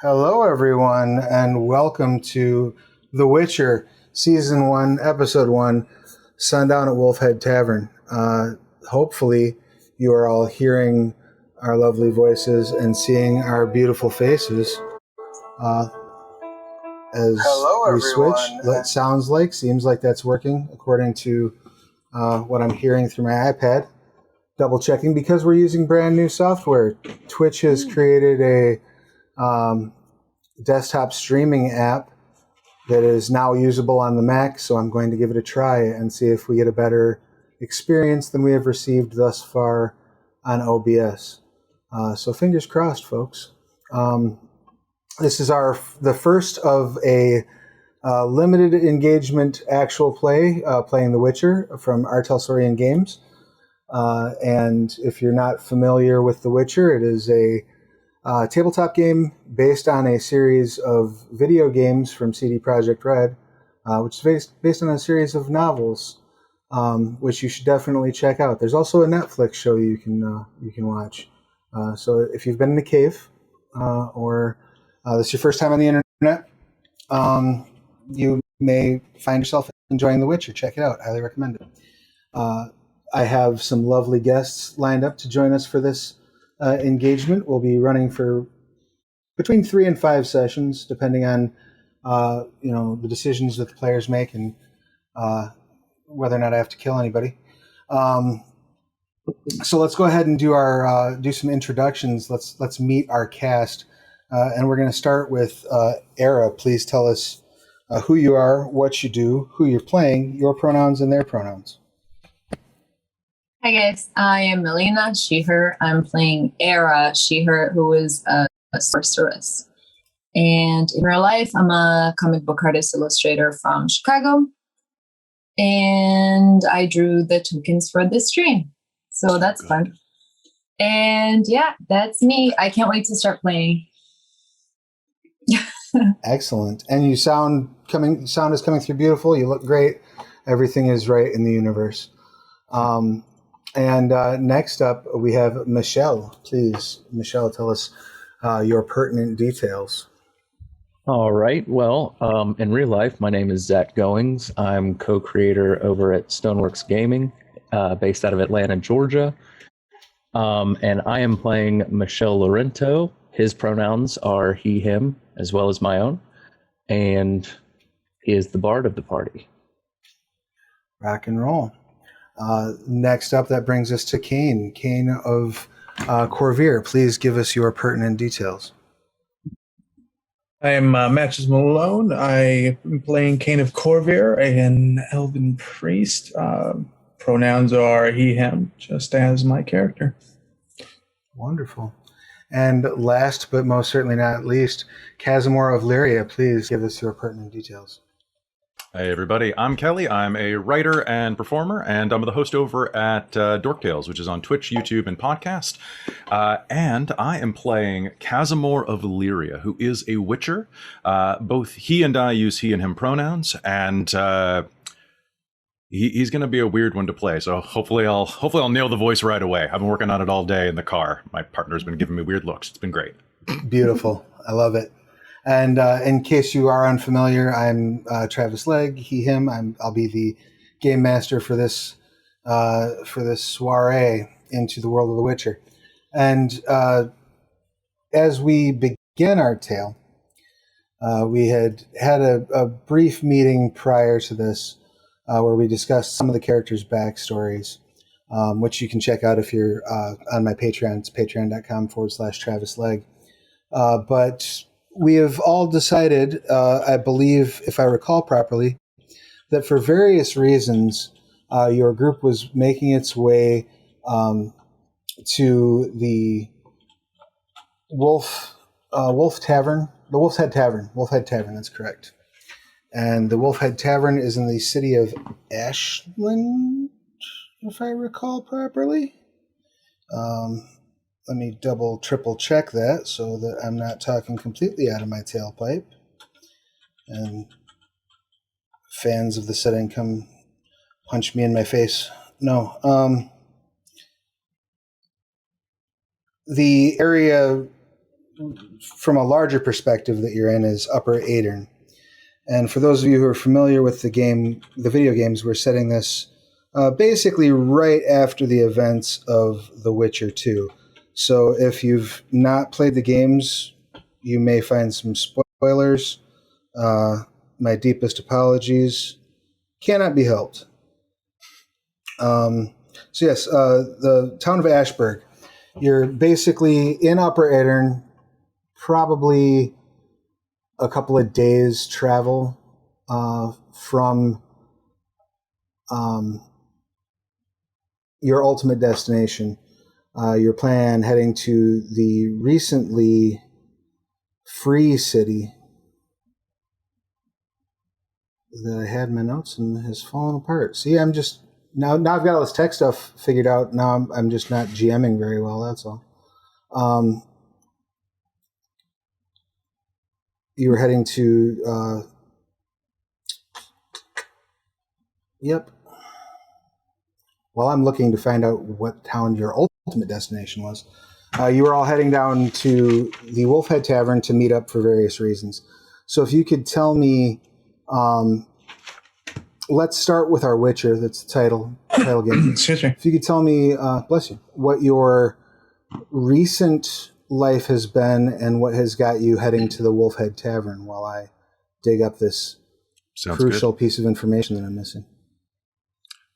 Hello, everyone, and welcome to The Witcher, Season 1, Episode 1, Sundown at Wolfhead Tavern. Hopefully, you are all hearing our lovely voices and seeing our beautiful faces as Hello, we switch. everyone. Seems like that's working according to what I'm hearing through my iPad. Double checking because we're using brand new software. Twitch has created a desktop streaming app that is now usable on the Mac, so I'm going to give it a try and see if we get a better experience than we have received thus far on OBS. So fingers crossed, folks. This is the first of a limited engagement actual play, playing The Witcher from Talsorian Games. And if you're not familiar with The Witcher, it is a tabletop game based on a series of video games from CD Projekt Red, which is based on a series of novels, which you should definitely check out. There's also a Netflix show you can watch. So if you've been in a cave or this is your first time on the internet, you may find yourself enjoying The Witcher. Check it out. Highly recommend it. I have some lovely guests lined up to join us for this engagement. Will be running for between 3 and 5 sessions, depending on the decisions that the players make and whether or not I have to kill anybody. So let's go ahead and do some introductions. Let's meet our cast, and we're going to start with Era. Please tell us who you are, what you do, who you're playing, your pronouns and their pronouns. Hi guys, I am Melina, she, her. I'm playing Era, she, her, who is a sorceress. And in real life, I'm a comic book artist illustrator from Chicago. And I drew the tokens for this stream. So that's fun. And yeah, that's me. I can't wait to start playing. Excellent. And sound is coming through beautiful. You look great. Everything is right in the universe. And next up, we have Michelle. Please, Michelle, tell us your pertinent details. All right. Well, in real life, my name is Zack Goings. I'm co-creator over at Stoneworks Gaming, based out of Atlanta, Georgia. And I am playing Michelle Lorento. His pronouns are he, him, as well as my own. And he is the bard of the party. Rock and roll. Next up, that brings us to Caine. Caine of Korvir. Please give us your pertinent details. I am Matches Malone. I am playing Caine of Korvir, an Elven priest. Pronouns are he, him, just as my character. Wonderful. And last, but most certainly not least, Cazamor of Lyria. Please give us your pertinent details. Hey everybody, I'm Kelly. I'm a writer and performer, and I'm the host over at Dork Tales, which is on Twitch, YouTube, and podcast. And I am playing Cazamor of Lyria, who is a Witcher. Both he and I use he and him pronouns, and he's going to be a weird one to play. So hopefully I'll nail the voice right away. I've been working on it all day in the car. My partner's been giving me weird looks. It's been great. Beautiful. I love it. And in case you are unfamiliar, I'm Travis Legg, he, him. I'll be the game master for this soiree into the world of The Witcher. And as we begin our tale, we had a brief meeting prior to this where we discussed some of the characters' backstories, which you can check out if you're on my Patreon. It's patreon.com/Travis Legg. But we have all decided, I believe, if I recall properly, that for various reasons, your group was making its way to the Wolf Tavern, the Wolf's Head Tavern. Wolfhead Tavern, that's correct. And the Wolfhead Tavern is in the city of Ashland, if I recall properly. Let me triple check that so that I'm not talking completely out of my tailpipe. And fans of the setting come punch me in my face. No. The area from a larger perspective that you're in is Upper Aedirn. And for those of you who are familiar with the video games, we're setting this basically right after the events of The Witcher 2. So if you've not played the games, you may find some spoilers. My deepest apologies. Cannot be helped. So yes, the town of Asheberg. You're basically in Upper Aedirn, probably a couple of days travel from your ultimate destination. You're planning on heading to the recently free city that I had in my notes and has fallen apart. See, I'm just now I've got all this tech stuff figured out. Now I'm just not GMing very well. That's all. You were heading to. Yep. Well, I'm looking to find out what town your ultimate destination was. You were all heading down to the Wolfhead Tavern to meet up for various reasons. So if you could tell me, let's start with our Witcher. That's the title game. Excuse me. If you could tell me, bless you, what your recent life has been and what has got you heading to the Wolfhead Tavern while I dig up this crucial piece of information that I'm missing.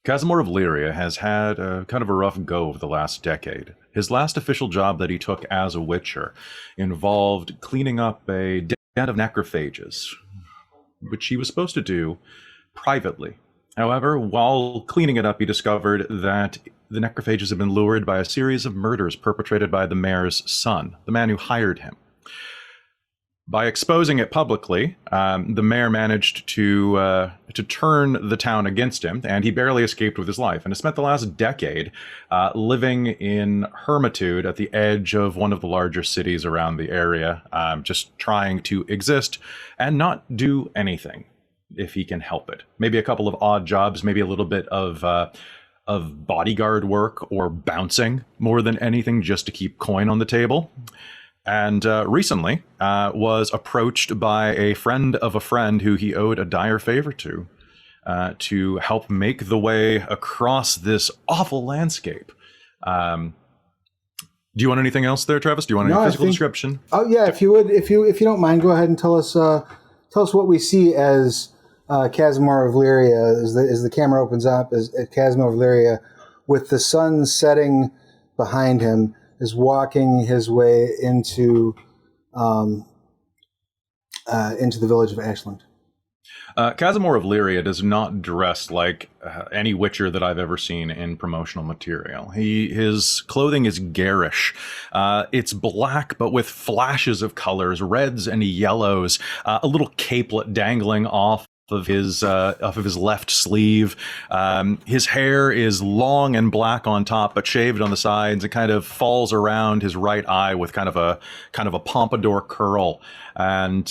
Cazamor of Lyria has had kind of a rough go of the last decade. His last official job that he took as a Witcher involved cleaning up a den of necrophages, which he was supposed to do privately. However, while cleaning it up, he discovered that the necrophages had been lured by a series of murders perpetrated by the mayor's son, the man who hired him. By exposing it publicly, the mayor managed to turn the town against him, and he barely escaped with his life. And has spent the last decade living in hermitude at the edge of one of the larger cities around the area, just trying to exist and not do anything if he can help it. Maybe a couple of odd jobs, maybe a little bit of bodyguard work or bouncing more than anything, just to keep coin on the table. And recently was approached by a friend of a friend who he owed a dire favor to help make the way across this awful landscape. Do you want anything else there, Travis? Do you want any physical description? Oh yeah, if you don't mind, go ahead and tell us what we see as Cazamor of Lyria as the camera opens up as Cazamor of Lyria with the sun setting behind him, is walking his way into the village of Ashland. Cazamor of Lyria does not dress like any Witcher that I've ever seen in promotional material. His clothing is garish. It's black, but with flashes of colors, reds and yellows, a little capelet dangling off of his left sleeve. His hair is long and black on top, but shaved on the sides. It kind of falls around his right eye with kind of a pompadour curl. And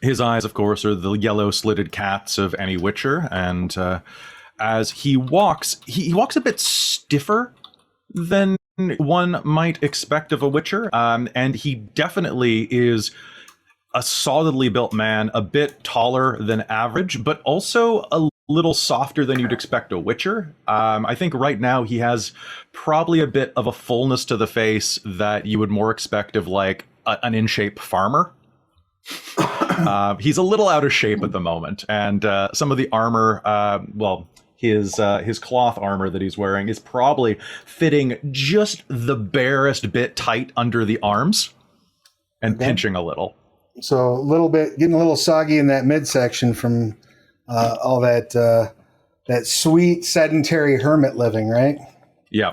his eyes, of course, are the yellow slitted cats of any Witcher. And as he walks a bit stiffer than one might expect of a Witcher. And he definitely is a solidly built man, a bit taller than average, but also a little softer than you'd expect a Witcher. I think right now he has probably a bit of a fullness to the face that you would more expect of like an in-shape farmer. He's a little out of shape at the moment, and some of the armor, his cloth armor that he's wearing is probably fitting just the barest bit tight under the arms and pinching a little. So a little bit, getting a little soggy in that midsection from all that sweet sedentary hermit living, right? Yeah.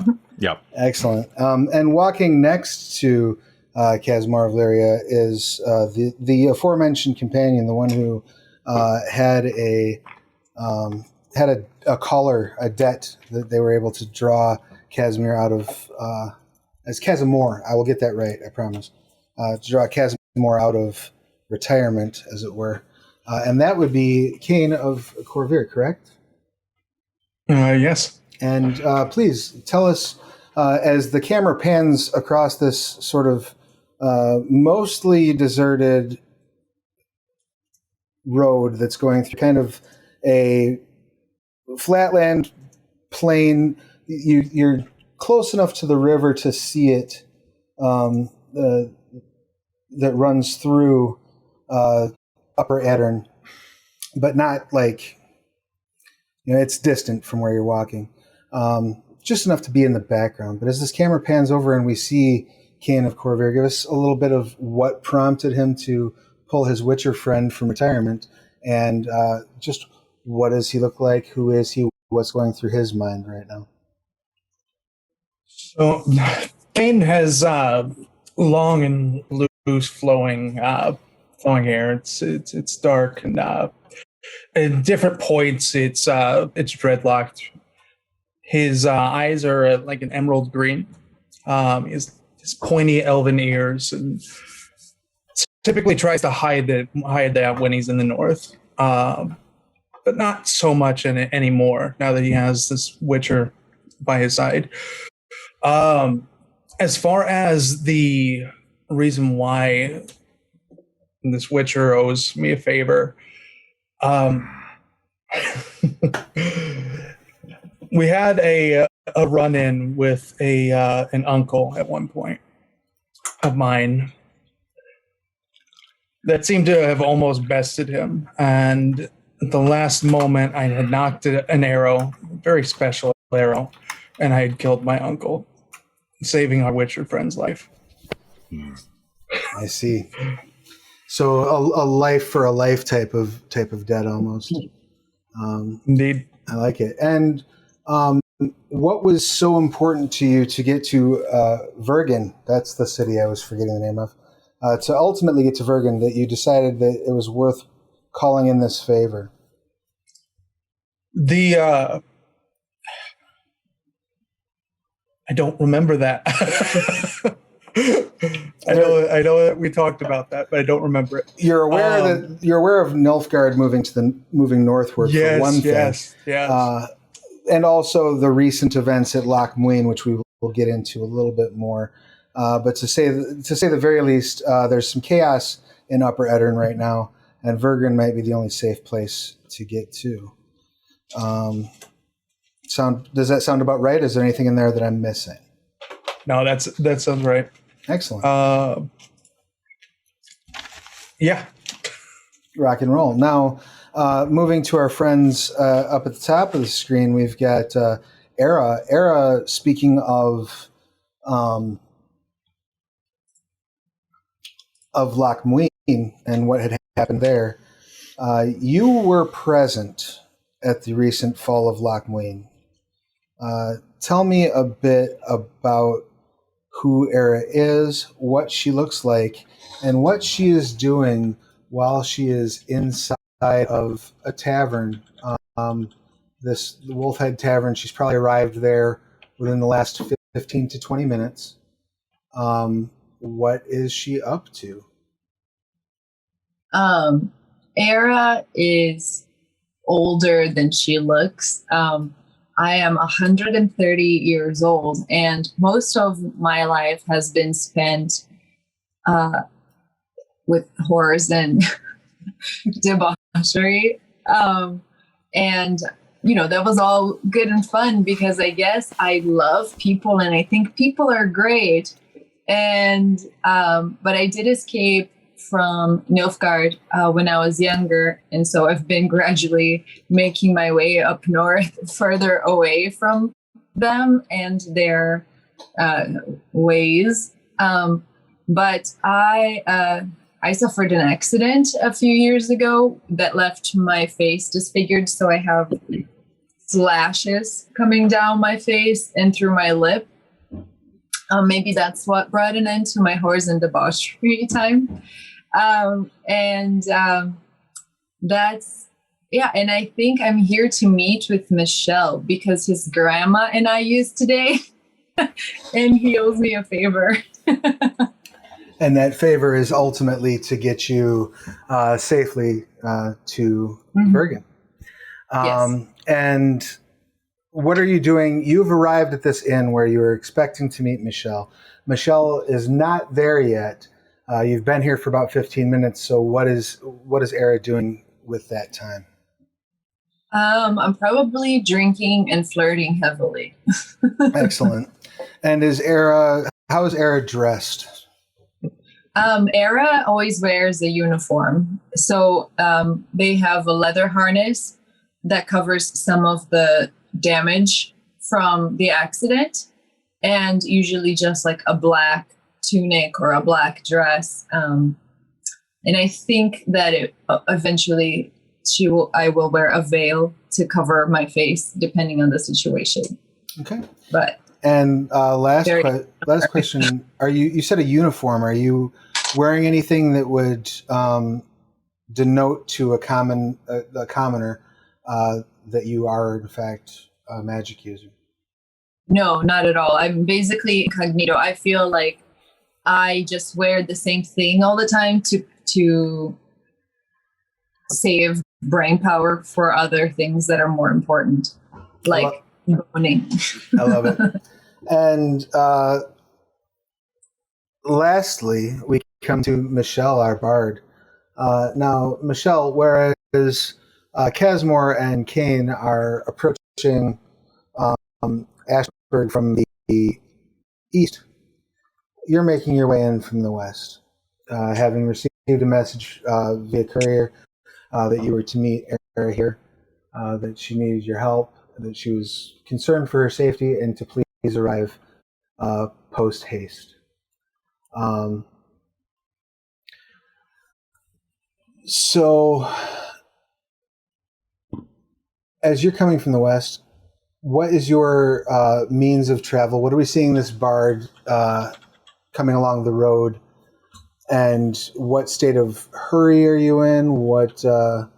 Excellent. And walking next to Cazamor of Lyria is the aforementioned companion, the one who had a collar, a debt that they were able to draw Cazamor out of as Cazamor. I will get that right, I promise. To draw Cazamor out of retirement, as it were. And that would be Caine of Korvir, correct? Yes. And please tell us, as the camera pans across this sort of mostly deserted road that's going through kind of a flatland plain. You're close enough to the river to see it that runs through Upper Aedirn, but not like, it's distant from where you're walking. Just enough to be in the background. But as this camera pans over and we see Caine of Korvir, give us a little bit of what prompted him to pull his Witcher friend from retirement, and just what does he look like? Who is he? What's going through his mind right now? So, Caine has long and loose flowing hair. It's dark, and at different points it's dreadlocked. His eyes are like an emerald green. His pointy elven ears, and typically tries to hide that when he's in the north, but not so much in it anymore now that he has this Witcher by his side. As far as the reason why this Witcher owes me a favor, we had a run-in with an uncle at one point of mine that seemed to have almost bested him. And at the last moment, I had knocked an arrow, a very special arrow, and I had killed my uncle, saving our Witcher friend's life. I see. So a life for a life type of debt almost. Indeed. I like it. And what was so important to you to get to Vergen? That's the city I was forgetting the name of. To ultimately get to Vergen, that you decided that it was worth calling in this favor. I don't remember that. I know that we talked about that, but I don't remember it. You're aware of Nilfgaard moving northward, for one thing. Yes. And also the recent events at Loch Muin, which we will get into a little bit more. But to say the very least, there's some chaos in Upper Aedirn right now, and Vergen might be the only safe place to get to. Does that sound about right? Is there anything in there that I'm missing? No, that sounds right. Excellent. Yeah. Rock and roll. Now, moving to our friends up at the top of the screen, we've got Era. Era, speaking of Loch Muin and what had happened there, you were present at the recent fall of Loch Muin. Tell me a bit about who Era is, what she looks like, and what she is doing while she is inside of a tavern. The Wolfhead Tavern, she's probably arrived there within the last 15 to 20 minutes. What is she up to? Era is older than she looks. I am 130 years old, and most of my life has been spent with horrors and debauchery. And, that was all good and fun because I guess I love people and I think people are great. And, but I did escape from Nilfgaard when I was younger. And so I've been gradually making my way up north, further away from them and their ways. But I suffered an accident a few years ago that left my face disfigured. So I have slashes coming down my face and through my lip. Maybe that's what brought an end to my horrors and debauchery time. That's, and I think I'm here to meet with Michelle because his grandma and I used today and he owes me a favor. And that favor is ultimately to get you safely to Vergen. Yes. And what are you doing? You've arrived at this inn where you were expecting to meet Michelle. Michelle is not there yet. You've been here for about 15 minutes, so what is Era doing with that time? I'm probably drinking and flirting heavily. Excellent. And how is Era dressed? Era always wears a uniform. So they have a leather harness that covers some of the damage from the accident, and usually just like a black tunic or a black dress. And I think that eventually I will wear a veil to cover my face depending on the situation. Okay. But last question: you said a uniform? Are you wearing anything that would denote to a commoner that you are in fact a magic user? No, not at all. I'm basically incognito. I feel like I just wear the same thing all the time to save brain power for other things that are more important, like boning. I love it. And lastly, we come to Michelle, our bard. Now, Michelle, whereas Cazamor and Caine are approaching Asheberg from the east, you're making your way in from the west, having received a message via courier that you were to meet Era here, that she needed your help, that she was concerned for her safety, and to please arrive post haste. So, as you're coming from the west, what is your means of travel? What are we seeing this bard coming along the road? And what state of hurry are you in? What's your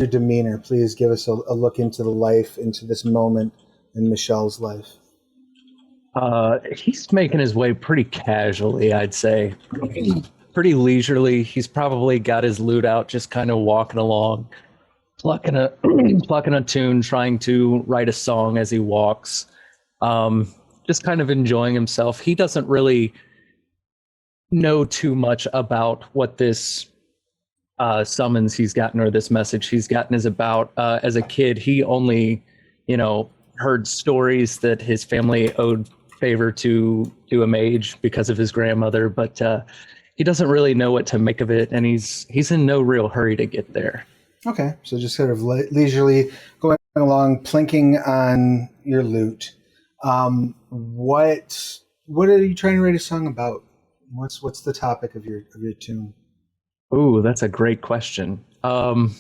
demeanor? Please give us a look into this moment in Michelle's life. He's making his way pretty casually, I'd say. Pretty leisurely. He's probably got his lute out, just kind of walking along, plucking a tune, trying to write a song as he walks. Just kind of enjoying himself. He doesn't really know too much about what this summons he's gotten or this message he's gotten is about. As a kid, he only, heard stories that his family owed favor to a mage because of his grandmother, but he doesn't really know what to make of it, and he's in no real hurry to get there. Okay, so just sort of leisurely going along, plinking on your lute. What are you trying to write a song about? What's the topic of your tune? Ooh, that's a great question. That's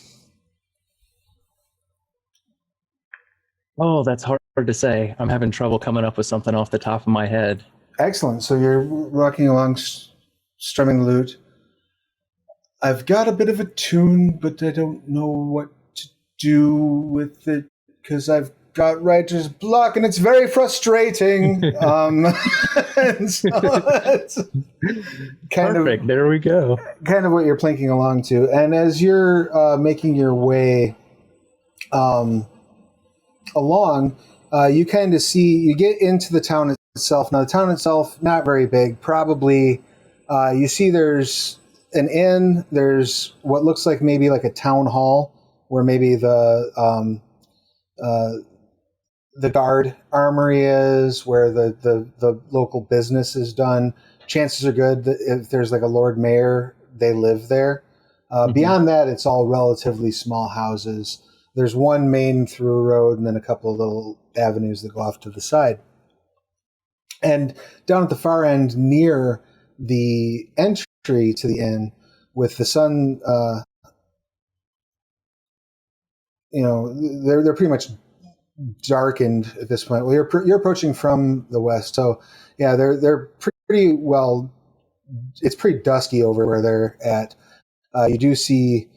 hard to say. I'm having trouble coming up with something off the top of my head. Excellent. So you're walking along, strumming the lute. I've got a bit of a tune, but I don't know what to do with it because I've got writer's block, and it's very frustrating. And so it's Perfect. There we go. Kind of what you're plinking along to. And as you're making your way along, you kind of you get into the town itself. Now, the town itself, not very big. Probably, you see there's an inn. There's what looks like maybe like a town hall where maybe the guard armory is, where the local business is done. Chances are good that if there's like a Lord Mayor, they live there. Beyond that, it's all relatively small houses. There's one main through road and then a couple of little avenues that go off to the side. And down at the far end, near the entry to the inn, with the sun, they're pretty much darkened at this point. Well, you're approaching from the west, so yeah, they're pretty well. It's pretty dusky over where they're at. You do see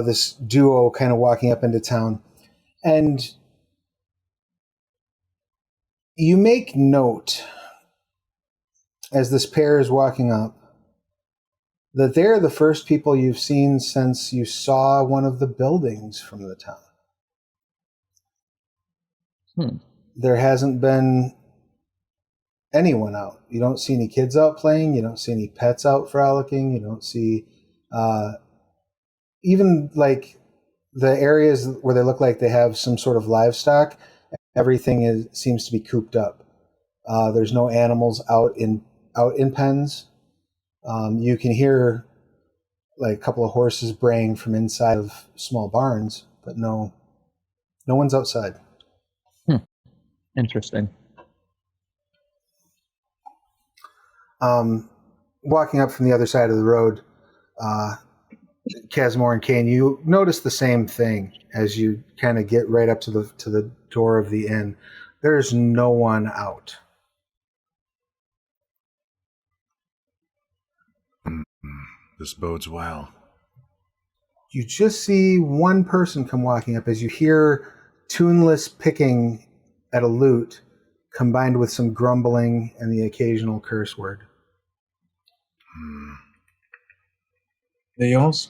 this duo kind of walking up into town, and you make note as this pair is walking up that they're the first people you've seen since you saw one of the buildings from the town. There hasn't been anyone out. You don't see any kids out playing. You don't see any pets out frolicking. You don't see even like the areas where they look like they have some sort of livestock. Everything seems to be cooped up. There's no animals out in pens. You can hear like a couple of horses braying from inside of small barns, but no one's outside. Interesting. Walking up from the other side of the road, Cazamor and Caine, you notice the same thing as you kind of get right up to the door of the inn. There's no one out. This bodes well. You just see one person come walking up as you hear tuneless picking at a lute combined with some grumbling and the occasional curse word. They yours?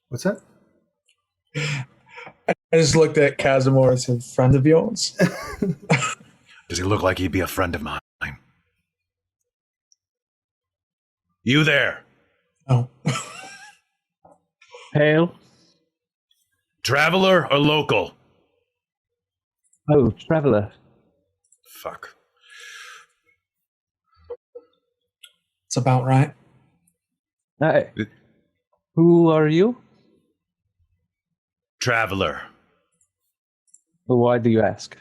What's that? I just looked at Cazamor as a friend of yours. Does he look like he'd be a friend of mine? You there? Oh. Hail. Traveler or local? Oh, traveler. Fuck. It's about right. Hi. Who are you? Traveler. Why do you ask?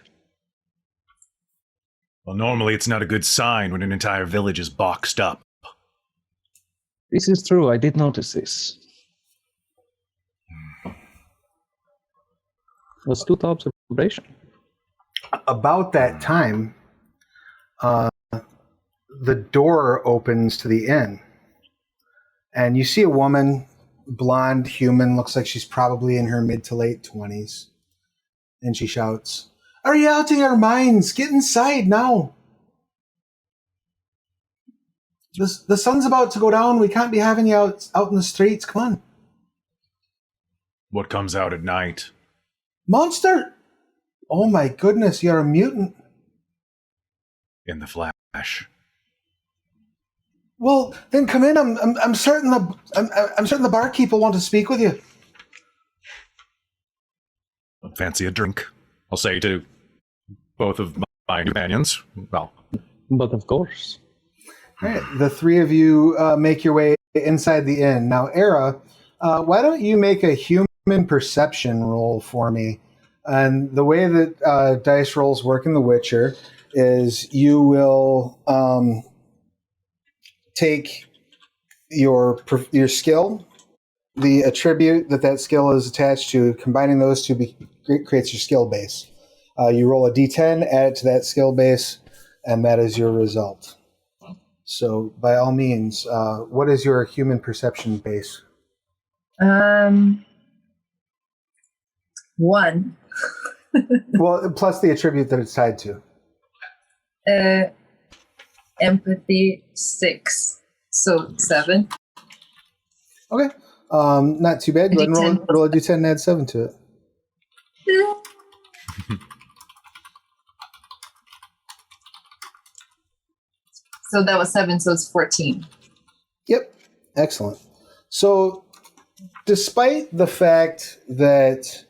Well, normally it's not a good sign when an entire village is boxed up. This is true. I did notice this. Astute observation. About that time, the door opens to the inn, and you see a woman, blonde, human, looks like she's probably in her mid to late 20s, and she shouts, "Are you out of your minds? Get inside now! The sun's about to go down. We can't be having you out in the streets. Come on." What comes out at night? "Monster! Oh my goodness, you're a mutant." In the flash. "Well, then come in. I'm certain the barkeep will want to speak with you." Fancy a drink? I'll say to both of my companions. Well, But of course. All right, the three of you make your way inside the inn. Now, Era, why don't you make a human perception roll for me? And the way that dice rolls work in The Witcher is you will take your skill, the attribute that skill is attached to, combining those two creates your skill base. You roll a d10, add it to that skill base, and that is your result. So, by all means, what is your human perception base? 1. Well, plus the attribute that it's tied to. Empathy 6, so 7. Okay, not too bad. Go ahead and roll a d10 and add 7 to it. So that was 7, so it's 14. Yep, excellent. So, despite the fact that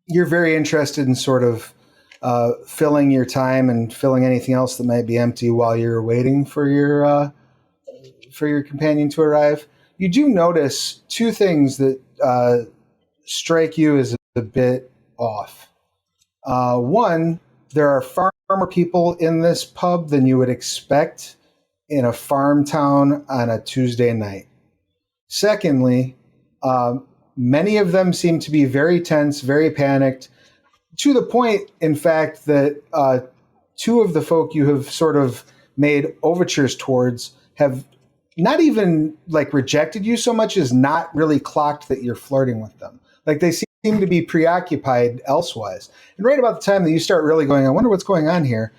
you're very interested in sort of filling your time and filling anything else that might be empty while you're waiting for your companion to arrive, you do notice two things that strike you as a bit off. One, there are far more people in this pub than you would expect in a farm town on a Tuesday night. Secondly, many of them seem to be very tense, very panicked, to the point, in fact, that two of the folk you have sort of made overtures towards have not even like rejected you so much as not really clocked that you're flirting with them. Like they seem to be preoccupied elsewise. And right about the time that you start really going, I wonder what's going on here,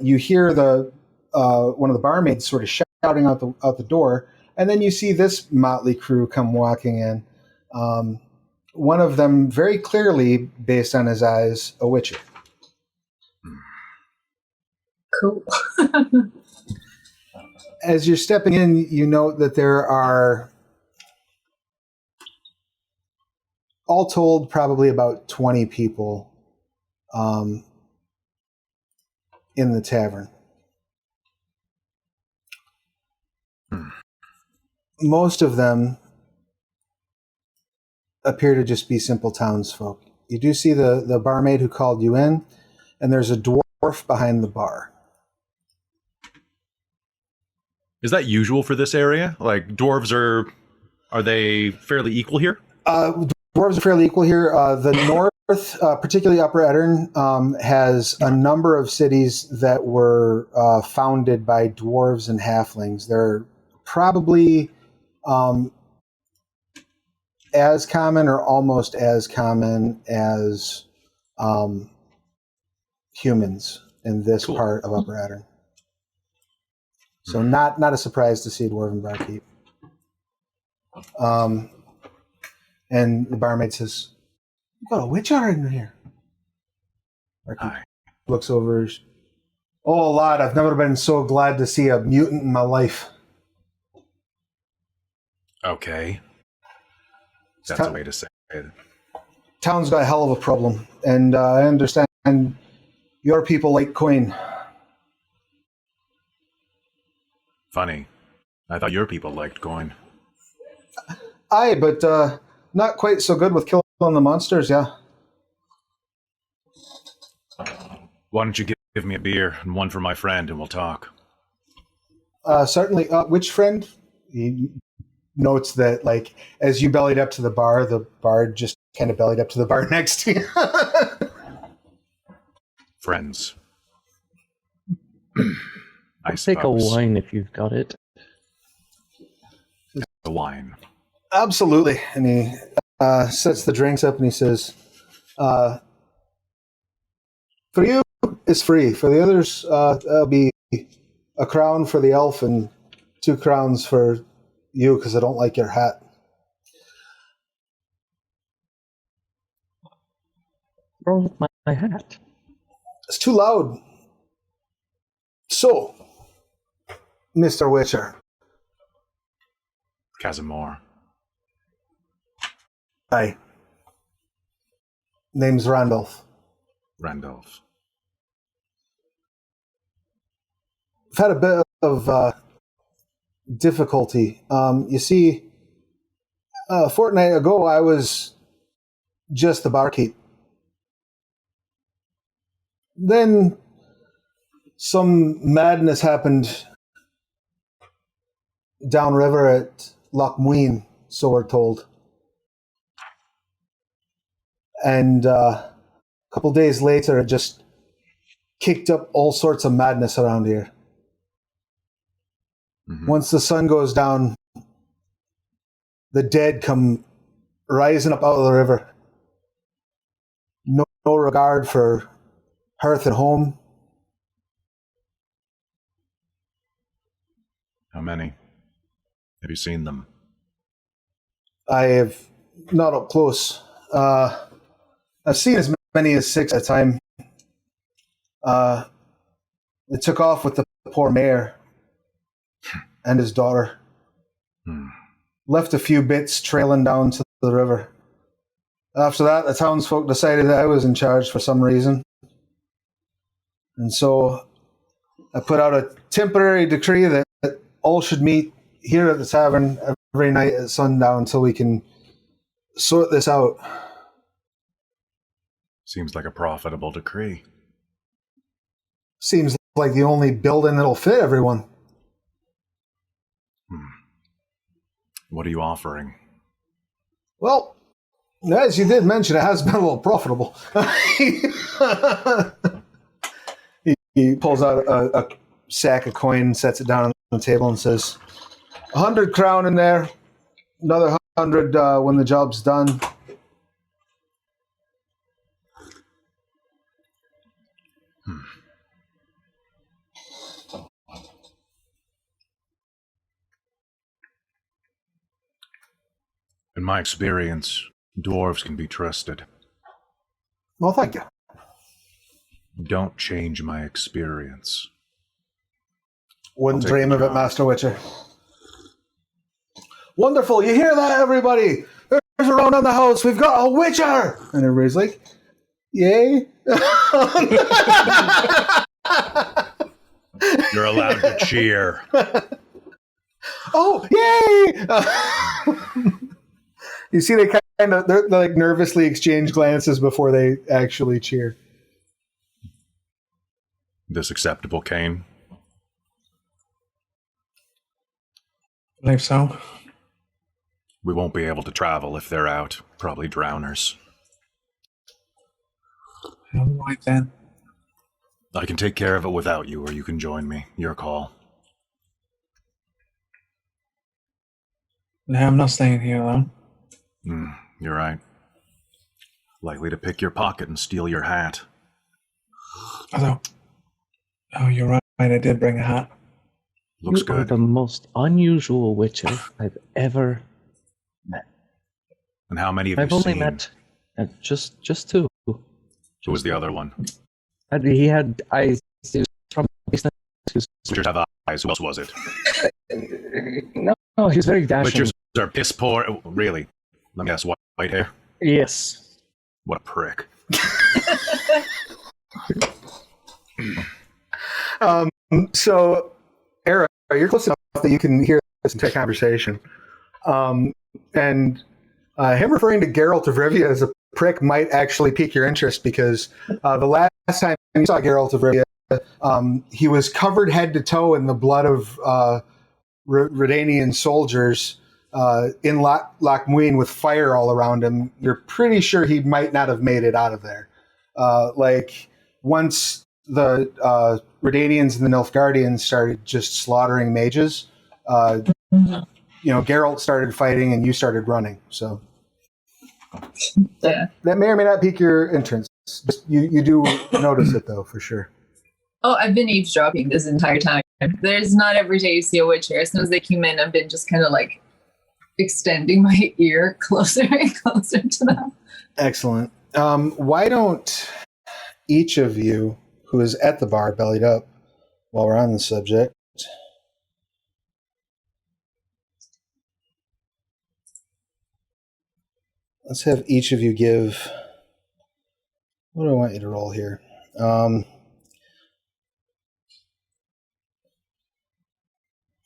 you hear the one of the barmaids sort of shouting out the door, and then you see this motley crew come walking in. one of them very clearly, based on his eyes, a Witcher. Cool. As you're stepping in, you note that there are, all told, probably about 20 people in the tavern. Most of them appear to just be simple townsfolk. You do see the barmaid who called you in, and there's a dwarf behind the bar. Is that usual for this area? Like, dwarves are they fairly equal here? Dwarves are fairly equal here. The north, particularly Upper Aedirn, has a number of cities that were founded by dwarves and halflings. They're probably as common or almost as common as humans in this part of Upper Aedirn. So not a surprise to see a dwarven barkeep. And the barmaid says, "You've got a witcher in here." Barkeep looks over. "Oh, lad, I've never been so glad to see a mutant in my life." Okay. That's a way to say it. Town's got a hell of a problem, and I understand your people like Caine. Funny. I thought your people liked Caine. Aye, but not quite so good with killing the monsters, yeah. Why don't you give me a beer and one for my friend and we'll talk? Certainly. Which friend? He notes that, like, as you bellied up to the bar just kind of bellied up to the bar next to you. Friends. I Take a wine if you've got it. The wine. Absolutely. And he sets the drinks up and he says, "For you, it's free. For the others, it'll be a crown for the elf and 2 crowns for you because I don't like your hat." What's wrong with my hat? It's too loud. So, Mr. Witcher. Cazamor. Aye. Name's Randolph. Randolph. I've had a bit of difficulty. You see, a fortnight ago, I was just the barkeep. Then some madness happened downriver at Loch Muin, so we're told. And a couple days later, it just kicked up all sorts of madness around here. Mm-hmm. Once the sun goes down, the dead come rising up out of the river. No regard for hearth and home. How many? Have you seen them? I have not up close. I've seen as many as 6 at a time. It took off with the poor mayor and his daughter. Left a few bits trailing down to the river. After that, the townsfolk decided that I was in charge for some reason. And so I put out a temporary decree that all should meet here at the tavern every night at sundown until we can sort this out. Seems like a profitable decree. Seems like the only building that'll fit everyone. What are you offering? Well, as you did mention, it has been a little profitable. He pulls out a sack of coin, sets it down on the table and says, 100 crown in there, another 100 when the job's done. In my experience, Dwarves can be trusted. Well, thank you. Don't change my experience. Wouldn't I'll take dream the of it, job. Master Witcher. Wonderful. You hear that, everybody? There's a round on the house. We've got a Witcher. And everybody's like, yay. You're allowed to cheer. Oh, yay! You see, they they're like nervously exchange glances before they actually cheer. This acceptable, Caine? I believe so. We won't be able to travel if they're out. Probably drowners. All right then. I can take care of it without you, or you can join me. Your call. No, I'm not staying here alone. You're right. Likely to pick your pocket and steal your hat. Although, oh, you're right. I did bring a hat. Looks You are good. the most unusual Witcher I've ever met. And how many have I've you only seen? met just two. Who was the other one? And he had eyes. He was from Witchers have eyes. Who else was it? No, he's very dashing. Witchers are piss poor. Oh, really? Let me guess. White hair? Yes. What a prick. So, Era, you're close enough that you can hear this entire conversation. And him referring to Geralt of Rivia as a prick might actually pique your interest because the last time you saw Geralt of Rivia, he was covered head to toe in the blood of Redanian soldiers in Loch Muin with fire all around him. You're pretty sure he might not have made it out of there. Once the Redanians and the Nilfgaardians started just slaughtering mages, Geralt started fighting and you started running. So Yeah. that may or may not pique your interest. You do notice it though, for sure. Oh, I've been eavesdropping this entire time. There's not every day you see a Witcher. As soon as they came in, I've been just kind of like extending my ear closer and closer to them. Excellent. Why don't each of you who is at the bar bellied up while we're on the subject? Let's have each of you give. What do I want you to roll here?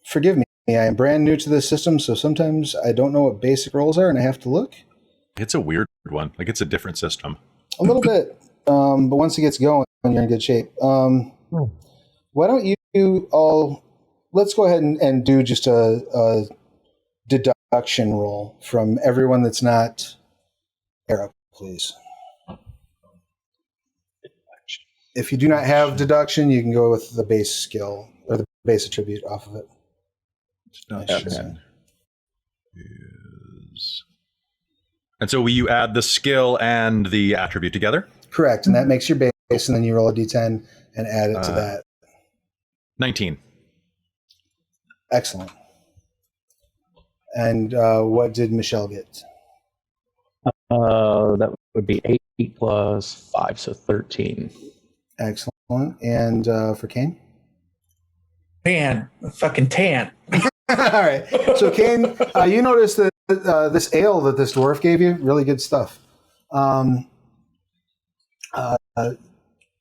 Forgive me, I am brand new to this system, so sometimes I don't know what basic rolls are and I have to look. It's a weird one. Like, it's a different system. A little bit, but once it gets going, you're in good shape. Why don't you all... Let's go ahead and do just a deduction roll from everyone that's not Era, please. If you do not have deduction, you can go with the base skill, or the base attribute off of it. Deduction is... And so you add the skill and the attribute together? Correct, and that makes your base, and then you roll a d10 and add it to that. 19. Excellent. And what did Michelle get? That would be 8 plus 5, so 13. Excellent. And for Caine? Tan. Fucking tan. All right. So, Caine, you noticed that this ale that this dwarf gave you, really good stuff.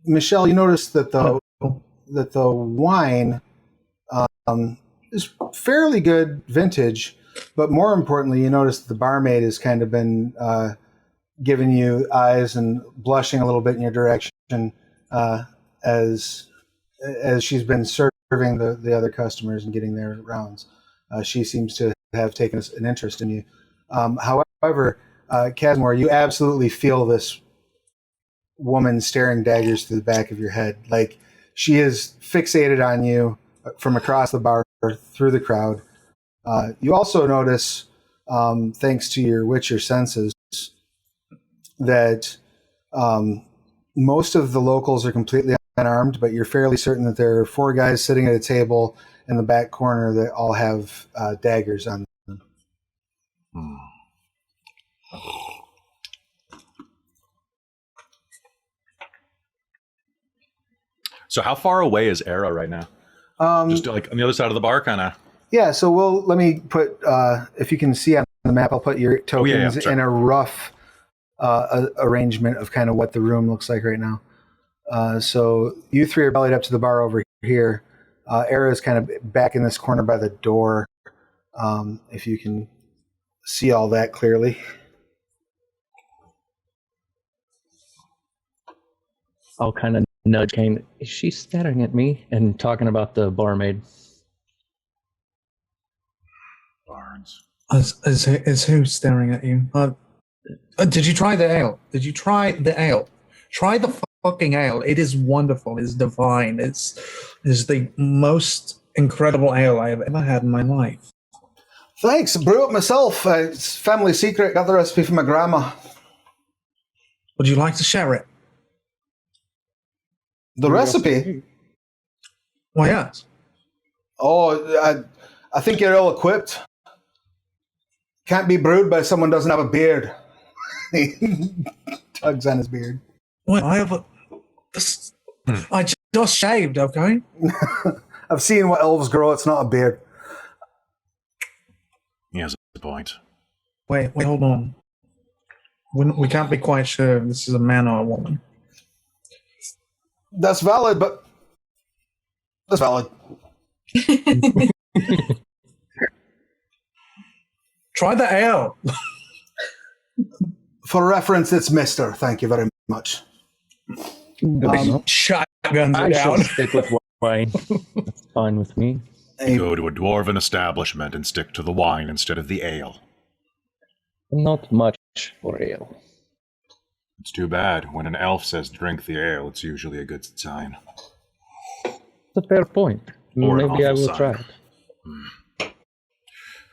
Michelle, you noticed that the wine is fairly good vintage, but more importantly, you noticed the barmaid has kind of been giving you eyes and blushing a little bit in your direction as she's been serving the other customers and getting their rounds. She seems to have taken an interest in you. However, Cazamor, you absolutely feel this woman staring daggers through the back of your head. Like, she is fixated on you from across the bar through the crowd. You also notice, thanks to your Witcher senses, that most of the locals are completely unarmed, but you're fairly certain that there are 4 guys sitting at a table in the back corner that all have daggers on them. So how far away is Era right now? Just like on the other side of the bar, kind of. Yeah, so let me put, if you can see on the map, I'll put your tokens sure. in a rough arrangement of kind of what the room looks like right now. So you three are bellied up to the bar over here. Era is kind of back in this corner by the door, if you can see all that clearly. I'll kind of nudge Caine. Is she staring at me and talking about the barmaid? Barnes. Is who staring at you? Did you try the ale? Did you try the ale? Try the fucking ale. It is wonderful. It's divine. It's the most incredible ale I have ever had in my life. Thanks, brew it myself. It's family secret. Got the recipe from my grandma. Would you like to share it? The recipe? Why, yes. Oh, I think you're ill equipped. Can't be brewed by someone who doesn't have a beard. He tugs on his beard. Well, I just shaved, okay? I've seen what elves grow. It's not a beard. He has a point. Wait, hold on. We can't be quite sure if this is a man or a woman. That's valid, but that's valid. Try the ale. For reference, it's Mister. Thank you very much. Shotguns I it shall out. stick with wine. That's fine with me. Go to a dwarven establishment and stick to the wine instead of the ale. Not much for ale. It's too bad. When an elf says drink the ale, it's usually a good sign. It's a fair point. Or an Maybe I awful will sign. try it.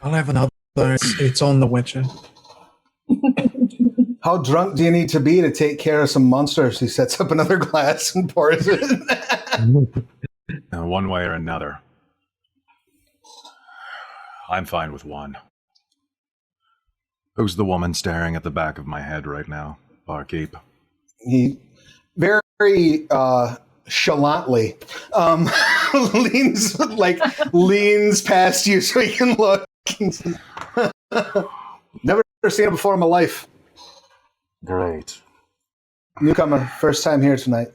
I'll have another. It's on the Witcher. How drunk do you need to be to take care of some monsters? He sets up another glass and pours it. One way or another. I'm fine with one. Who's the woman staring at the back of my head right now? Barkeep. He very chalantly leans past you so he can look. Never seen it before in my life. Great. Newcomer, first time here tonight.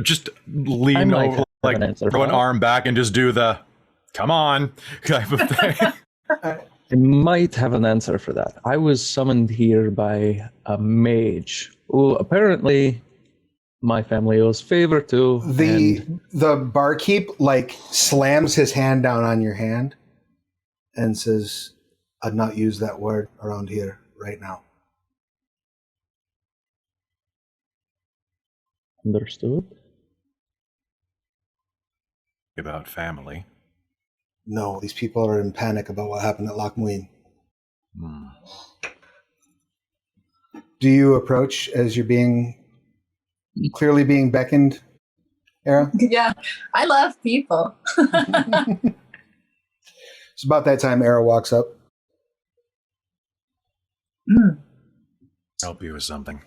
Just lean over, like throw an arm back and just do the "come on" type of thing. I might have an answer for that. I was summoned here by a mage who apparently my family owes favor to. The barkeep slams his hand down on your hand and says, "I'd not use that word around here right now." Understood. About family. No, these people are in panic about what happened at Lochmuin. Do you approach as you're clearly being beckoned, Era? Yeah, I love people. It's about that time Era walks up. Help you with something.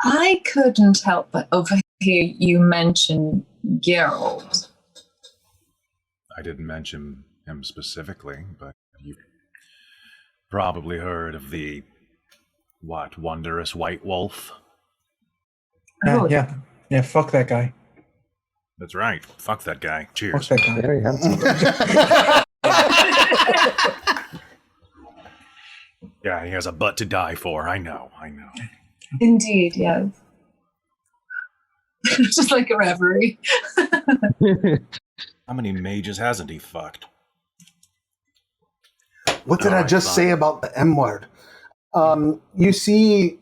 I couldn't help but overhear you mention Geralt. I didn't mention him specifically, but you've probably heard of the wondrous white wolf. Yeah. Fuck that guy. That's right. Fuck that guy. Cheers. Fuck that guy. Very handsome. Yeah, he has a butt to die for. I know. Indeed, yes. Just like a reverie. How many mages hasn't he fucked? What did I just say about the M word? You see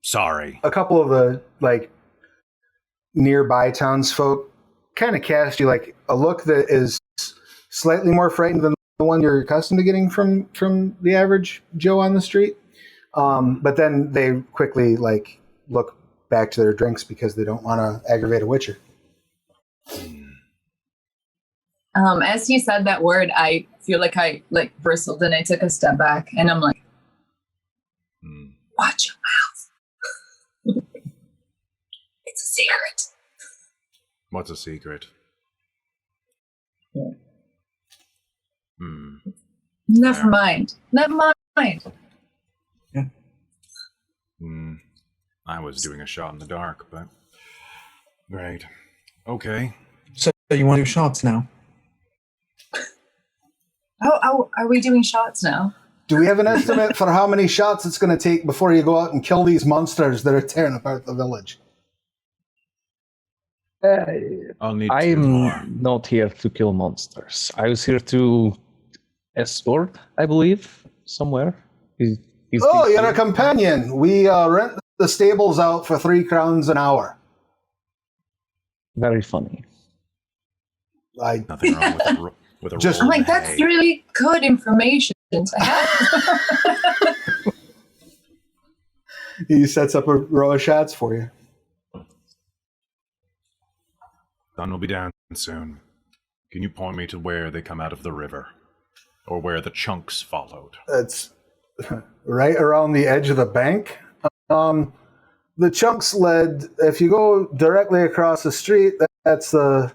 Sorry. a couple of the nearby townsfolk kind of cast you a look that is slightly more frightened than the one you're accustomed to getting from the average Joe on the street. But then they quickly look back to their drinks because they don't want to aggravate a Witcher. As he said that word, I feel like I bristled and I took a step back and I'm like, watch your mouth. What's a secret? Yeah. Never mind. Never mind. Yeah. I was doing a shot in the dark, but great. Okay. So you want to do shots now? Oh, are we doing shots now? Do we have an estimate for how many shots it's going to take before you go out and kill these monsters that are tearing apart the village? I'll need two more. I'm not here to kill monsters. I was here to escort, I believe, somewhere. He's You're a companion. We rent the stables out for 3 crowns an hour. Very funny. Nothing wrong with a Just- roll I'm like, of that's hay. really good information to have. He sets up a row of shots for you. Sun will be down soon. Can you point me to where they come out of the river? Or where the chunks followed? It's right around the edge of the bank. The chunks led, if you go directly across the street, that's the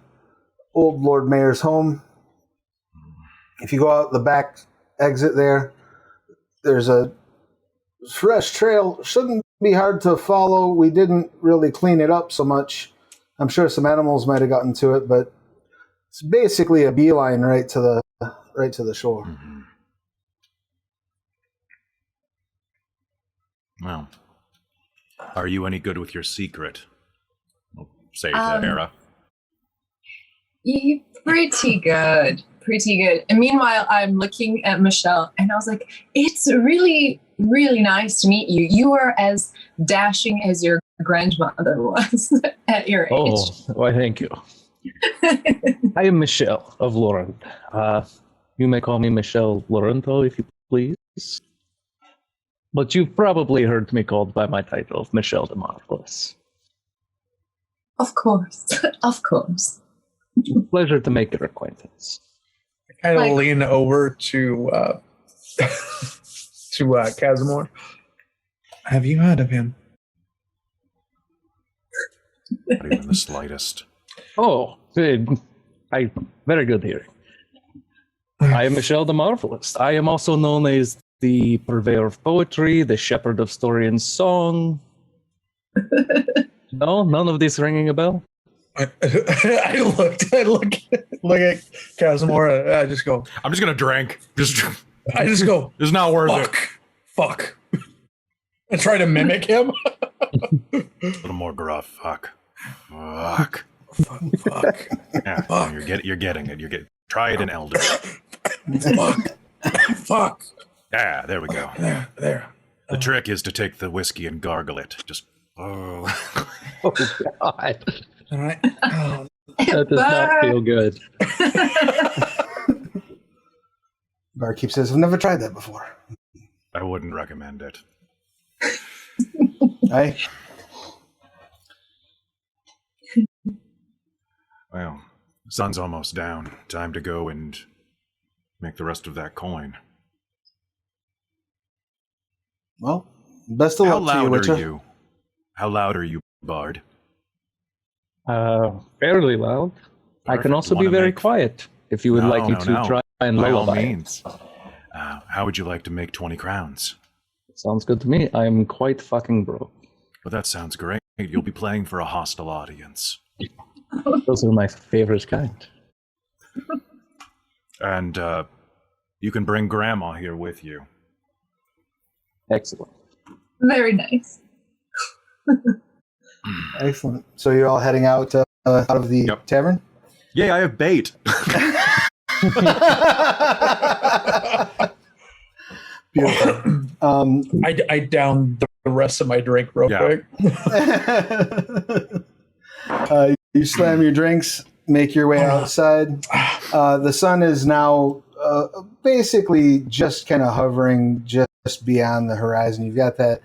old Lord Mayor's home. If you go out the back exit there's a fresh trail. Shouldn't be hard to follow. We didn't really clean it up so much. I'm sure some animals might have gotten to it, but it's basically a beeline right to the shore. Mm-hmm. Well, are you any good with your secret? We'll say to Hera. Yeah, pretty good. Pretty good. And meanwhile, I'm looking at Michelle and I was like, it's really, really nice to meet you. You are as dashing as your grandmother was at your age. Oh, why, thank you. I am Michelle of Lorento. You may call me Michelle Lorento if you please. But you've probably heard me called by my title of Michelle the Marvelous. Of course. Of course. Pleasure to make your acquaintance. I kind of Like- lean over to Cazamor. Have you heard of him? Not even the slightest. Oh, very good hearing. I am Michelle the Marvelous. I am also known as the purveyor of poetry, the shepherd of story and song. No, none of this ringing a bell? I look at Cazamor. I just go. I'm just gonna drink. I just go. It's not worth it. Fuck. I try to mimic him. A little more gruff. Fuck. Fuck. Yeah, you're getting it. Try it in Elder. Fuck. Yeah, there we go. There. The trick is to take the whiskey and gargle it. Just Oh, God. All right. That does not feel good. Barkeep says, I've never tried that before. I wouldn't recommend it. Aye. Well, the sun's almost down. Time to go and make the rest of that coin. Well, best of How luck to you, loud Witcher. are you? How loud are you, Bard? Fairly loud. I can Perfect. also Wanna be very make- quiet if you would like me to try and By all lullaby. means. How would you like to make 20 crowns? Sounds good to me. I'm quite fucking broke. Well, that sounds great. You'll be playing for a hostile audience. Those are my favorite kind. And you can bring Grandma here with you. Excellent. Very nice. Excellent. So you're all heading out of the Yep. tavern? Yay, I have bait! Beautiful. I downed the rest of my drink real Yeah. quick. You slam your drinks, make your way outside. The sun is now basically just kind of hovering just beyond the horizon. You've got that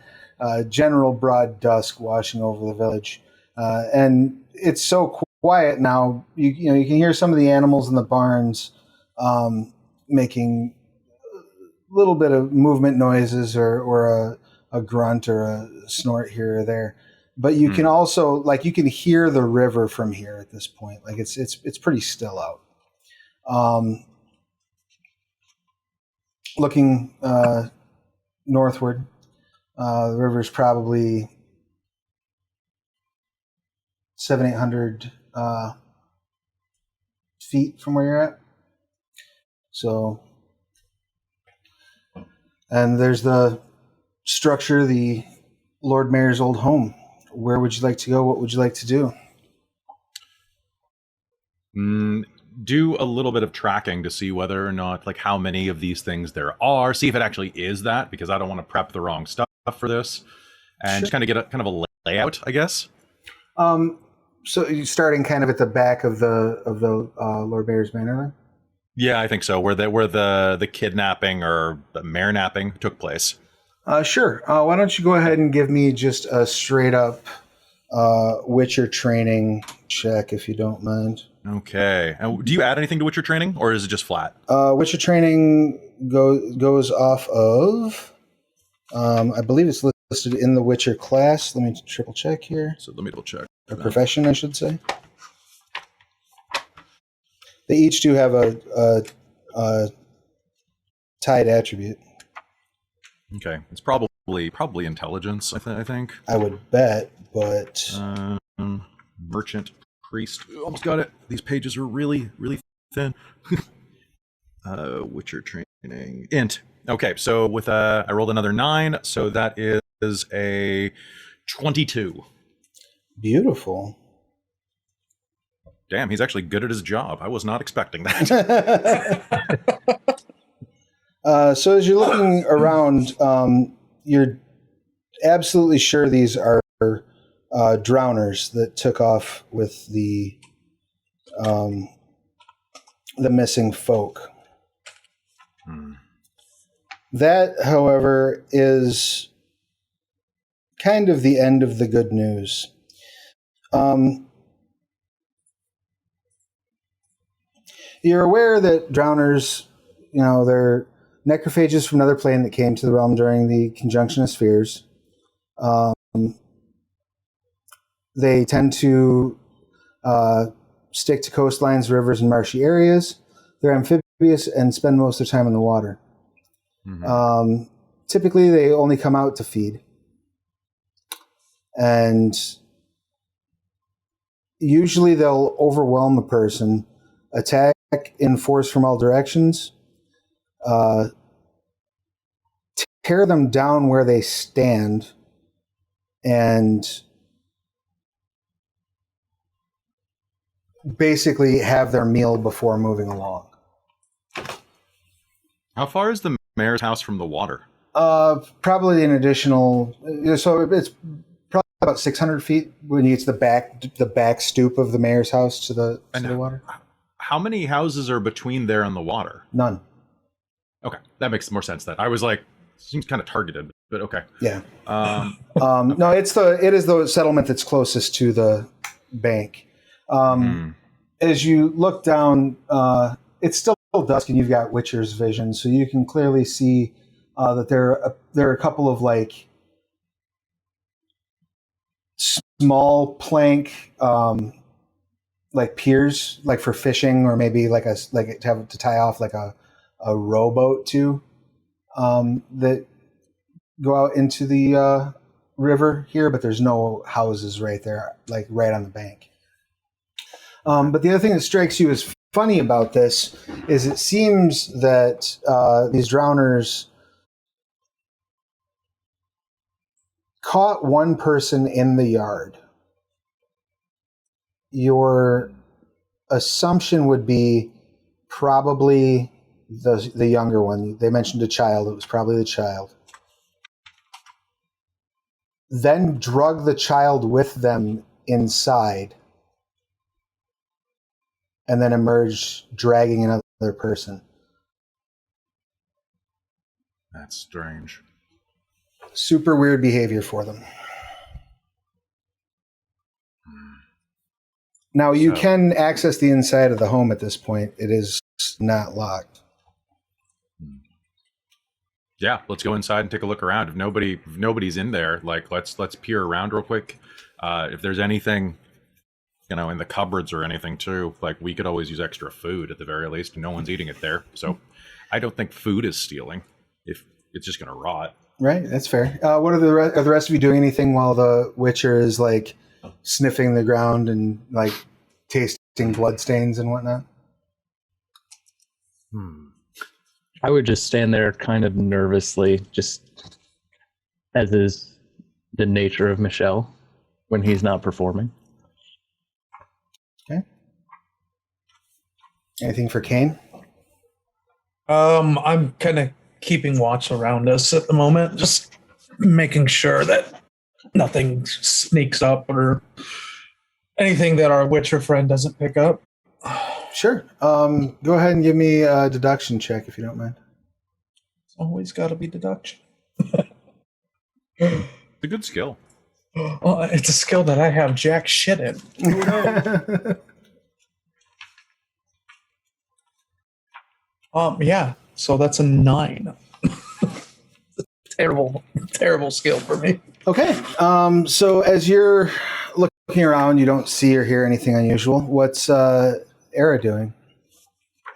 general broad dusk washing over the village. And it's so quiet now. You can hear some of the animals in the barns making a little bit of movement noises or a grunt or a snort here or there. but you can also you can hear the river from here at this point. Like it's pretty still out. Looking northward, the river's probably 700-800 feet from where you're at. So, and there's the structure, the Lord Mayor's old home. Where would you like to go? What would you like to do? Do a little bit of tracking to see whether or not, how many of these things there are. See if it actually is that, because I don't want to prep the wrong stuff for this, and just kind of get a layout, I guess. So you're starting kind of at the back of the Lord Mayor's Manor, then? Yeah, I think so. Where the kidnapping or the mare napping took place. Sure. Why don't you go ahead and give me just a straight up Witcher training check, if you don't mind. Okay. Do you add anything to Witcher training, or is it just flat? Witcher training goes off of, I believe it's listed in the Witcher class. Let me triple check here. So let me double check. A profession, I should say. They each do have a tied attribute. Okay, it's probably intelligence. I think. I would bet, but merchant, priest. Almost got it. These pages are really thin. Witcher training int. Okay, so with I rolled another 9, so that is a 22. Beautiful. Damn, he's actually good at his job. I was not expecting that. So as you're looking around, you're absolutely sure these are drowners that took off with the missing folk. That, however, is kind of the end of the good news. You're aware that drowners, they're necrophages from another plane that came to the realm during the conjunction of spheres. They tend to stick to coastlines, rivers, and marshy areas. They're amphibious and spend most of their time in the water. Mm-hmm. Typically, they only come out to feed. And usually they'll overwhelm a person, attack in force from all directions, tear them down where they stand, and basically have their meal before moving along. How far is the mayor's house from the water? Probably an additional. So it's probably about 600 feet when you get to the back stoop of the mayor's house to the water. How many houses are between there and the water? None. Okay, that makes more sense. Then I was like, seems kind of targeted, but okay. Yeah. No, it is the settlement that's closest to the bank. As you look down, it's still dusk, and you've got Witcher's vision, so you can clearly see that there are a couple of small plank piers, for fishing, or maybe to tie off a rowboat to, that go out into the river here, but there's no houses right there, right on the bank. But the other thing that strikes you as funny about this is it seems that these drowners caught one person in the yard. Your assumption would be probably the younger one. They mentioned a child. It was probably the child. Then drug the child with them inside, and then emerge dragging another person. That's strange. Super weird behavior for them. Now, you can access the inside of the home at this point. It is not locked. Yeah, let's go inside and take a look around. If nobody's in there, like let's peer around real quick. If there's anything, in the cupboards or anything too, like we could always use extra food at the very least. No one's eating it there, so I don't think food is stealing. If it's just gonna rot. Right, that's fair. What are the rest of you doing anything while the Witcher is like sniffing the ground and like tasting bloodstains and whatnot? I would just stand there kind of nervously, just as is the nature of Michelle when he's not performing. Okay. Anything for Caine? I'm kind of keeping watch around us at the moment, just making sure that nothing sneaks up or anything that our Witcher friend doesn't pick up. Sure. Go ahead and give me a deduction check if you don't mind. It's always got to be deduction. It's a good skill. Well, it's a skill that I have jack shit in. Yeah. So that's a 9. Terrible skill for me. Okay. So as you're looking around, you don't see or hear anything unusual. What's Era doing?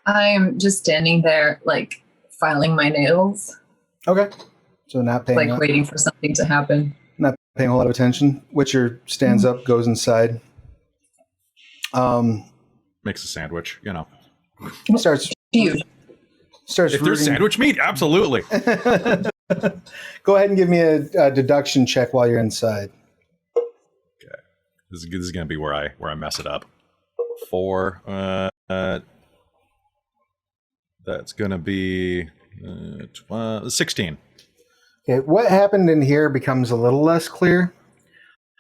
I'm just standing there, like, filing my nails, Okay. So not paying like, waiting for something to happen. not paying a whole lot of attention. Witcher stands up, goes inside. Makes a sandwich, Starts Huge. Starts If there's rooting. sandwich meat, absolutely. Go ahead and give me a deduction check while you're inside. This is going to be where I mess it up. 4. That's going to be 16. Okay, what happened in here becomes a little less clear.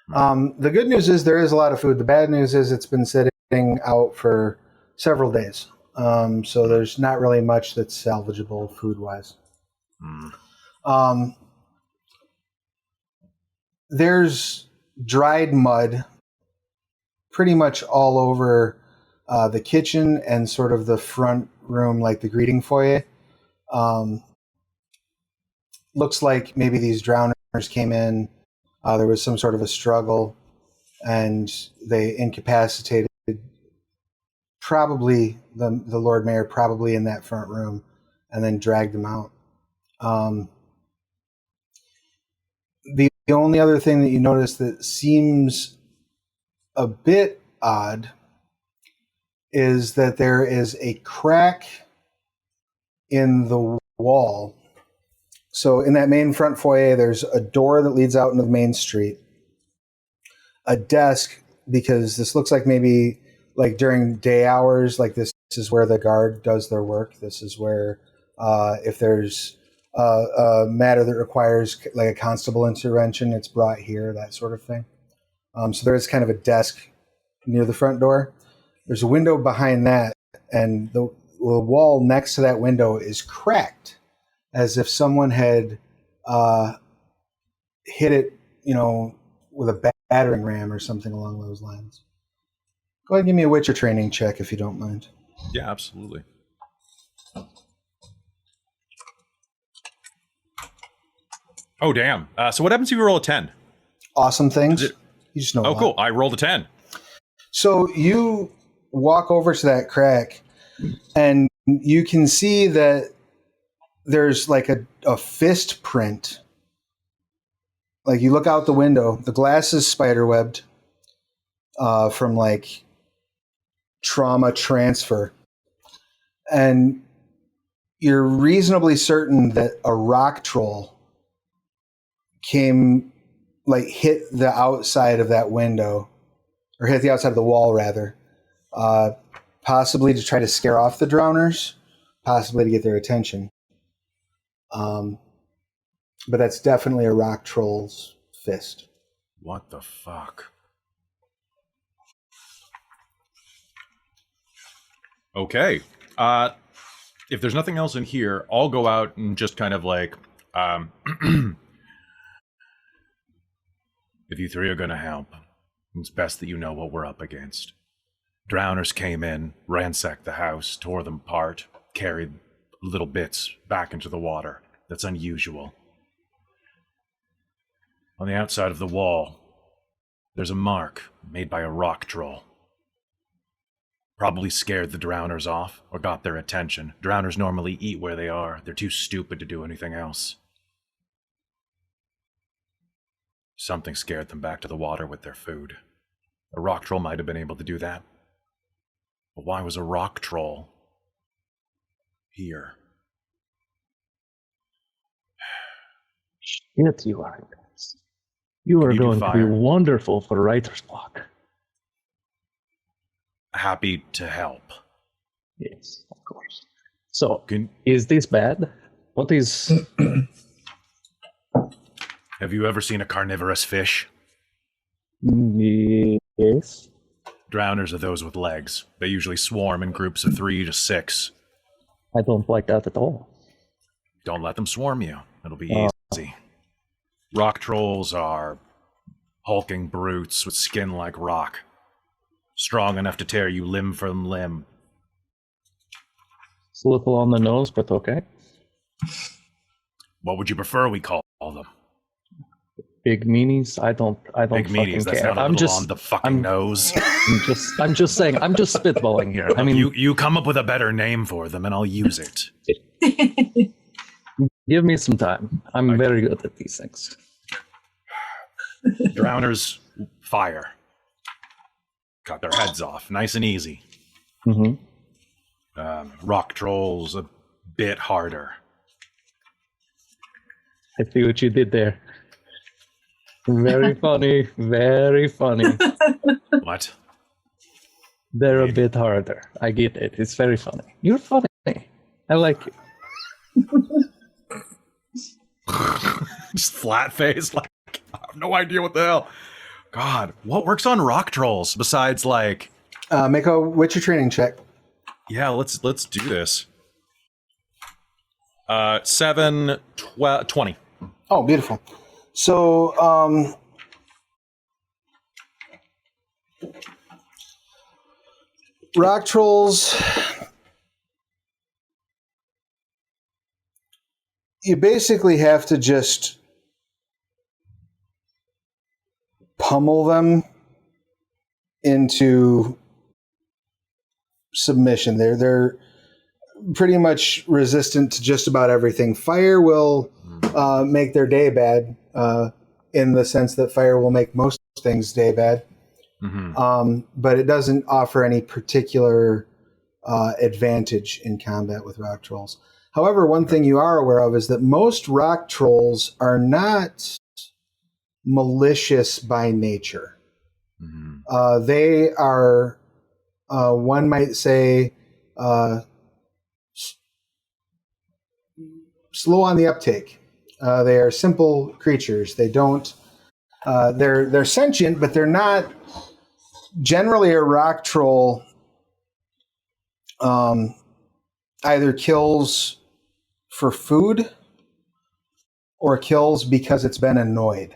The good news is there is a lot of food. The bad news is it's been sitting out for several days. So there's not really much that's salvageable food-wise. There's dried mud pretty much all over the kitchen and sort of the front room, like the greeting foyer. Looks like maybe these drowners came in. There was some sort of a struggle, and they incapacitated probably the Lord Mayor, probably in that front room, and then dragged them out. The only other thing that you notice that seems a bit odd is that there is a crack in the wall. So in that main front foyer, there's a door that leads out into the main street, a desk, because this looks like maybe like during day hours, like this is where the guard does their work. This is where if there's a matter that requires like a constable intervention, it's brought here, that sort of thing. So there is kind of a desk near the front door. There's a window behind that, and the wall next to that window is cracked, as if someone had hit it, with a battering ram or something along those lines. Go ahead and give me a Witcher training check if you don't mind. Yeah, absolutely. Oh, damn. So what happens if you roll a 10? Awesome things. You just know. Oh, cool. I rolled a 10. So you walk over to that crack, and you can see that there's like a fist print. Like you look out the window, the glass is spiderwebbed from like trauma transfer. And you're reasonably certain that a rock troll hit the outside of that window, or hit the outside of the wall rather, possibly to try to scare off the drowners, possibly to get their attention. But that's definitely a rock troll's fist. What the fuck? Okay. If there's nothing else in here, I'll go out and just kind of like, if you three are going to help, it's best that you know what we're up against. Drowners came in, ransacked the house, tore them apart, carried little bits back into the water. that's unusual. On the outside of the wall, there's a mark made by a rock troll. Probably scared the drowners off, or got their attention. Drowners normally eat where they are. They're too stupid to do anything else. Something scared them back to the water with their food. A rock troll might have been able to do that. But why was a rock troll here? Shit, you are. You are you do going to be fire? wonderful for writer's block. Happy to help. Yes, of course. So, Can, is this bad? What is... have you ever seen a carnivorous fish? Yes. Drowners are those with legs. They usually swarm in groups of 3 to 6. I don't like that at all. Don't let them swarm you. It'll be easy. Rock trolls are hulking brutes with skin like rock. Strong enough to tear you limb from limb. It's a little on the nose, but okay. What would you prefer we call them? Big meanies? I don't Big meanies, fucking that's care. not a little on the fucking nose. I'm just saying, I'm just spitballing here. I mean, you come up with a better name for them and I'll use it. give me some time. I'm very good at these things. Drowners fire. Cut their heads off, nice and easy. Rock trolls a bit harder. I see what you did there. Very funny, very funny. What? They're a bit harder. I get it. It's very funny. You're funny. I like you. Just flat face, like, I have no idea what the hell. God, what works on rock trolls besides like... Make a Witcher training check. Yeah, let's do this. 7, 12, 20. Oh, beautiful. So, rock trolls, you basically have to just pummel them into submission. They're pretty much resistant to just about everything. Fire will make their day bad, in the sense that fire will make most things day bad. But it doesn't offer any particular advantage in combat with rock trolls. However, one thing you are aware of is that most rock trolls are not malicious by nature. They are, one might say, slow on the uptake. They are simple creatures. They don't. They're sentient, but they're not. Generally, a rock troll either kills for food or kills because it's been annoyed.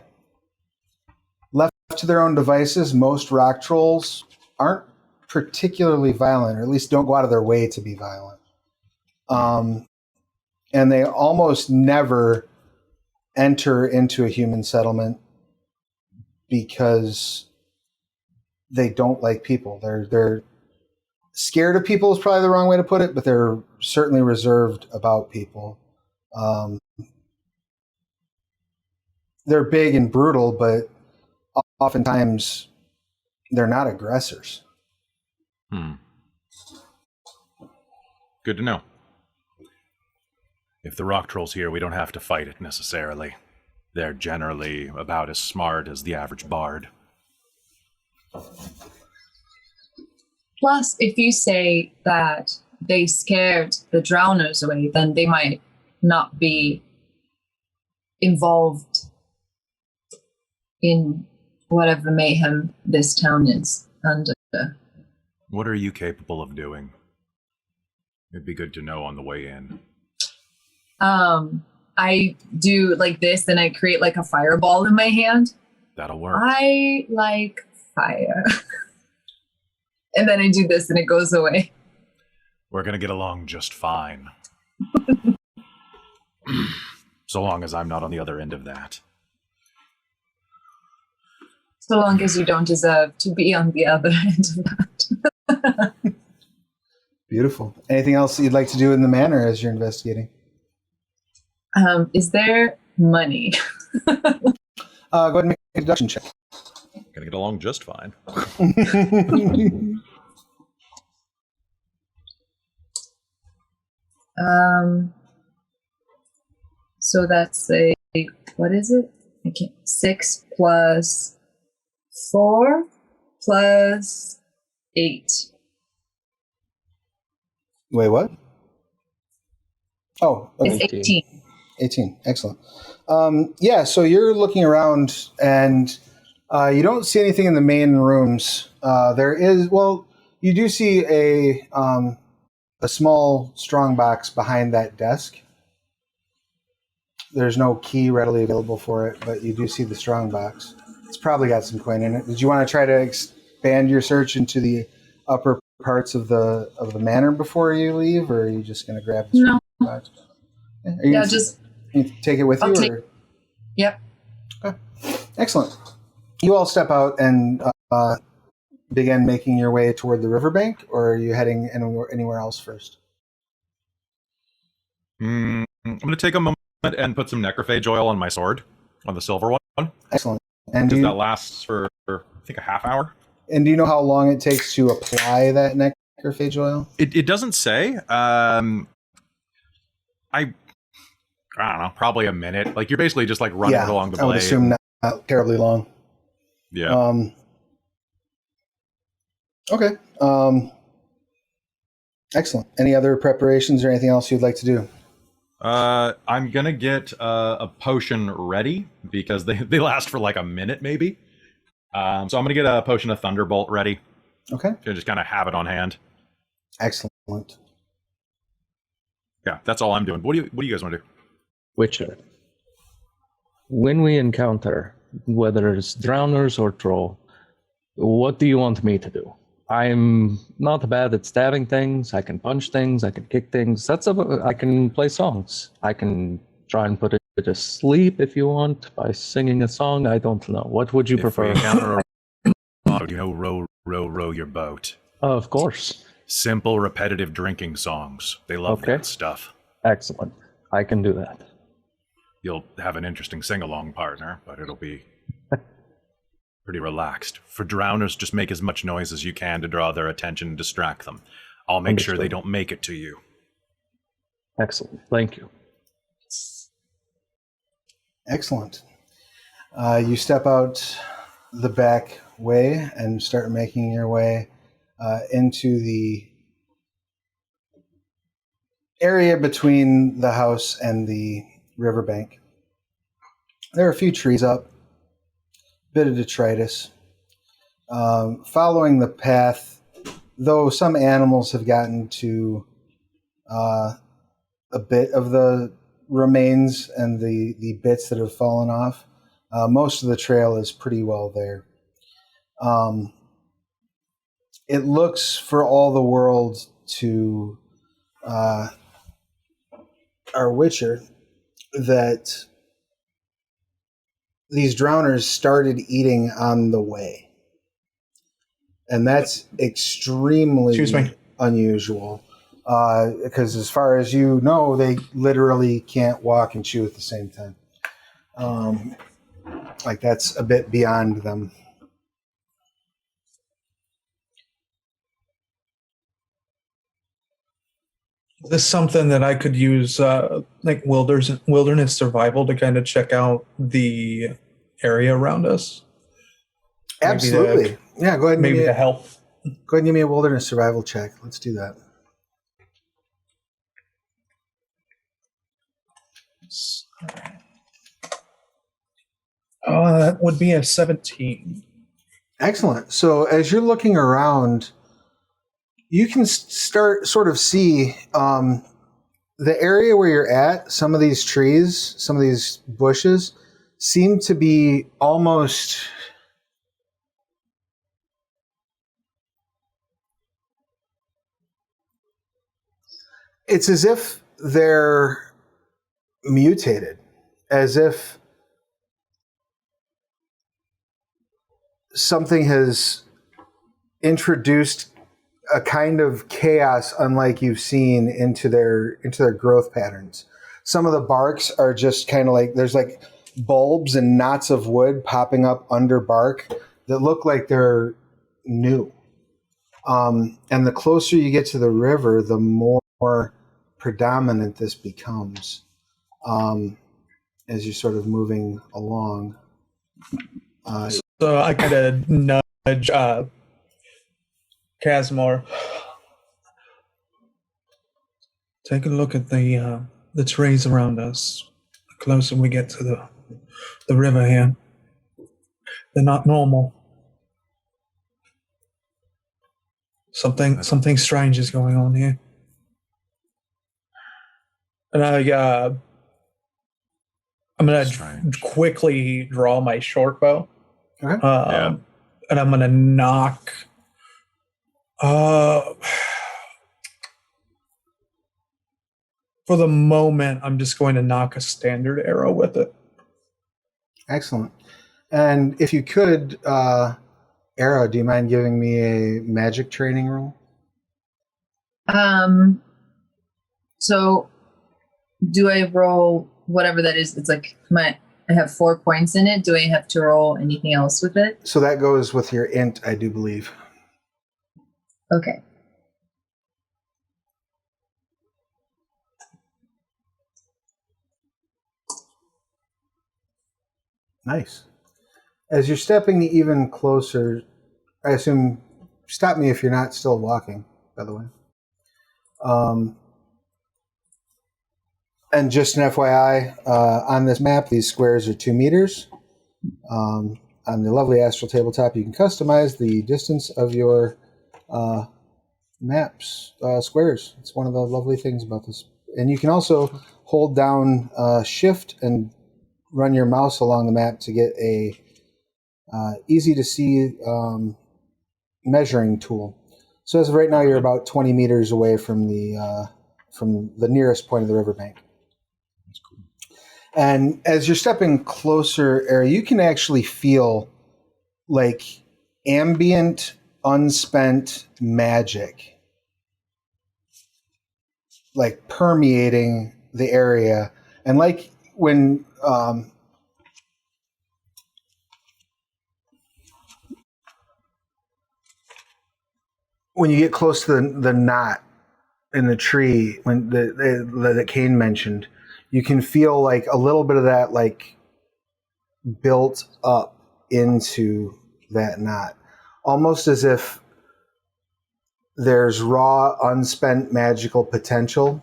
Left to their own devices, most rock trolls aren't particularly violent, or at least don't go out of their way to be violent. And they almost never enter into a human settlement because they don't like people. They're scared of people is probably the wrong way to put it, but they're certainly reserved about people. They're big and brutal, but oftentimes they're not aggressors. Good to know. If the rock troll's here, we don't have to fight it necessarily. They're generally about as smart as the average bard. Plus, if you say that they scared the drowners away, then they might not be involved in whatever mayhem this town is under. What are you capable of doing? It'd be good to know on the way in. I do like this, and I create like a fireball in my hand. That'll work. I like fire. And then I do this and it goes away. We're gonna get along just fine. So long as I'm not on the other end of that. So long as you don't deserve to be on the other end of that. Beautiful. Anything else that you'd like to do in the manor as you're investigating? Is there money? Go ahead and make a deduction check. Gonna get along just fine. So that's what is it? I can't. 6 plus 4 plus 8. Wait, what? Oh, okay. It's 18. 18. Excellent. Yeah, so you're looking around and you don't see anything in the main rooms. There is, well, you do see a small strong box behind that desk. There's no key readily available for it, but you do see the strong box. It's probably got some coin in it. Did you want to try to expand your search into the upper parts of the manor before you leave, or are you just going to grab the strong box? Yeah, just you take it with you? Or? Yep. Okay. Excellent. You all step out and begin making your way toward the riverbank, or are you heading anywhere else first? I'm going to take a moment and put some necrophage oil on my sword, on the silver one. Excellent. And because that lasts for, I think, a half hour. And do you know how long it takes to apply that necrophage oil? It doesn't say. I don't know, probably a minute. Like, you're basically just like running it along the blade. I would assume not terribly long. Yeah. Okay. Excellent. Any other preparations or anything else you'd like to do? I'm gonna get a potion ready because they last for like a minute maybe. So I'm gonna get a potion of Thunderbolt ready. Okay. To just kind of have it on hand. Excellent. Yeah, that's all I'm doing. What do you guys want to do? Witcher. When we encounter, whether it's drowners or troll, what do you want me to do? I'm not bad at stabbing things. I can punch things. I can kick things. I can play songs. I can try and put it to sleep if you want by singing a song. I don't know. What would you prefer? Row your boat. Of course. Simple, repetitive drinking songs. They love that stuff. Excellent. I can do that. You'll have an interesting sing-along partner, but it'll be pretty relaxed. For drowners, just make as much noise as you can to draw their attention and distract them. I'll make sure they don't make it to you. Excellent. Thank you. Excellent. You step out the back way and start making your way into the area between the house and the riverbank. There are a few trees up, bit of detritus. Following the path, though some animals have gotten to a bit of the remains and the bits that have fallen off, most of the trail is pretty well there. It looks for all the world to our Witcher that these drowners started eating on the way. And that's extremely unusual. Because as far as you know, they literally can't walk and chew at the same time. Like that's a bit beyond them. Is this something that I could use, like wilderness survival, to kind of check out the area around us? Absolutely. Yeah, go ahead. And maybe to help. Go ahead and give me a wilderness survival check. Let's do that. That would be a 17. Excellent. So as you're looking around, you can sort of see the area where you're at. Some of these trees, some of these bushes seem to be almost... It's as if they're mutated. as if something has introduced a kind of chaos unlike you've seen into their growth patterns. Some of the barks are just kind of like, there's like bulbs and knots of wood popping up under bark that look like they're new. And the closer you get to the river, the more predominant this becomes as you're sort of moving along. So I kind of nudge Cazamor. Take a look at the trees around us. The closer we get to the river here, they're not normal. Something strange is going on here. And I'm gonna quickly draw my short bow. Okay. And I'm gonna knock. For the moment, I'm just going to knock a standard arrow with it. Excellent. And if you could, Era, do you mind giving me a magic training roll? So do I roll whatever that is? It's like I have 4 points in it. Do I have to roll anything else with it? So that goes with your int, I do believe. Okay. Nice. As you're stepping even closer, I assume, stop me if you're not still walking, by the way. And just an FYI, on this map, these squares are 2 meters. On the lovely Astral Tabletop, you can customize the distance of your maps, squares. It's one of the lovely things about this. And you can also hold down Shift and run your mouse along the map to get a easy to see measuring tool. So as of right now, you're about 20 meters away from the nearest point of the riverbank. That's cool. And as you're stepping closer, Ari, you can actually feel like ambient, unspent magic, like permeating the area, and like when you get close to the knot in the tree, when that Caine mentioned, you can feel like a little bit of that like built up into that knot, almost as if there's raw, unspent magical potential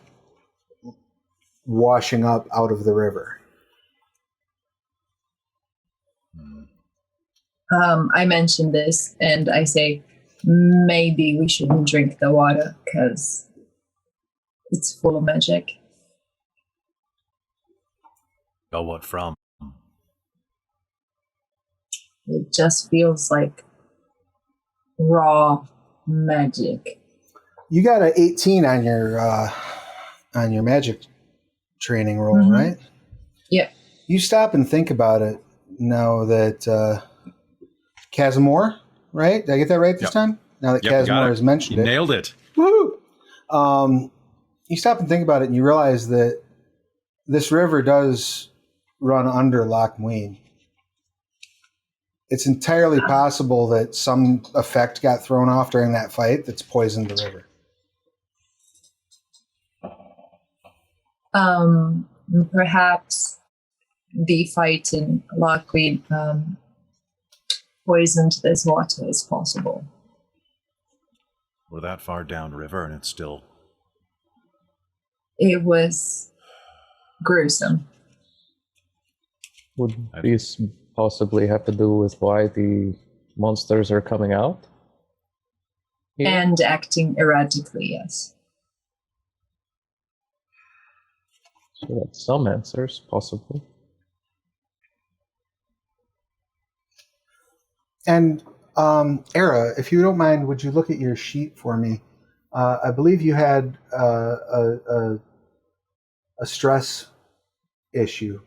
washing up out of the river. I mentioned this, and I say maybe we shouldn't drink the water because it's full of magic. Oh, what from? It just feels like raw magic. You got an 18 on your magic training roll, Mm-hmm. right? Yeah. You stop and think about it now that Cazamor, right? Did I get that right this time? Now that Cazamor has mentioned you it. Nailed it. Woohoo! You stop and think about it, and you realize that this river does run under Loch Muin. It's entirely possible that some effect got thrown off during that fight that's poisoned the river. Perhaps the fight in Loch Muin poisoned this water is possible. We're that far downriver and it's still... It was gruesome. Would this possibly have to do with why the monsters are coming out? Yeah. And acting erratically, yes. So that's some answers, possibly. And Era, if you don't mind, would you look at your sheet for me? I believe you had a stress issue,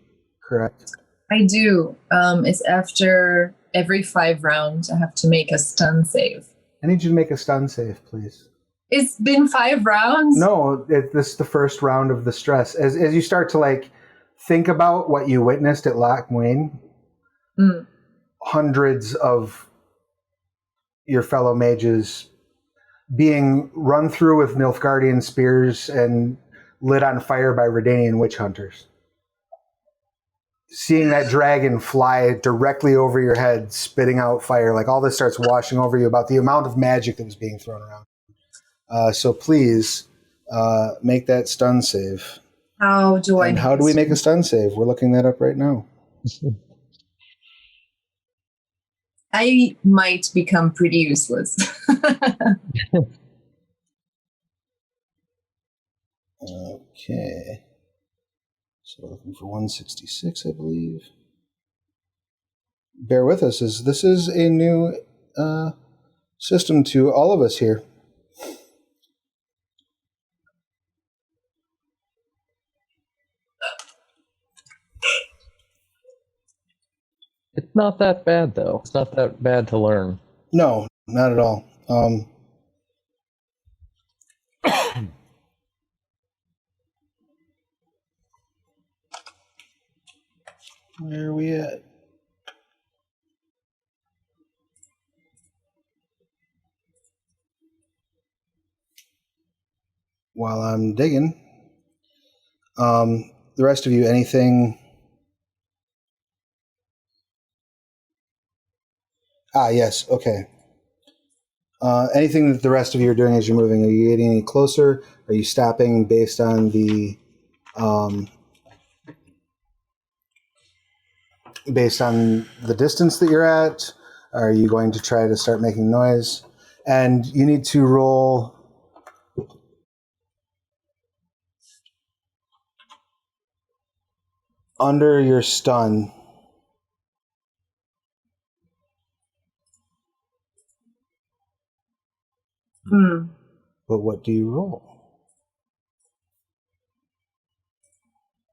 correct? I do. It's after every 5 rounds, I have to make a stun save. I need you to make a stun save, please. It's been 5 rounds? No, this is the first round of the stress. As you start to like think about what you witnessed at Lac Moine, hundreds of your fellow mages being run through with Nilfgaardian spears and lit on fire by Redanian witch hunters. Seeing that dragon fly directly over your head, spitting out fire, like all this starts washing over you about the amount of magic that was being thrown around. So please make that stun save. How do I? And how do we make a stun save? We're looking that up right now. I might become pretty useless. Okay. So we're looking for 166, I believe. Bear with us, as this is a new system to all of us here. It's not that bad, though. It's not that bad to learn. No, not at all. Where are we at? While I'm digging, the rest of you, anything? Yes, okay. Anything that the rest of you are doing as you're moving? Are you getting any closer? Are you stopping based on the distance that you're at? Are you going to try to start making noise? And you need to roll under your stun. But what do you roll?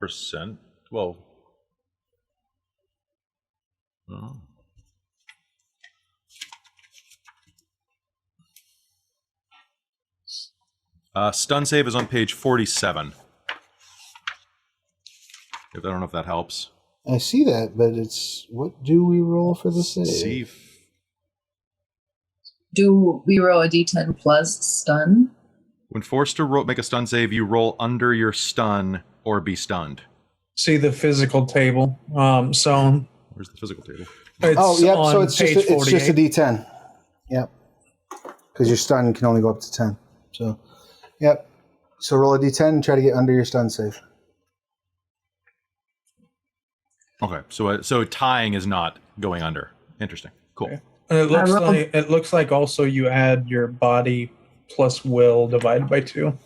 %? Well. Stun save is on page 47. I don't know if that helps. I see that, but it's what do we roll for the save? See. Do we roll a d10 plus stun? When forced to make a stun save, you roll under your stun or be stunned. See the physical table. So Where's the physical table? it's yep. on So it's page just 48. a D10. Yep. Because your stun can only go up to 10. So, yep. So roll a D10 and try to get under your stun save. Okay, so tying is not going under. Interesting. Cool. Okay. And it looks like also you add your body plus will divided by 2.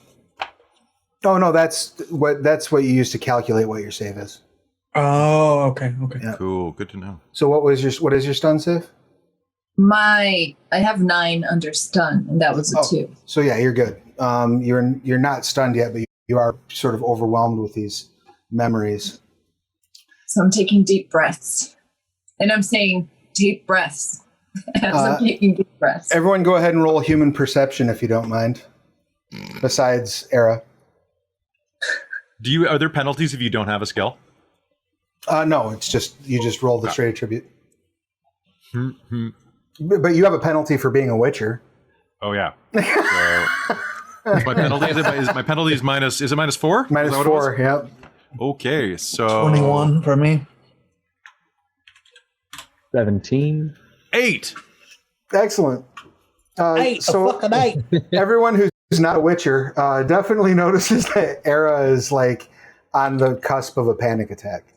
Oh no, that's what you use to calculate what your save is. Oh, okay. Yeah. Cool. Good to know. So what is your stun save? I have 9 under stun, and that was a 2. So yeah, you're good. You're not stunned yet, but you are sort of overwhelmed with these memories. So I'm taking deep breaths, and I'm saying deep breaths as I'm taking deep breaths. Everyone, go ahead and roll human perception if you don't mind. Besides Era. Are there penalties if you don't have a skill? No, it's just you just roll the straight attribute. But you have a penalty for being a Witcher. Oh yeah. So, is my penalty is minus? Is it -4? Minus 4. Yep. Okay, so 21 for me. 17. 8. Excellent. 8. So a fucking 8. everyone who's not a Witcher definitely notices that Era is like on the cusp of a panic attack.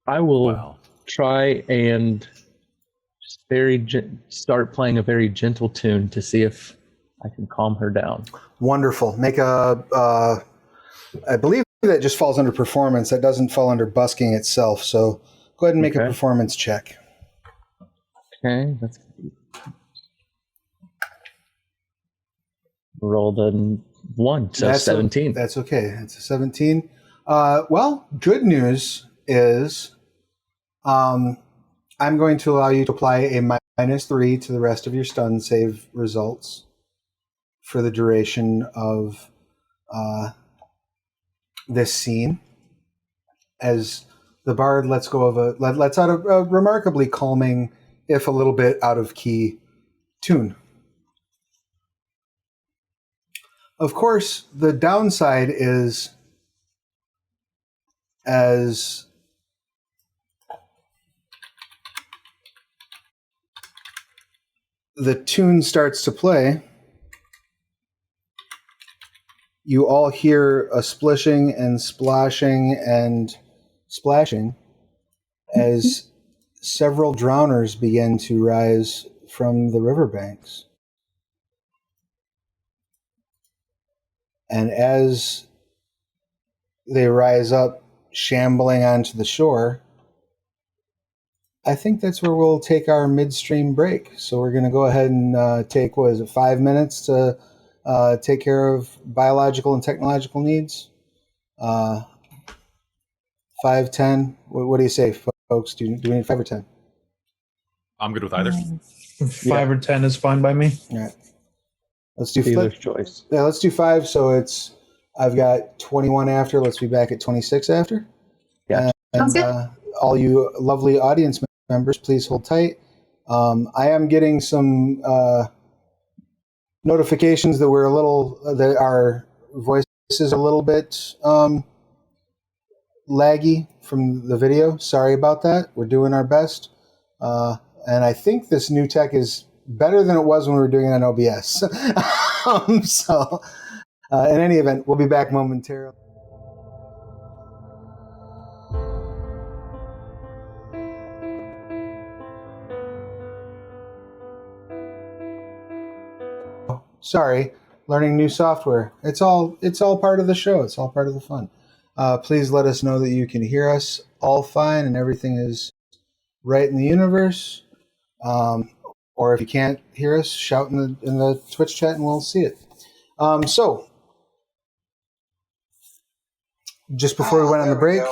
I will try and start playing a very gentle tune to see if I can calm her down. Wonderful. Make I believe that just falls under performance. That doesn't fall under busking itself. So go ahead and make a performance check. Okay, that's rolled a 1, so 17. That's okay. It's a 17. Well, good news is I'm going to allow you to apply a -3 to the rest of your stun save results for the duration of this scene, as the bard lets out a remarkably calming, if a little bit out of key, tune. Of course, the downside is, as the tune starts to play, you all hear a splishing and splashing and splashing as several drowners begin to rise from the riverbanks. And as they rise up, shambling onto the shore, I think that's where we'll take our midstream break. So we're going to go ahead and take, 5 minutes to take care of biological and technological needs? 5, 10? What do you say, folks? Do we need 5 or 10? I'm good with either. 5 or 10 is fine by me. All right. Let's do Dealer's choice. Yeah, let's do 5. So I've got 21 after. Let's be back at 26 after. Gotcha. And all you lovely audience members, please hold tight. I am getting some notifications that that our voices are a little bit laggy from the video. Sorry about that. We're doing our best. And I think this new tech is better than it was when we were doing it on OBS. So in any event, we'll be back momentarily. Sorry, learning new software. It's all part of the show. It's all part of the fun. Please let us know that you can hear us all fine and everything is right in the universe. Or if you can't hear us, shout in the Twitch chat and we'll see it. So, just before we went on the break,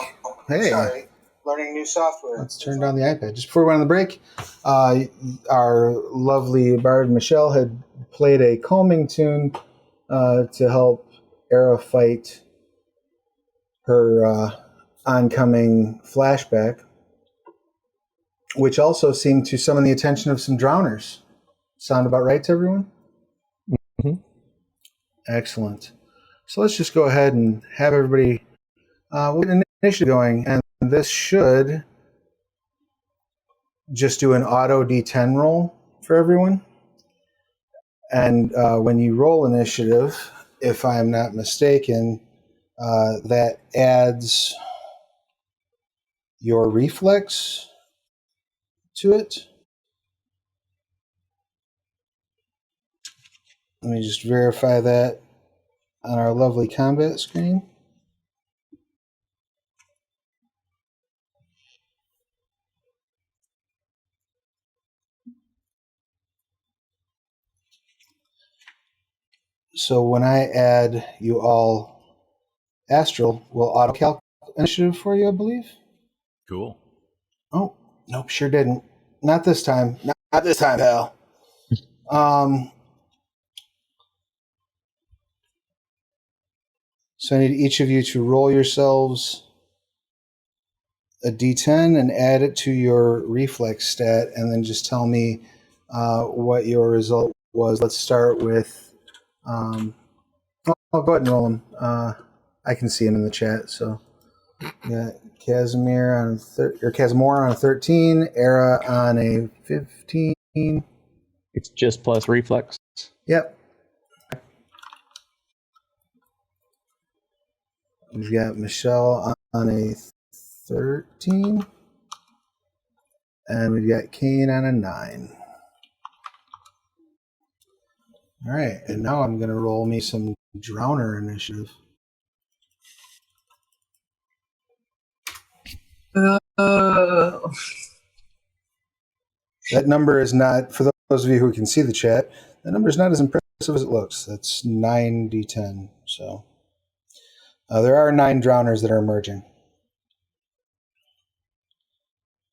hey, learning new software. Let's turn down the iPad. Just before we went on the break, our lovely bard Michelle had played a calming tune to help Era fight her oncoming flashback, which also seemed to summon the attention of some drowners. Sound about right to everyone? Mm-hmm. Excellent. So let's just go ahead and have everybody with an initiative going, and this should just do an auto D10 roll for everyone. And when you roll initiative, if I'm not mistaken, that adds your reflex to it. Let me just verify that on our lovely combat screen. So when I add you all Astral, will auto-calc initiative for you, I believe? Cool. Oh, nope, sure didn't. Not this time. Not this time, pal. So I need each of you to roll yourselves a d10 and add it to your reflex stat, and then just tell me what your result was. Let's start with... I'll go ahead and roll them. I can see them in the chat. So, yeah, Cazamor on a 13, Era on a 15. It's just plus reflex. Yep. We've got Michelle on a 13, and we've got Caine on a 9. All right, and now I'm going to roll me some Drowner initiative. That number is not, for those of you who can see the chat, that number is not as impressive as it looks. That's 9d10. So there are 9 drowners that are emerging.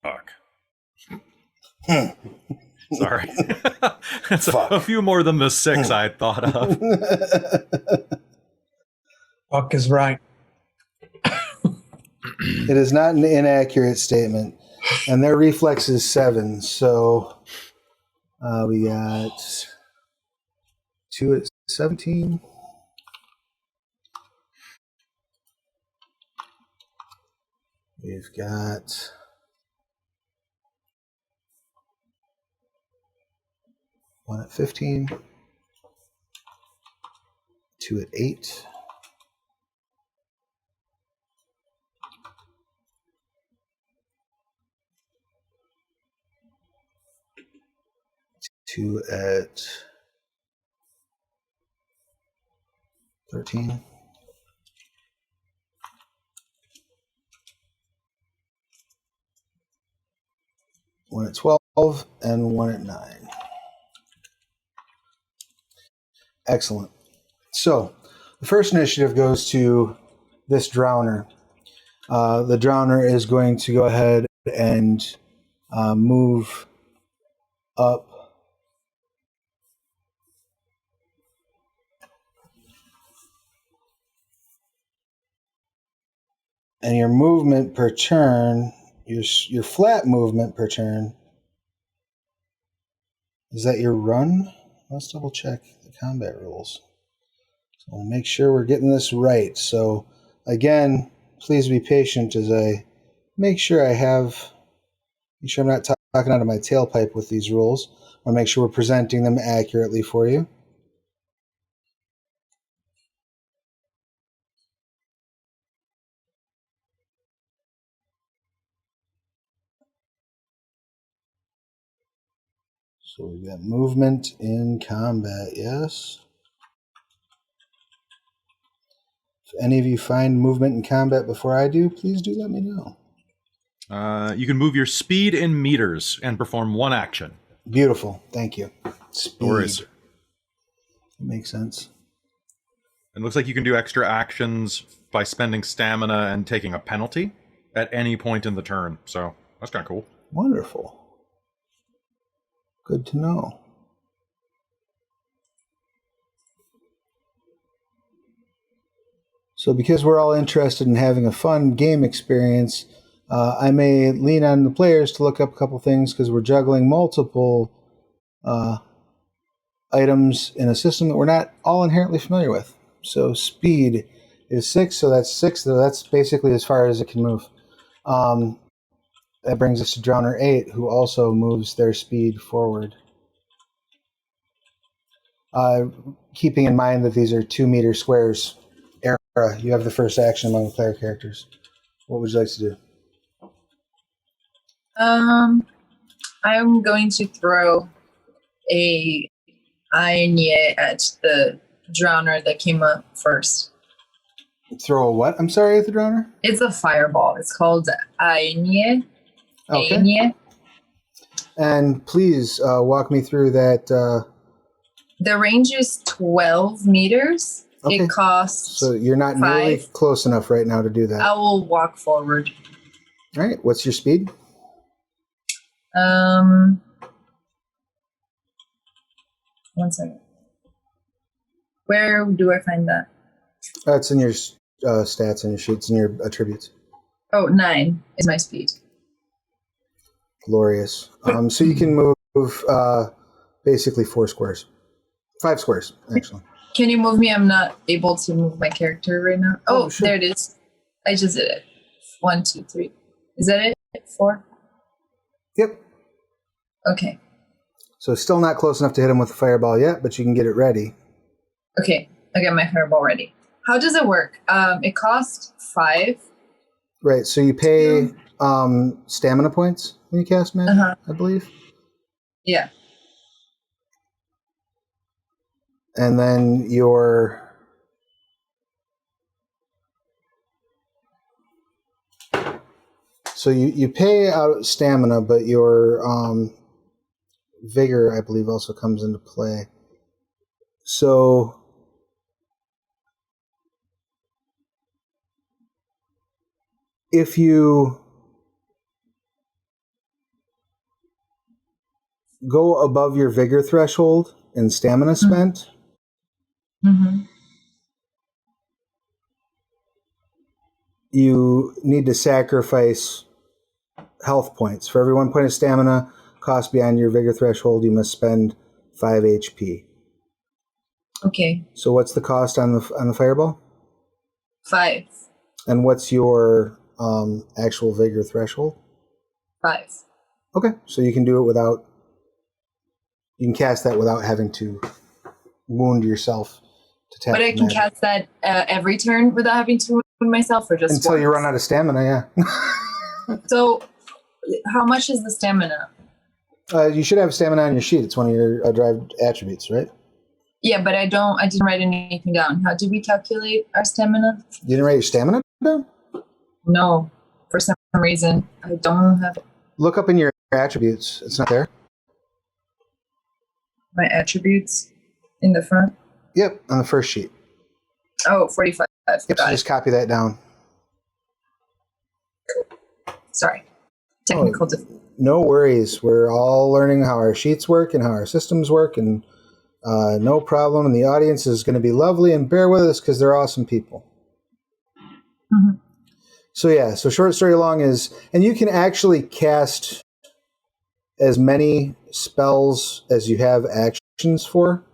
Fuck. Sorry. That's a few more than the 6 I had thought of. Fuck is right. It is not an inaccurate statement. And their reflex is 7. So we got 2 at 17. We've got 1 at 15. 2 at 8. 2 at 13. 1 at 12, and 1 at 9. Excellent. So, the first initiative goes to this drowner. The drowner is going to go ahead and move up and your movement per turn, your flat movement per turn, is that your run? Let's double check the combat rules. So I'll make sure we're getting this right. So again, please be patient as I make sure I'm not talking out of my tailpipe with these rules. I want to make sure we're presenting them accurately for you. So we've got movement in combat, yes. If any of you find movement in combat before I do, please do let me know. You can move your speed in meters and perform 1 action. Beautiful, thank you. Speed. No worries. That makes sense. It looks like you can do extra actions by spending stamina and taking a penalty at any point in the turn. So that's kind of cool. Wonderful. Good to know. So because we're all interested in having a fun game experience, I may lean on the players to look up a couple things because we're juggling multiple items in a system that we're not all inherently familiar with. So speed is 6, so that's 6. So that's basically as far as it can move. That brings us to Drowner 8, who also moves their speed forward. Keeping in mind that these are 2-meter squares. Era, you have the first action among the player characters. What would you like to do? I'm going to throw a Aedirn at the drowner that came up first. Throw a what? I'm sorry, at the drowner? It's a fireball. It's called Aedirn. Okay. Aedirn. And please walk me through that. The range is 12 meters. Okay. It costs So you're not 5. nearly close enough right now to do that. I will walk forward. All right. What's your speed? 1 second. Where do I find that? It's in your stats and your sheets and your attributes. Oh, 9 is my speed. Glorious. So you can move basically 4 squares. 5 squares, actually. Can you move me? I'm not able to move my character right now. Oh, sure. There it is. I just did it. 1, 2, 3. Is that it? 4? Yep. Okay. So still not close enough to hit him with the fireball yet, but you can get it ready. Okay. I got my fireball ready. How does it work? It costs 5. Right. So you pay stamina points when you cast magic, I believe. Yeah. And then your so you pay out stamina, but your vigor, I believe, also comes into play. So if you go above your vigor threshold and stamina spent, you need to sacrifice health points. For every 1 point of stamina cost beyond your vigor threshold, you must spend 5 HP. Okay. So what's the cost on the fireball? 5. And what's your actual vigor threshold? 5. Okay, so you can do it without. You can cast that without having to wound yourself to tap. But I can cast that every turn without having to wound myself, or just until once? you run out of stamina. Yeah. So, how much is the stamina? You should have stamina on your sheet. It's one of your derived attributes, right? Yeah, but I didn't write anything down. How do we calculate our stamina? You didn't write your stamina down? No, for some reason I don't have it. Look up in your attributes. It's not there. My attributes in the front. Yep, on the first sheet. Oh, 45. Yep, so just copy that down. Sorry. Technical difficulty. No worries. We're all learning how our sheets work and how our systems work, and no problem. And the audience is going to be lovely, and bear with us because they're awesome people. Mm-hmm. So yeah, so short story long is, and you can actually cast as many spells as you have actions for.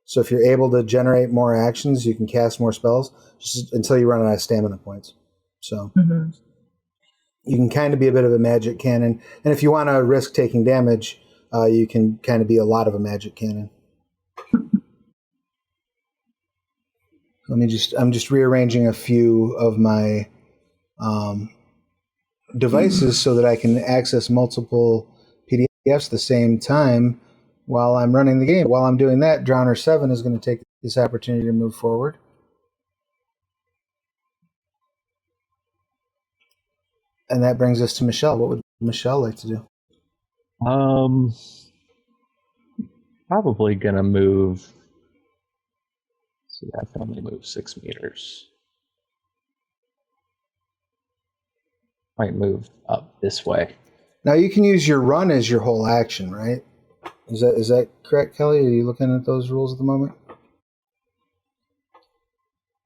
So if you're able to generate more actions, you can cast more spells just until you run out of stamina points. So you can kind of be a bit of a magic cannon. And if you want to risk taking damage, you can kind of be a lot of a magic cannon. I'm just rearranging a few of my devices so that I can access multiple PDFs at the same time while I'm running the game. While I'm doing that, Drowner 7 is going to take this opportunity to move forward. And that brings us to Michelle. What would Michelle like to do? Probably gonna move. See, I can only move 6 meters. Might move up this way. Now you can use your run as your whole action, right? Is that correct, Kelly? Are you looking at those rules at the moment?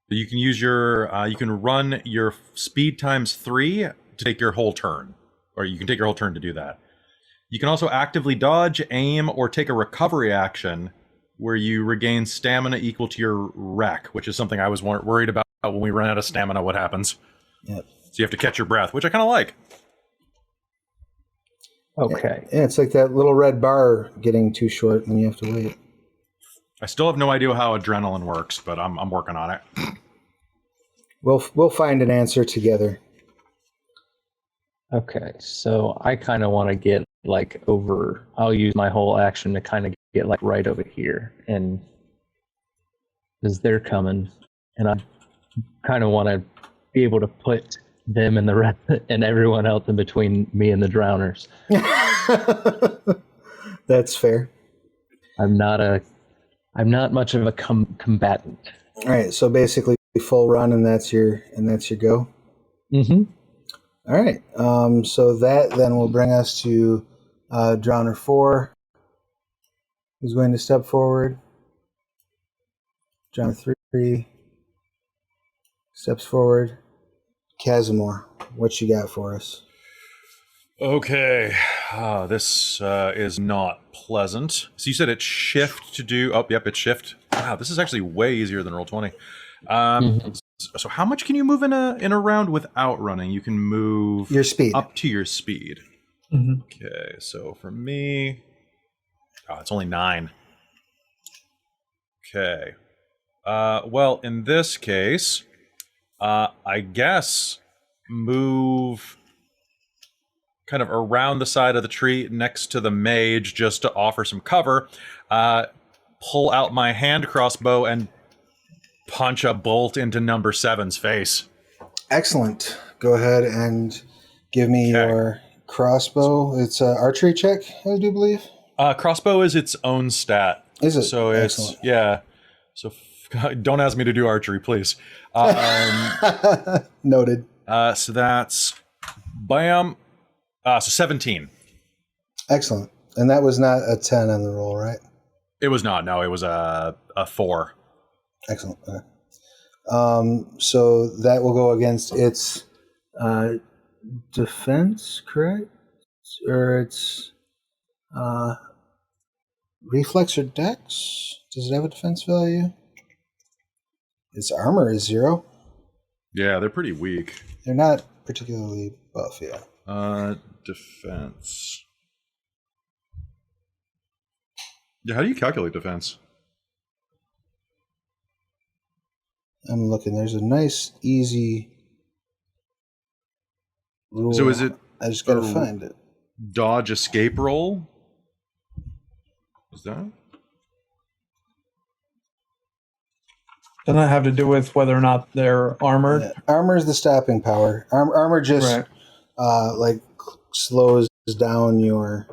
You can use you can run your speed times 3 to take your whole turn, or you can take your whole turn to do that. You can also actively dodge, aim, or take a recovery action where you regain stamina equal to your rec, which is something I was worried about when we run out of stamina. What happens? Yep. So you have to catch your breath, which I kind of like. Okay. Yeah, it's like that little red bar getting too short and you have to wait. I still have no idea how adrenaline works, but I'm working on it. We'll find an answer together. Okay, so I kind of want to get like over. I'll use my whole action to kind of get like right over here, and because they're coming, and I kind of want to be able to put them and the rest and everyone else in between me and the drowners. That's fair. I'm not much of a combatant. All right, so basically full run, and that's your go. Mm-hmm. All right, so that then will bring us to Drowner 4, who's going to step forward. Drowner 3 steps forward. Cazamor, what you got for us? Okay, this is not pleasant. So you said it's shift to do. Oh, yep, it's shift. Wow, this is actually way easier than Roll20. So how much can you move in a round without running? You can move your speed up to your speed. Mm-hmm. Okay, so for me, it's only 9. Okay. Well, in this case, I guess move kind of around the side of the tree next to the mage just to offer some cover. Pull out my hand crossbow and punch a bolt into number 7's face. Excellent. Go ahead and give me your crossbow. It's an archery check, I do believe. Crossbow is its own stat. Is it? So it's, excellent. Yeah. So don't ask me to do archery, please. Noted. So that's bam. So 17. Excellent. And that was not a 10 on the roll, right? It was not. No, it was a 4. Excellent. Okay. So that will go against its defense, correct? Or its reflex or dex? Does it have a defense value? Its armor is 0. Yeah, they're pretty weak. They're not particularly buff, yeah. Defense. Yeah, how do you calculate defense? I'm looking. There's a nice, easy rule. So is it I just got to find it. Dodge escape roll? Is that? Doesn't that have to do with whether or not they're armored? Yeah. Armor is the stopping power. Armor just Right. slows down your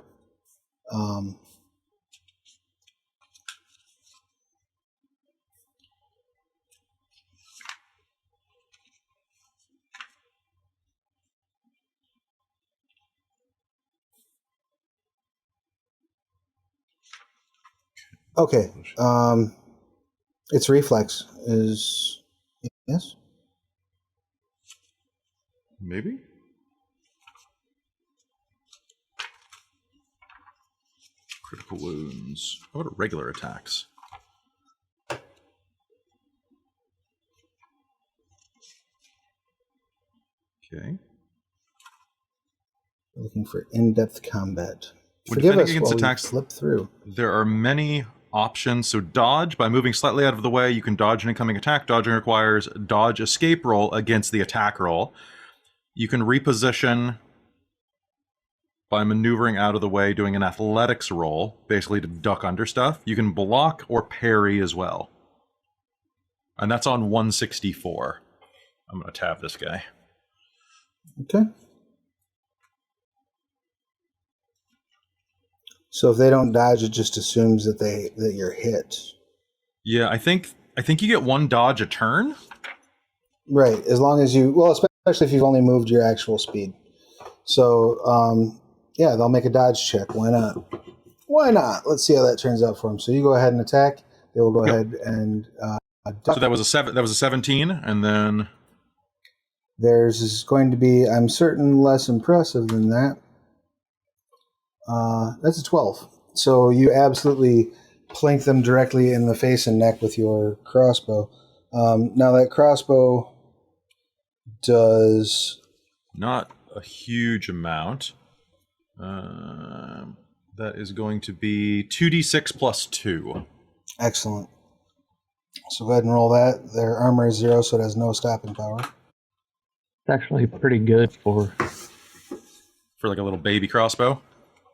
okay. Its reflex is yes. Maybe? Critical wounds. What are regular attacks? Okay. Looking for in-depth combat. When Forgive defending us against while attacks, we flip through. there are many options. So dodge, by moving slightly out of the way, you can dodge an incoming attack. Dodging requires dodge escape roll against the attack roll. You can reposition by maneuvering out of the way, doing an athletics roll, basically to duck under stuff. You can block or parry as well. And that's on 164. I'm going to tab this guy. Okay. So if they don't dodge, it just assumes that you're hit. Yeah, I think you get one dodge a turn. Right, as long as you, well, especially if you've only moved your actual speed. So, yeah, they'll make a dodge check. Why not? Why not? Let's see how that turns out for them. So you go ahead and attack. They will go ahead and duck. So that was a 17, and then Theirs is going to be, I'm certain, less impressive than that. That's a 12. So you absolutely plink them directly in the face and neck with your crossbow. Now that crossbow does not a huge amount. That is going to be 2d6 plus 2. excellent. So go ahead and roll that. Their armor is 0, so it has no stopping power. It's actually pretty good for like a little baby crossbow.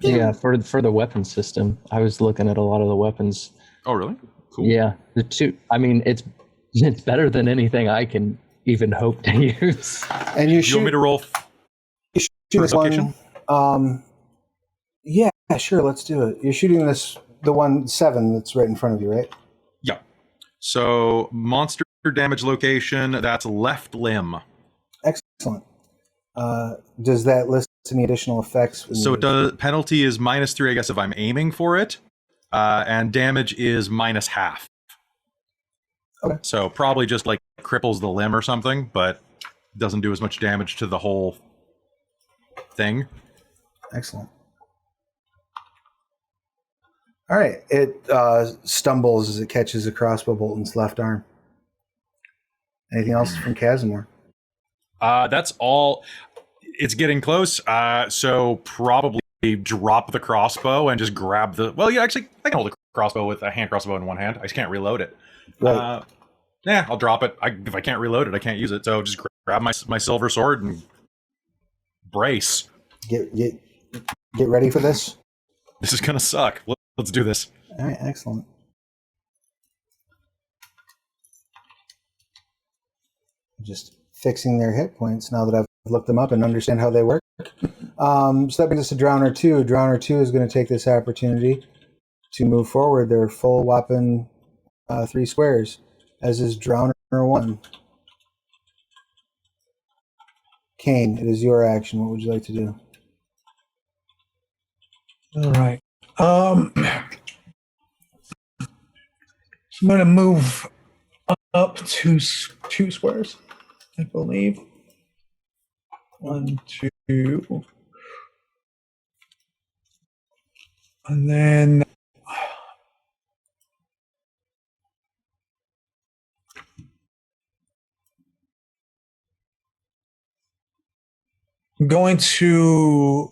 yeah for the weapon system. I was looking at a lot of the weapons. Oh, really? Cool. Yeah, the two. I mean, it's better than anything I can even hope to use. And you want me to roll? shoot this one. Yeah, sure. Let's do it. You're shooting the 7 that's right in front of you, right? Yeah. So monster damage location. That's left limb. Excellent. Does that list any additional effects? So it does. Penalty is -3, I guess, if I'm aiming for it, and damage is -half. Okay. So probably just like cripples the limb or something, but doesn't do as much damage to the whole thing. Excellent. All right. It stumbles as it catches a crossbow bolt in its left arm. Anything else from Cazamor? That's all. It's getting close. So probably drop the crossbow and just grab the. Well, yeah, actually, I can hold a crossbow with a hand crossbow in one hand. I just can't reload it. Right. Yeah, I'll drop it. If I can't reload it, I can't use it. So just grab my silver sword and brace. Get ready for this. This is gonna suck. Let's do this. All right. Excellent. Just fixing their hit points now that I've looked them up and understand how they work. So that brings us to Drowner 2. Drowner 2 is going to take this opportunity to move forward. Their full weapon 3 squares, as is Drowner 1. Caine, it is your action. What would you like to do? All right. I'm going to move up two squares, I believe. 1, 2. And then I'm going to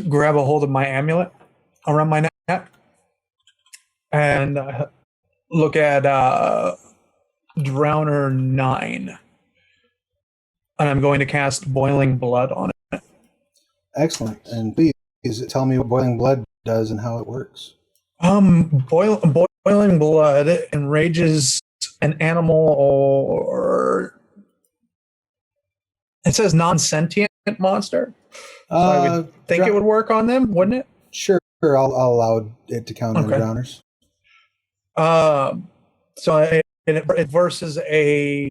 grab a hold of my amulet around my neck and look at Drowner 9. And I'm going to cast Boiling Blood on it. Excellent. And please tell me what Boiling Blood does and how it works. Boiling Blood enrages an animal, or it says non-sentient monster. So I would think it would work on them, wouldn't it? Sure, I'll allow it to count on drowners. So it versus a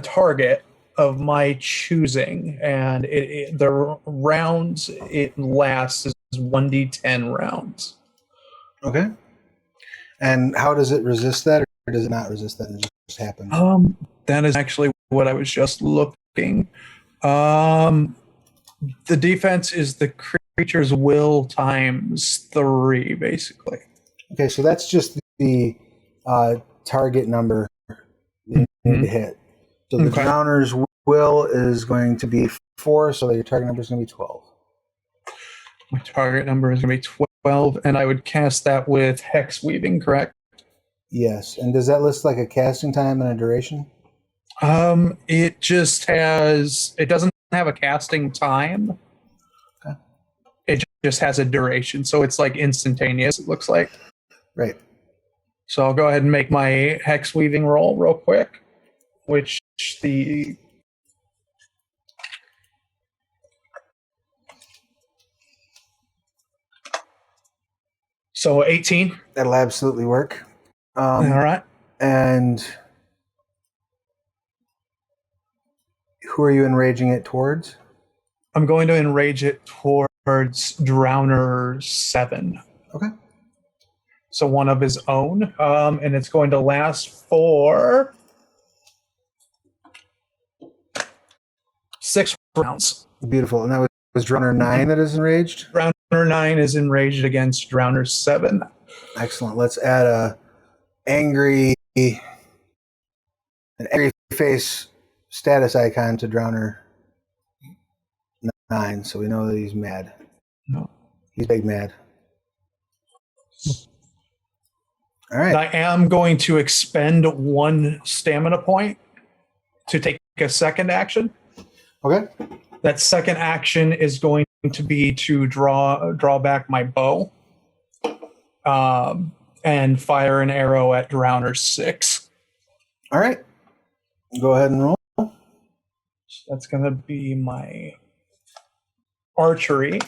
target of my choosing, and the rounds it lasts is 1d10 rounds. Okay. And how does it resist that, or does it not resist that? It just happens. That is actually what I was just looking. The defense is the creature's will times 3, basically. Okay, so that's just the target number you need to hit. So the drowner's will is going to be 4, so your target number is going to be 12. My target number is going to be 12, and I would cast that with Hex Weaving, correct? Yes. And does that list like a casting time and a duration? It just has. It doesn't have a casting time. Okay. It just has a duration, so it's like instantaneous. It looks like. Right. So I'll go ahead and make my Hex Weaving roll real quick, which the. So 18. That'll absolutely work. All right. And who are you enraging it towards? I'm going to enrage it towards Drowner 7. Okay. So one of his own. And it's going to last for 6 rounds. Beautiful. And that was Drowner 9 that is enraged? Drowner 9 is enraged against Drowner 7. Excellent. Let's add an angry face status icon to Drowner 9, so we know that he's mad. No. He's big mad. All right. I am going to expend 1 stamina point to take a second action. Okay. That second action is going to be to draw back my bow and fire an arrow at Drowner 6. All right. Go ahead and roll. That's going to be my archery.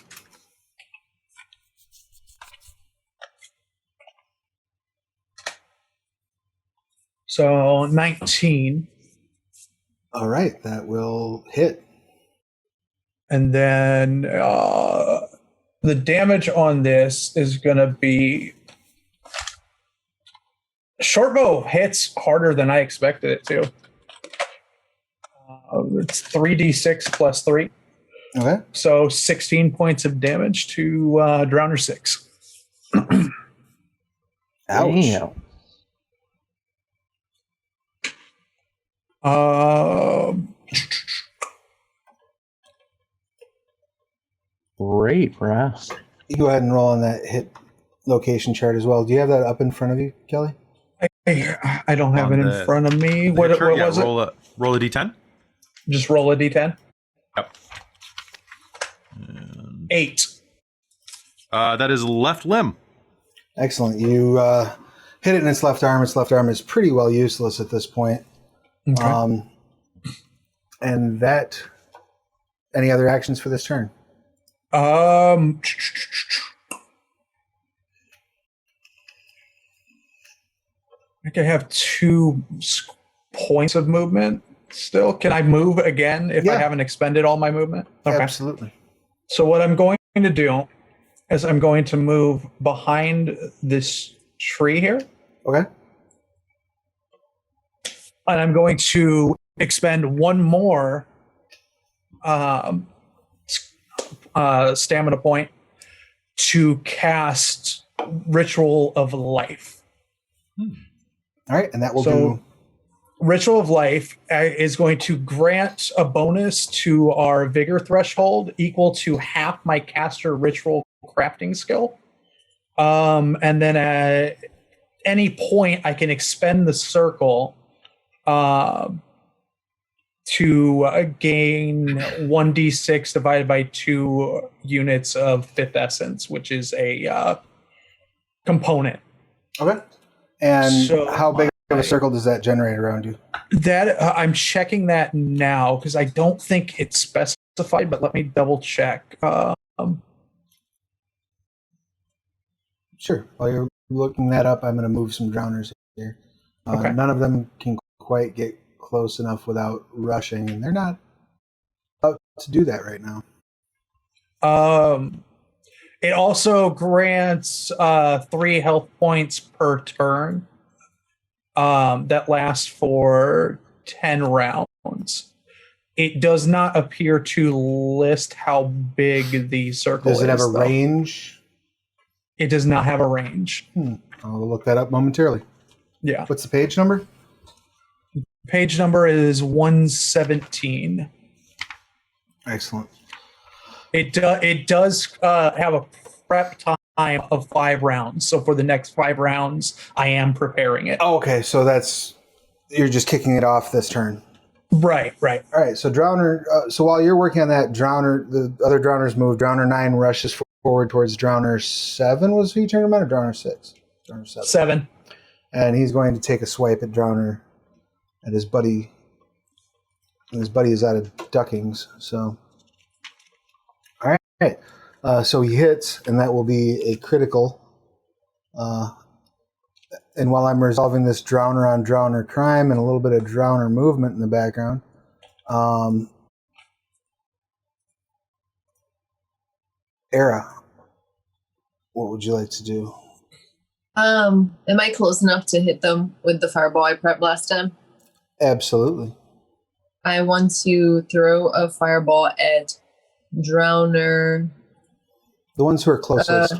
So 19. All right. That will hit. And then the damage on this is going to be... Shortbow hits harder than I expected it to. It's 3d6 plus 3. Okay. So 16 points of damage to Drowner 6. Ouch. Great, Brass. You go ahead and roll on that hit location chart as well. Do you have that up in front of you, Kelly? I don't have it in front of me. What was it? Roll a d10. Just roll a d10. Yep. 8. That is left limb. Excellent. You hit it in its left arm. Its left arm is pretty well useless at this point. Okay. And that... Any other actions for this turn? I can have 2 points of movement still. Can I move again if I Yeah. haven't expended all my movement? Okay. Absolutely. So what I'm going to do is I'm going to move behind this tree here, Okay. and I'm going to expend 1 more stamina point to cast Ritual of Life. All right, and that will So do. Ritual of Life is going to grant a bonus to our vigor threshold equal to half my caster ritual crafting skill. And then at any point, I can expend the circle to gain 1d6 divided by 2 units of Fifth Essence, which is a component. Okay. And So how big of a circle does that generate around you? That I'm checking that now because I don't think it's specified, but let me double check. Sure. While you're looking that up, I'm going to move some drowners here. Okay. None of them can quite get close enough without rushing, and they're not about to do that right now. It also grants 3 health points per turn. That lasts for 10 rounds. It does not appear to list how big the circle is. Does it have a though. range? It does not have a range. I'll look that up momentarily. Yeah. What's the page number? Page number is 117. Excellent. It does have a prep time of 5 rounds. So for the next 5 rounds, I am preparing it. Oh, okay, so you're just kicking it off this turn. Right. All right, so Drowner. So while you're working on that, the other Drowners move. Drowner 9 rushes forward towards Drowner 7. Was who you turned him on, or Drowner 6? Drowner 7. 7. And he's going to take a swipe at Drowner, at his buddy. And his buddy is out of duckings. So, all right. So he hits, and that will be a critical. And while I'm resolving this Drowner on Drowner crime and a little bit of Drowner movement in the background, Era, what would you like to do? Am I close enough to hit them with the fireball I prepped last time? Absolutely. I want to throw a fireball at Drowner. The ones who are closest.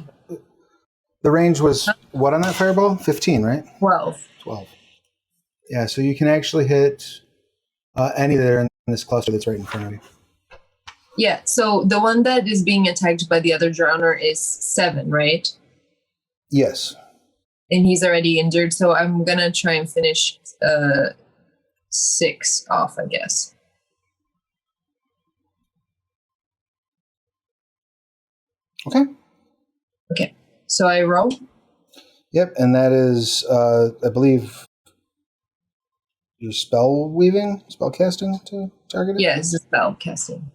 The range was what on that fireball? 15, right? 12. 12. Yeah, so you can actually hit any that are in this cluster that's right in front of you. Yeah, so the one that is being attacked by the other Drowner is 7, right? Yes. And he's already injured, so I'm gonna try and finish 6 off, I guess. Okay. Okay, so I roll. Yep, and that is, I believe, your spell casting to target it? Yeah, it's a spell casting.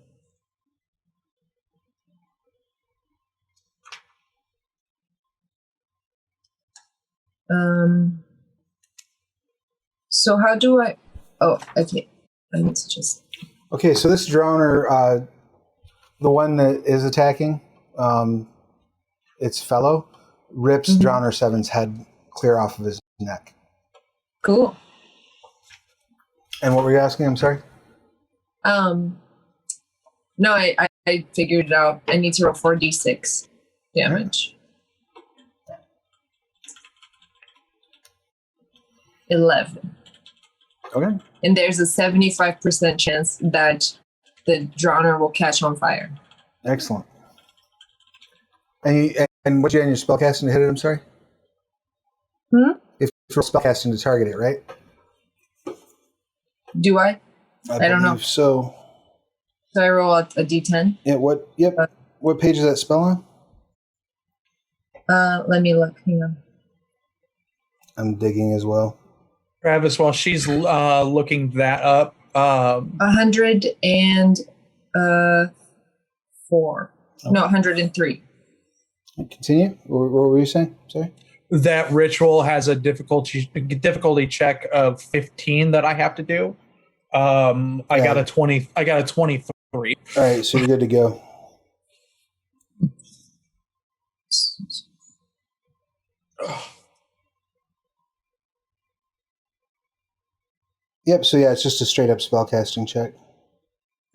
So how do I... Oh, okay. I need to just... Okay, so this Drowner, the one that is attacking, its fellow, rips Drowner 7's head clear off of his neck. Cool. And what were you asking? I'm sorry? No, I figured it out. I need to roll 4d6 damage. 11. Okay. And there's a 75% chance that the Drowner will catch on fire. Excellent. And what you had in your spellcasting to hit it, I'm sorry? If you're spellcasting to target it, right? Do I? I don't know. So. So I roll a d10? Yeah, what page is that spell on? Let me look. Hang on. I'm digging as well. Travis, while she's looking that up, 104. No, 103. Continue. What were you saying? Sorry. that ritual has a difficulty check of 15 that I have to do. I got a 20. I got a 23. All right, so you're good to go. Yep. So yeah, it's just a straight up spellcasting check.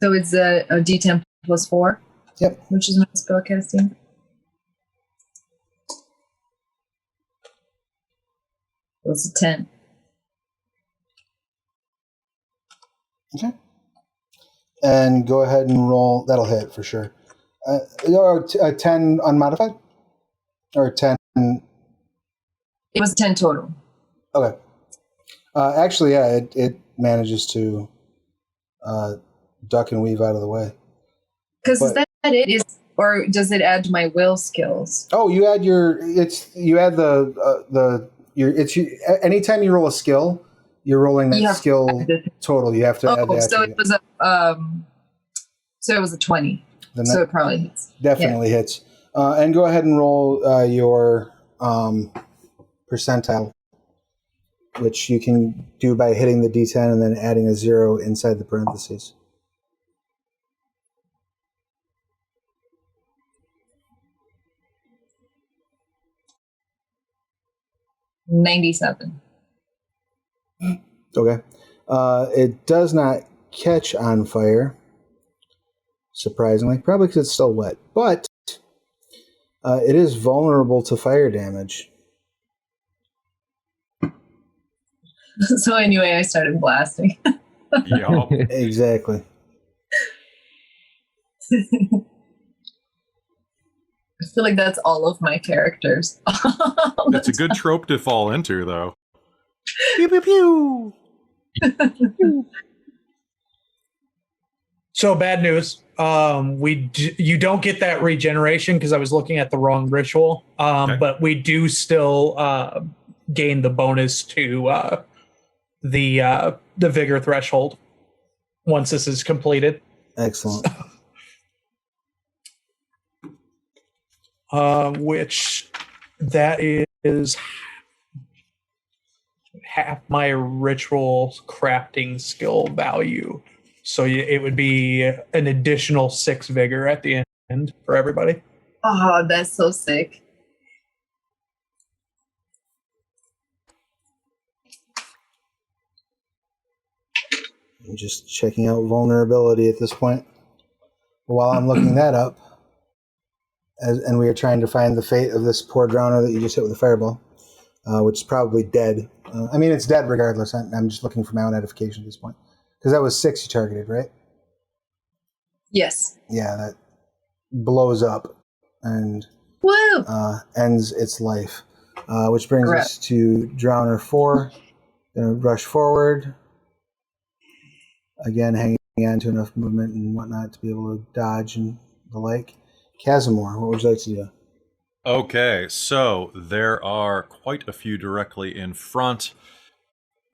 So it's a D10 plus 4. Yep. Which is my spellcasting. It's a 10. Okay. And go ahead and roll. That'll hit for sure. Or a 10 unmodified? Or 10? It was 10 total. Okay. Actually, yeah, it manages to duck and weave out of the way. Because is that it? Is, or does it add to my will skills? Oh, you add anytime you roll a skill, you're rolling that skill total. You have to add that. So it was a 20. So it probably hits. Definitely hits. And go ahead and roll your percentile, which you can do by hitting the D10 and then adding a 0 inside the parentheses. 97. Okay. It does not catch on fire, surprisingly, probably because it's still wet, but it is vulnerable to fire damage. So anyway, I started blasting. Yup. Exactly. I feel like that's all of my characters. That's a good trope to fall into, though. Pew, pew, pew. So bad news. You don't get that regeneration because I was looking at the wrong ritual. Okay. But we do still gain the bonus to the vigor threshold once this is completed. Excellent. Which that is half my ritual crafting skill value. So it would be an additional 6 vigor at the end for everybody. Oh, that's so sick. I'm just checking out vulnerability at this point. While I'm looking that up, and we are trying to find the fate of this poor drowner that you just hit with a fireball, which is probably dead. I mean, it's dead regardless. I'm just looking for my own edification at this point. Because that was 6 you targeted, right? Yes. Yeah, that blows up and ends its life. Which brings us to Drowner 4. Gonna rush forward. Again, hanging on to enough movement and whatnot to be able to dodge and the like. Cazamor, what would you like to do? Okay, so there are quite a few directly in front.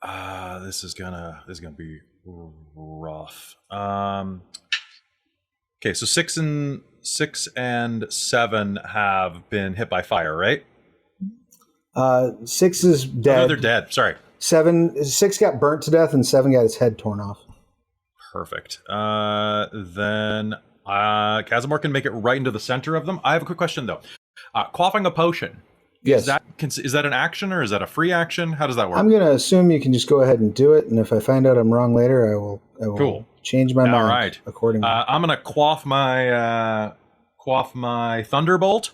This is gonna be rough. Okay, so 6 and 7 have been hit by fire, right? 6 is dead. Oh, no, they're dead. Sorry. 6 got burnt to death, and 7 got its head torn off. Perfect. Then Cazamor can make it right into the center of them. I have a quick question though. Quaffing a potion. Yes. Is that an action or is that a free action? How does that work? I'm going to assume you can just go ahead and do it, and if I find out I'm wrong later, I will Cool. change my mind. All right. Accordingly. I'm going to quaff my thunderbolt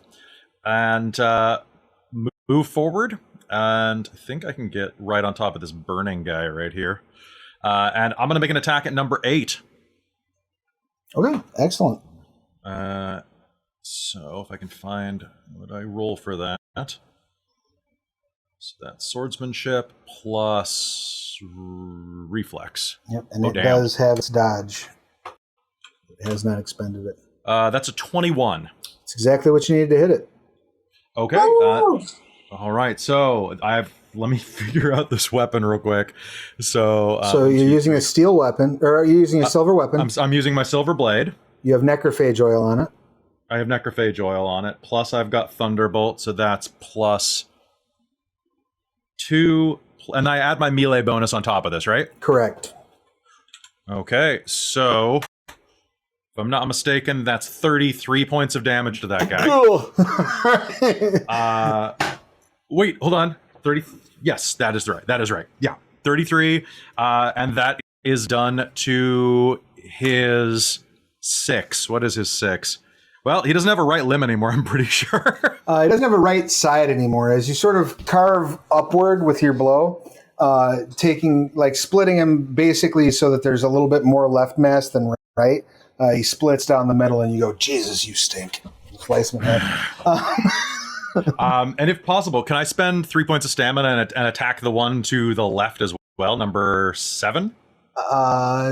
and move forward. And I think I can get right on top of this burning guy right here. And I'm going to make an attack at number 8. Okay, excellent. So if I can find what I roll for that. So that's swordsmanship plus reflex. Yep, and does have its dodge. It has not expended it. That's a 21. It's exactly what you needed to hit it. Okay. All right. So let me figure out this weapon real quick. So you're using a steel weapon, or are you using a silver weapon? I'm using my silver blade. You have necrophage oil on it. I have necrophage oil on it. Plus I've got thunderbolt, so that's plus 2, and I add my melee bonus on top of this, right? Correct. Okay, so if I'm not mistaken, that's 33 points of damage to that guy. Wait, hold on. 30. Yes, that is right. That is right. Yeah, 33, and that is done to his 6. What is his 6? Well, he doesn't have a right limb anymore, I'm pretty sure. He doesn't have a right side anymore. As you sort of carve upward with your blow, splitting him basically so that there's a little bit more left mass than right. He splits down the middle, and you go, Jesus, you stink. Slice him in half. And if possible, can I spend 3 points of stamina and attack the one to the left as well, number 7?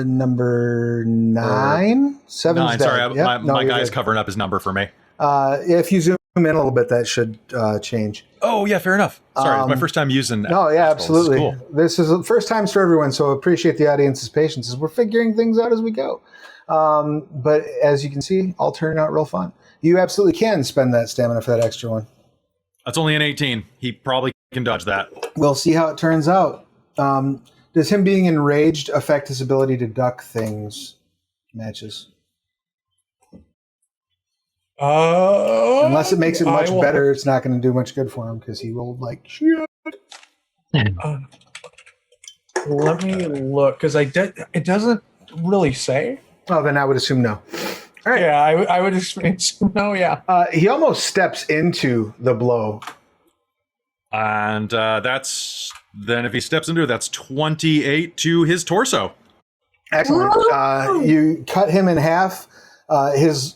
Number 9? 7's 9, sorry, yep. my guy's covering up his number for me. If you zoom in a little bit, that should change. Oh, yeah, fair enough. Sorry, it's my first time using No, yeah, absolutely. This is cool. This is the first time for everyone, so appreciate the audience's patience as we're figuring things out as we go. But as you can see, all turning out real fun. You absolutely can spend that stamina for that extra one. That's only an 18. He probably can dodge that. We'll see how it turns out. Does him being enraged affect his ability to duck things? Matches. Unless it makes it much better, it's not going to do much good for him because he rolled like shit. Let me look, because it doesn't really say. Oh, then I would assume no. All right. Yeah, I would assume no, yeah. He almost steps into the blow. And then if he steps into it, that's 28 to his torso. Excellent. You cut him in half. He's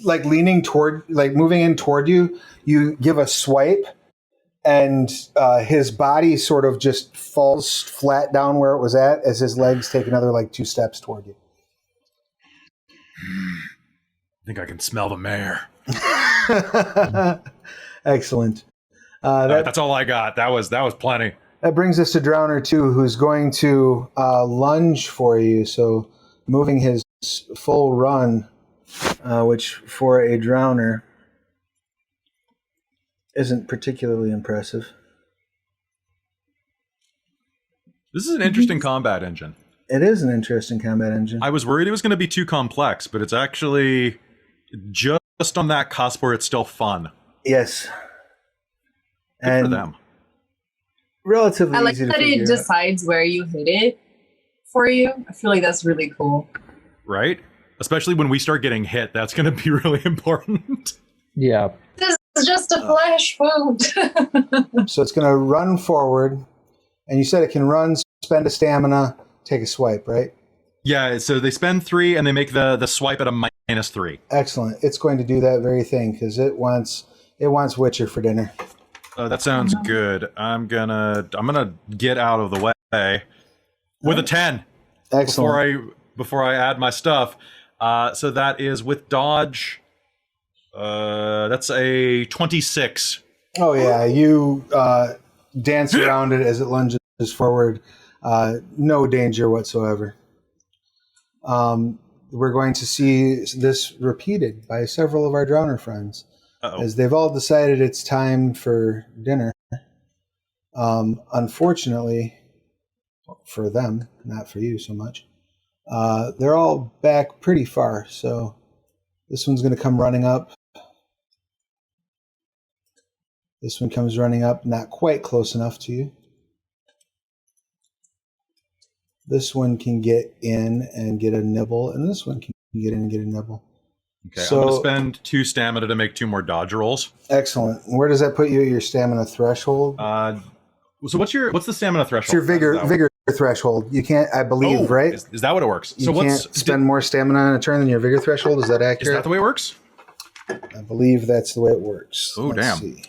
leaning toward, moving in toward you. You give a swipe, and his body sort of just falls flat down where it was at as his legs take another 2 steps toward you. I think I can smell the mare. Excellent. That's all I got. That was plenty. That brings us to Drowner 2, who's going to lunge for you. So moving his full run, which for a Drowner isn't particularly impressive. This is an interesting combat engine. It is an interesting combat engine. I was worried it was going to be too complex, but it's actually just on that cusp where it's still fun. Yes. Good for them. Relatively I like easy to that figure it decides where you hit it for you. I feel like that's really cool. Right? Especially when we start getting hit, that's going to be really important. Yeah. This is just a flash wound. So it's going to run forward, and you said it can run, spend a stamina, take a swipe, right? Yeah, so they spend 3 and they make the swipe at a -3. Excellent. It's going to do that very thing because it wants Witcher for dinner. That sounds good. I'm gonna get out of the way with a 10. Excellent. Before I add my stuff. So that is with dodge. That's a 26. Oh yeah, you dance around it as it lunges forward. No danger whatsoever. We're going to see this repeated by several of our Drowner friends. Uh-oh. As they've all decided it's time for dinner. Unfortunately, for them, not for you so much, they're all back pretty far. So this one's going to come running up. This one comes running up, not quite close enough to you. This one can get in and get a nibble, and this one can get in and get a nibble. Okay, So, I'm going to spend 2 stamina to make 2 more dodge rolls. Excellent. Where does that put you at your stamina threshold? So what's the stamina threshold? It's your vigor threshold. You can't, I believe, right? Is that what it works? You can't spend more stamina in a turn than your vigor threshold. Is that accurate? Is that the way it works? I believe that's the way it works. Oh, Let's damn. see.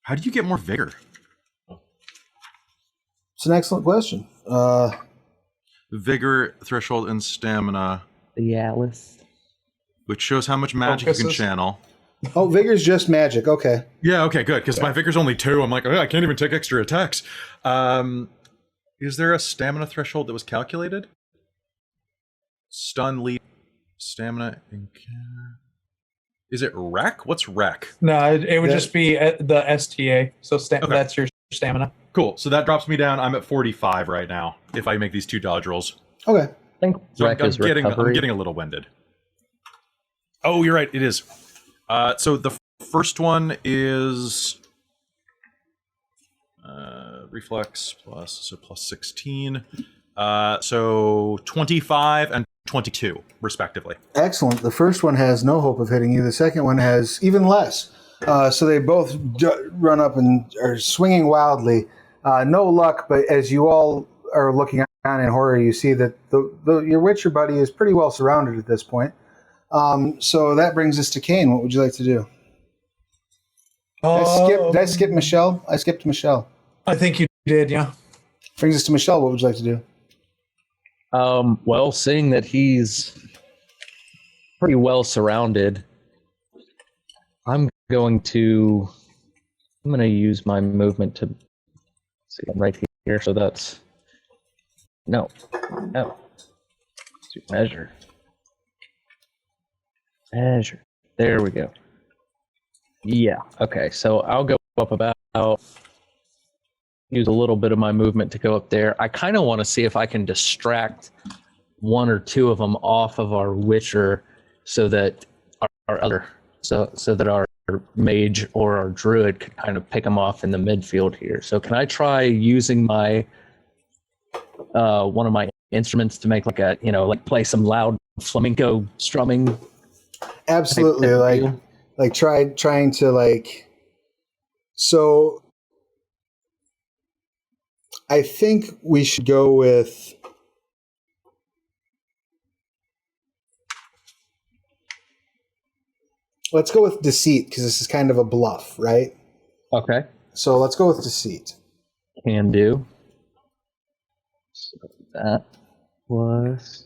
How do you get more vigor? It's an excellent question. Vigor, threshold, and stamina, The Alice. which shows how much magic you can Focuses. channel. Oh, vigor's just magic. Okay. Yeah, okay, good, because my vigor's only 2. I'm like, oh, I can't even take extra attacks. Is there a stamina threshold that was calculated? Stun, leap, Stamina. Is it rec? What's rec? No, it would just be the STA. So that's your stamina. Cool. So that drops me down. I'm at 45 right now if I make these 2 dodge rolls. Okay. I think So rec is I'm recovery. getting a little winded. Oh, you're right. It is. So the first one is reflex plus 16. So 25 and 22 respectively. Excellent. The first one has no hope of hitting you. The second one has even less. So they both run up and are swinging wildly. No luck, but as you all are looking on in horror, you see that your Witcher buddy is pretty well surrounded at this point. So that brings us to Caine. What would you like to do? Did I skip Michelle? I skipped Michelle. I think you did, yeah. Brings us to Michelle. What would you like to do? Well, seeing that he's pretty well surrounded, I'm going to use my movement to see. I'm right here, so that's no. Measure. There we go. Yeah. Okay. So I'll go up about. Use a little bit of my movement to go up there. I kind of want to see if I can distract 1 or 2 of them off of our Witcher, so that our Mage or our Druid could kind of pick them off in the midfield here. So can I try using my one of my instruments to make like play some loud flamenco strumming? Absolutely. Trying to so. I think we should go with let's go with deceit, because this is kind of a bluff, right? Okay. So let's go with deceit. Can do. So that was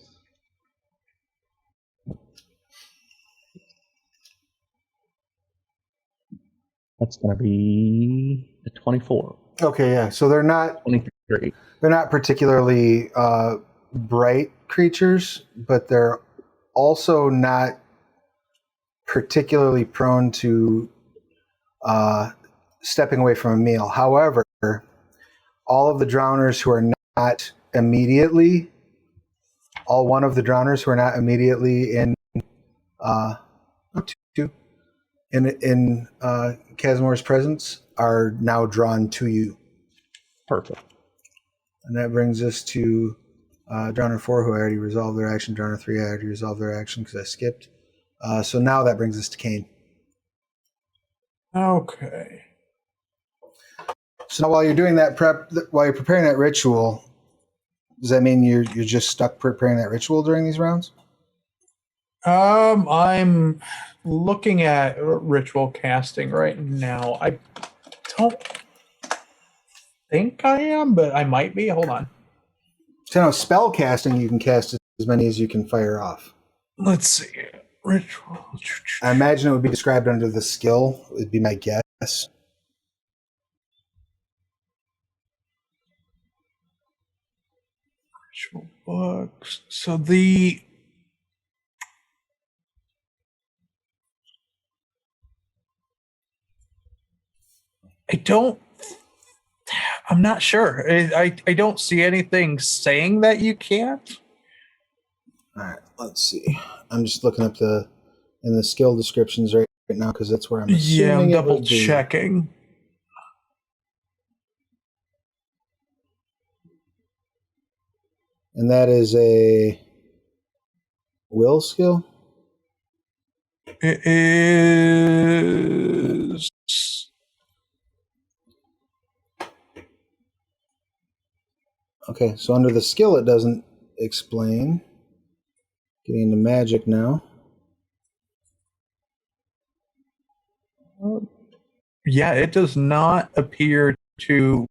that's going to be a 24. Okay, yeah. So they're not 23. They're not particularly bright creatures, but they're also not particularly prone to stepping away from a meal. However, all of the drowners who are not immediately, all one of the drowners who are not immediately in Cazamor's presence are now drawn to you. Perfect. And that brings us to Drowner 4, who I already resolved their action. Drowner 3, I already resolved their action because I skipped. So now that brings us to Caine. Okay. So now while you're doing that while you're preparing that ritual, does that mean you're just stuck preparing that ritual during these rounds? I'm looking at ritual casting right now. I don't think I am, but I might be. Hold on. So now spell casting, you can cast as many as you can fire off. Let's see. Ritual. I imagine it would be described under the skill, would be my guess. Ritual books. So I'm not sure. I don't see anything saying that you can't. All right, let's see. I'm just looking up in the skill descriptions right now because that's where I'm assuming Yeah, I'm it double would be. checking. And that is a will skill? It is. Okay, so under the skill it doesn't explain. Getting into magic now. Yeah, it does not appear to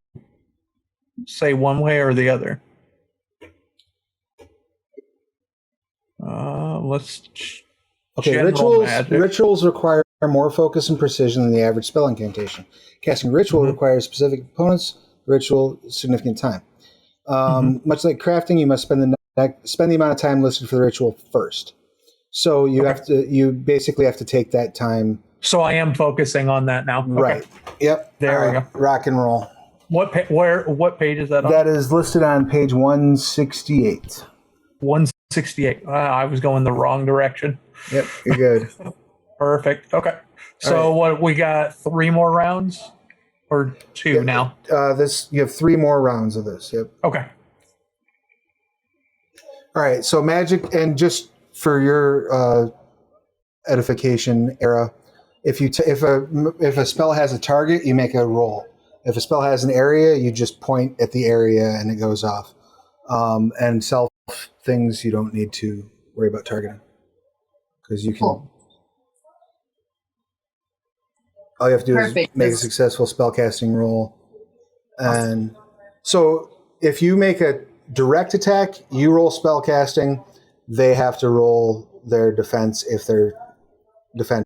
say one way or the other. Okay, rituals require more focus and precision than the average spell incantation. Casting ritual requires specific components. Ritual significant time. Much like crafting, you must spend the amount of time listed for the ritual first. So you basically have to take that time. So I am focusing on that now. Right. Okay. Yep. There we go. Rock and roll. What page is that on? That is listed on page 168. 168. I was going the wrong direction. Yep, you're good. Perfect. Okay. So what we got 3 more rounds or 2 now? You have 3 more rounds of this. Yep. Okay. All right. So magic, and just for your edification, Era, if a spell has a target, you make a roll. If a spell has an area, you just point at the area and it goes off. And self things you don't need to worry about targeting because you can. Cool. All you have to do Perfect. is make a successful spellcasting roll. And so if you make a direct attack, you roll spellcasting. They have to roll their defense if they're defending.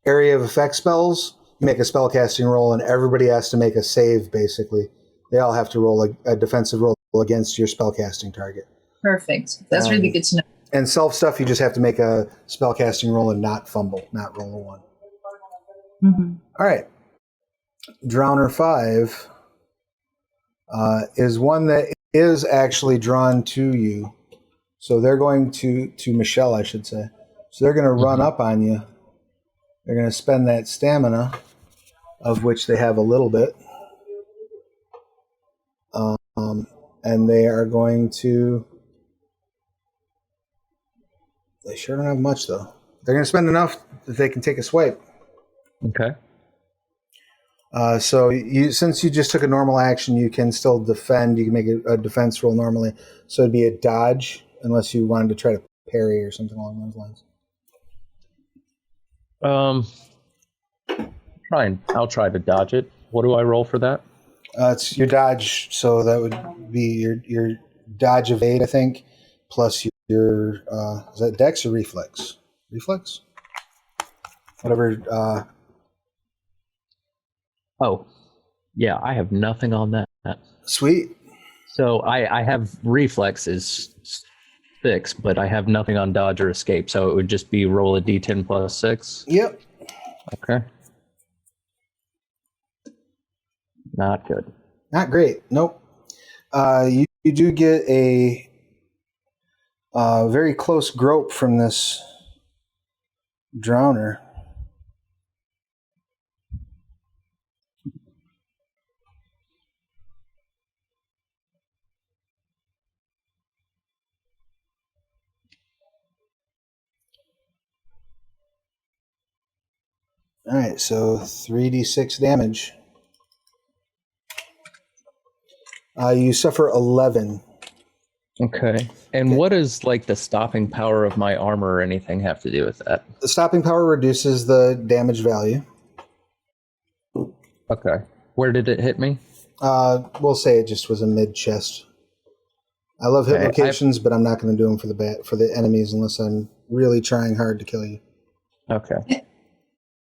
Area of effect spells, you make a spellcasting roll, and everybody has to make a save, basically. They all have to roll a defensive roll against your spellcasting target. Perfect. That's really good to know. And self stuff, you just have to make a spellcasting roll and not fumble, not roll a 1. Mm-hmm. All right. Drowner 5 is one that is actually drawn to you. So they're going to Michelle, I should say. So they're going to run up on you. They're going to spend that stamina, of which they have a little bit. And they are going to... They sure don't have much, though. They're going to spend enough that they can take a swipe. Okay. So since you just took a normal action, you can still defend. You can make a defense roll normally. So it'd be a dodge, unless you wanted to try to parry or something along those lines. I'll try to dodge it. What do I roll for that? It's your dodge, so that would be your dodge of 8, I think, plus your is that dex or reflex? Reflex? Whatever. Oh, yeah, I have nothing on that. Sweet. So I have reflex is 6, but I have nothing on dodge or escape, so it would just be roll a d10 plus 6. Yep. Okay. Not good. Not great. Nope. You do get a very close grope from this drowner. All right, so 3d6 damage. You suffer 11. Okay. And what does like the stopping power of my armor or anything have to do with that? The stopping power reduces the damage value. Okay. Where did it hit me? We'll say it just was a mid-chest. I love hit Okay, locations, but I'm not going to do them for the enemies unless I'm really trying hard to kill you. Okay.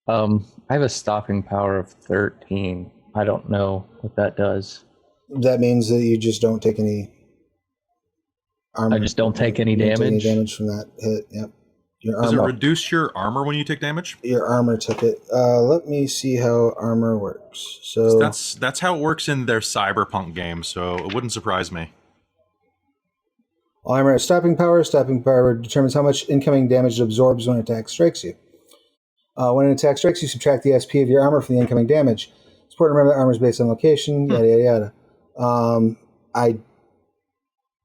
I have a stopping power of 13. I don't know what that does. That means that you just don't take any armor. I just don't take any You don't damage? take any damage from that hit. Yep. Your Does it armor. reduce your armor when you take damage? Your armor took it. Let me see how armor works. So That's how it works in their cyberpunk game, so it wouldn't surprise me. armor has stopping power. Stopping power determines how much incoming damage it absorbs when an attack strikes you. When an attack strikes you, subtract the SP of your armor from the incoming damage. It's important to remember that armor is based on location, yada, yada, yada. I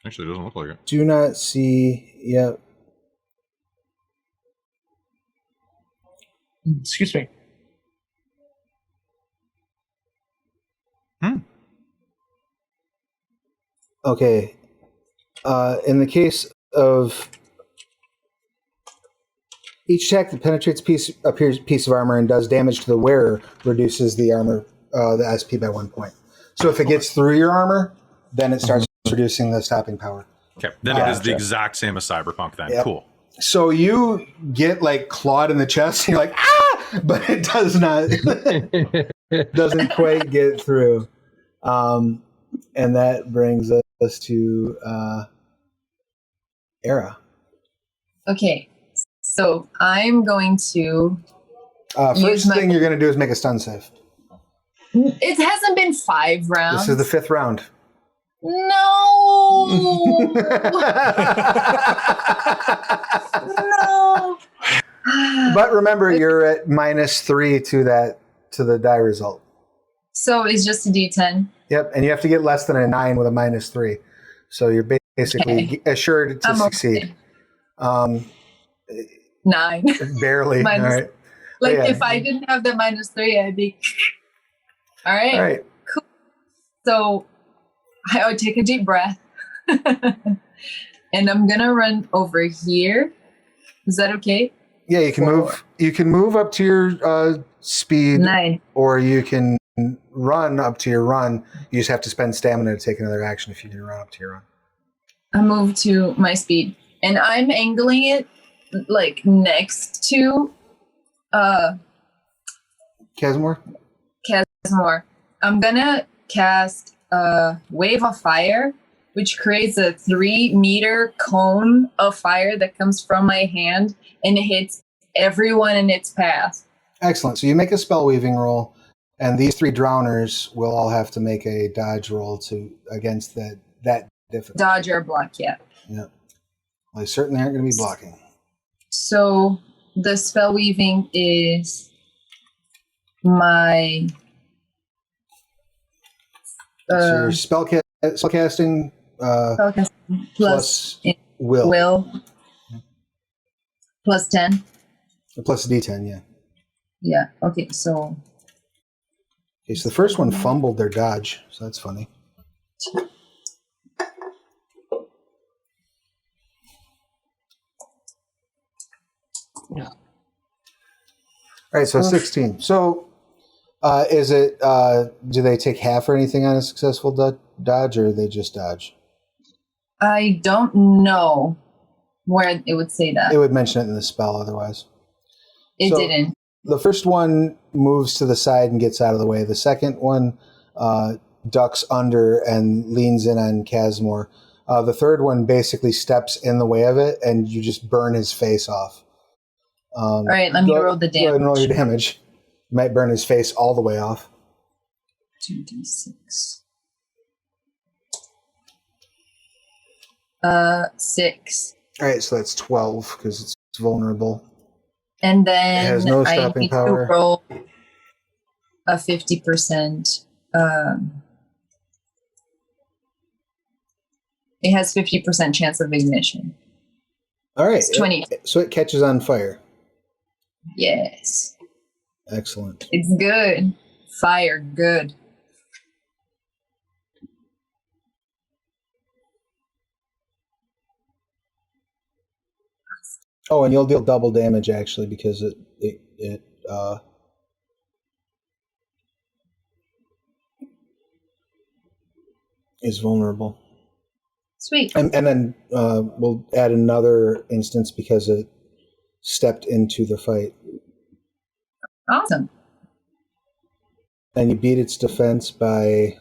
Actually, it doesn't look like it. do not see... Yeah. Excuse me. Okay. In the case of each attack that penetrates a piece of armor and does damage to the wearer reduces the armor, the SP by 1 point. So if it gets through your armor, then it starts reducing the stopping power. Okay, then it is the exact same as cyberpunk then. Yep. Cool. So you get like clawed in the chest, and you're like, ah! But it does not, doesn't quite get through. And that brings us to Era. Okay. So I'm going to. First thing you're going to do is make a stun save. It hasn't been 5 rounds. This is the 5th round. No. No. But remember, you're at -3 to the die result. So it's just a D10. Yep, and you have to get less than a 9 with a -3. So you're basically assured to succeed. Okay. 9. Barely. All right. Like if I didn't have the -3, I'd be. All right. All right. Cool. So I would take a deep breath, and I'm gonna run over here. Is that okay? Yeah, you can move. You can move up to your speed, 9. or you can run up to your run. You just have to spend stamina to take another action if you didn't run up to your run. I move to my speed, and I'm angling it like next to Cazamor? Cazamor. I'm gonna cast a wave of fire, which creates a 3-meter cone of fire that comes from my hand, and it hits everyone in its path. Excellent. So you make a spell weaving roll, and these 3 drowners will all have to make a dodge roll against that difficulty. Dodge or block, yeah. Yeah. Well, they certainly aren't going to be blocking. So the spell weaving is my So your spellcasting spellcasting plus will. Plus 10. Plus D10, yeah. Yeah, okay, so Okay, so the first one fumbled their dodge, so that's funny. Yeah. All right, so 16. So is it, do they take half or anything on a successful dodge, or they just dodge? I don't know where it would say that. It would mention it in the spell otherwise. It didn't. The first one moves to the side and gets out of the way. The second one ducks under and leans in on Cazamor. The third one basically steps in the way of it, and you just burn his face off. All right, let me roll the damage. Go ahead and roll your damage. You might burn his face all the way off. 2d6. 6. All right, so that's 12 because it's vulnerable. And then It has no I stopping need power. to roll a 50%. It has 50% chance of ignition. All right. It's 20. So it catches on fire. Yes. Excellent. It's good. Fire, good. Oh, and you'll deal double damage actually because it is vulnerable. Sweet. And then we'll add another instance because it stepped into the fight. Awesome. And you beat its defense by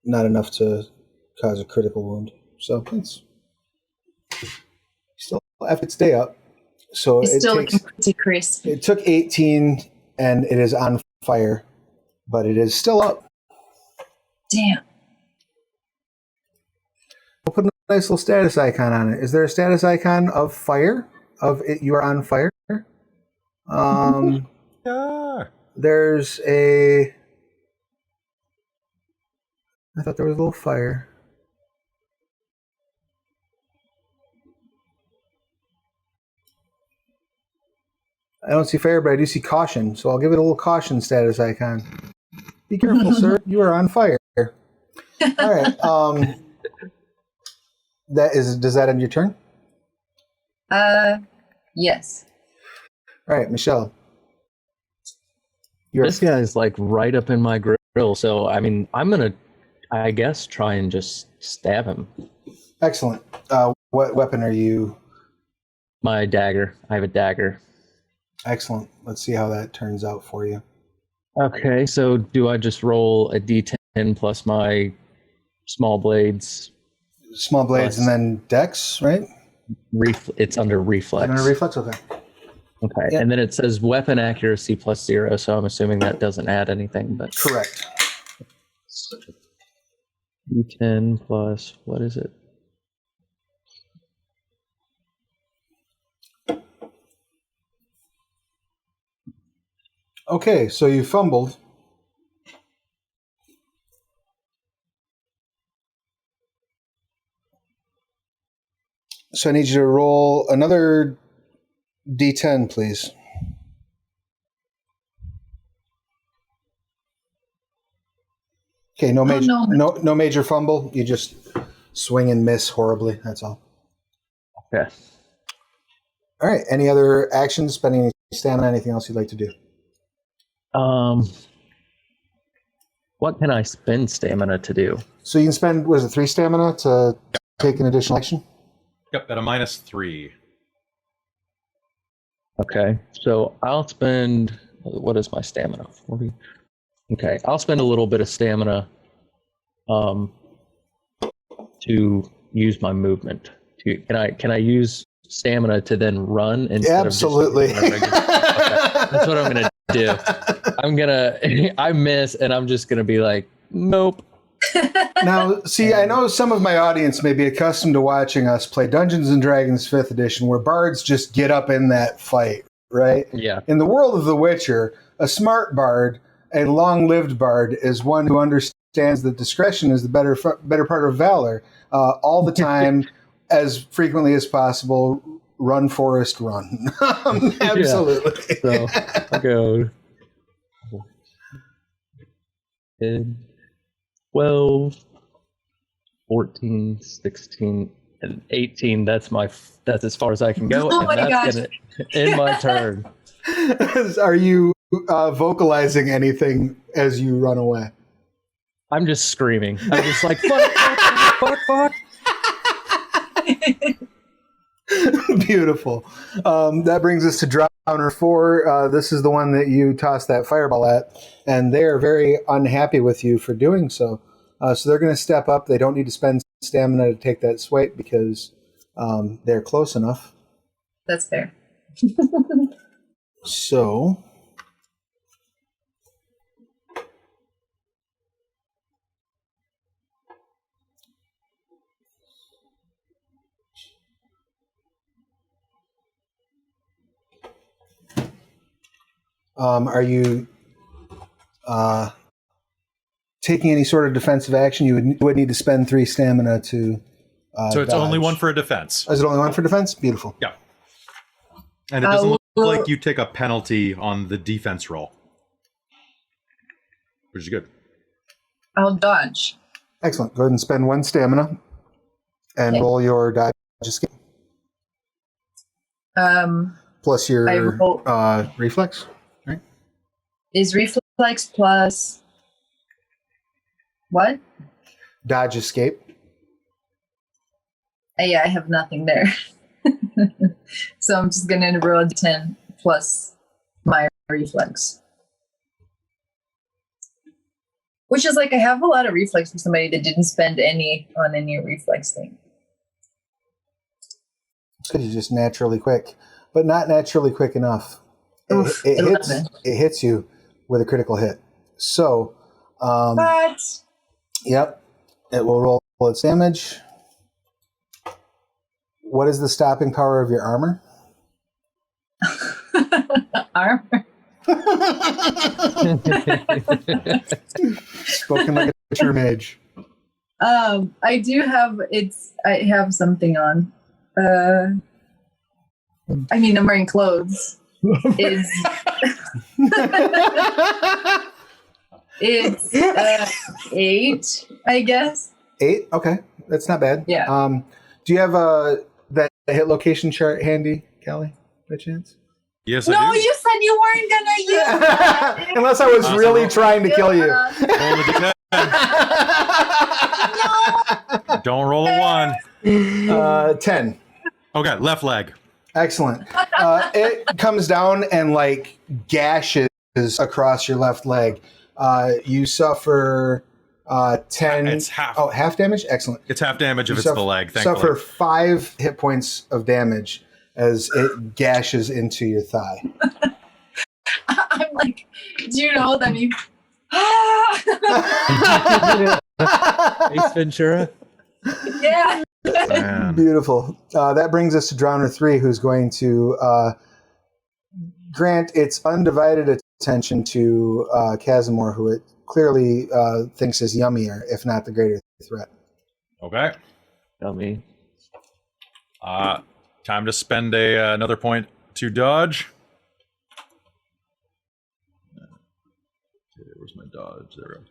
not enough to cause a critical wound. So it's still have to stay up. So It's still looking pretty crisp. It took 18 and it is on fire, but it is still up. Damn. We'll put a nice little status icon on it. Is there a status icon of fire? Of it, you are on fire? Yeah. There's a... I thought there was a little fire. I don't see fire, but I do see caution, so I'll give it a little caution status icon. Be careful, sir. You are on fire. All right. Does that end your turn? Yes. All right, Michelle. This guy's like right up in my grill, so I mean, I'm gonna, I guess, try and just stab him. Excellent. What weapon are you? My dagger. I have a dagger. Excellent. Let's see how that turns out for you. Okay, so do I just roll a d10 D10 plus my small blades. Small blades Plus- and then dex, right? It's under reflex. Under reflex, okay. Okay, Yeah. and then it says weapon accuracy plus 0, so I'm assuming that doesn't add anything. But Correct. D10 plus, what is it? Okay, so you fumbled. So I need you to roll another D10, please. Okay, no major, no. no major fumble. You just swing and miss horribly. That's all. Okay. All right. Any other actions? Spending any stamina? Anything else you'd like to do? What can I spend stamina to do? So you can spend, was it 3 stamina to take an additional action? Yep, at a -3. Okay, so I'll spend, what is my stamina? 40? Okay, I'll spend a little bit of stamina to use my movement. Can I use stamina to then run instead Absolutely. of just okay, that's what I'm gonna do. I miss and I'm just gonna be like, nope. Now, see, I know some of my audience may be accustomed to watching us play Dungeons and Dragons 5th edition, where bards just get up in that fight, right? Yeah. In the world of The Witcher, a smart bard, a long-lived bard, is one who understands that discretion is the better part of valor. All the time, as frequently as possible, run, Forest, run. Absolutely. So I'll go 10, 12, 14, 16, and 18. That's as far as I can go. Oh and my that's gosh. gonna end my turn. Are you vocalizing anything as you run away? I'm just screaming. I'm just like, fuck. Beautiful. That brings us to Drowner 4. This is the one that you tossed that fireball at, and they are very unhappy with you for doing so. So they're going to step up. They don't need to spend stamina to take that swipe because they're close enough. That's fair. So are you taking any sort of defensive action? You would need to spend 3 stamina to So it's dodge. only one for a defense. Is it only one for defense? Beautiful. Yeah. And it doesn't look like you take a penalty on the defense roll, which is good. I'll dodge. Excellent. Go ahead and spend 1 stamina and Okay. roll your dodge escape. Plus your I roll- reflex. Right? Is reflex plus what? Dodge escape. Yeah, I have nothing there. So I'm just going to roll a 10 plus my reflex. Which is like, I have a lot of reflex for somebody that didn't spend any on any reflex thing. It's because you're just naturally quick, but not naturally quick enough. Oof, It hits you with a critical hit. So, What? yep, it will roll its damage. What is the stopping power of your armor? Armor? Spoken like a true mage. I do have I have something on. I mean, I'm wearing clothes. It's 8, I guess. 8? Okay, that's not bad. Yeah. Do you have that hit location chart handy, Callie, by chance? Yes, No, I do. you said you weren't gonna use that. Unless I was really trying to kill you. Roll the d10. Don't roll a 1. 10. Okay, left leg. Excellent. It comes down and like gashes across your left leg. You suffer 10. It's half. Oh, half damage? Excellent. It's half damage if You it's the leg, thankfully. Suffer 5 hit points of damage as it gashes into your thigh. I'm like, do you know that you... Ace Ventura. Yeah. Man. Beautiful. That brings us to Drowner 3, who's going to grant its undivided attention to Cazamor, who it clearly thinks is yummier, if not the greater threat. Okay. Dummy. Time to spend another point to dodge. Okay, where's my dodge? There we go.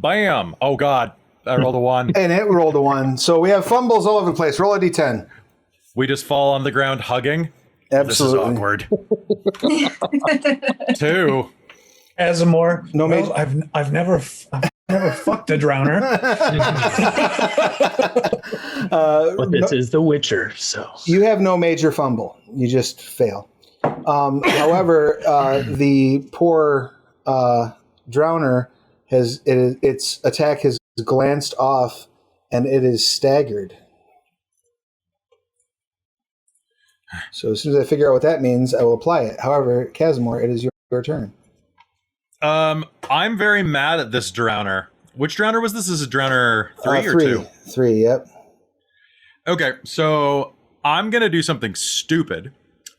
Bam! Oh, God. I rolled a 1. And it rolled a 1. So we have fumbles all over the place. Roll a d10. We just fall on the ground hugging. Absolutely. This is awkward. 2. Cazamor. No, well, I've never fucked a drowner. But this is The Witcher, so. You have no major fumble. You just fail. However, the poor Drowner its attack has glanced off and it is staggered. So as soon as I figure out what that means, I will apply it. However, Cazamor, it is your turn. I'm very mad at this Drowner. Which Drowner was this? Is it Drowner 3 or 2? 3, yep. Okay, so I'm going to do something stupid.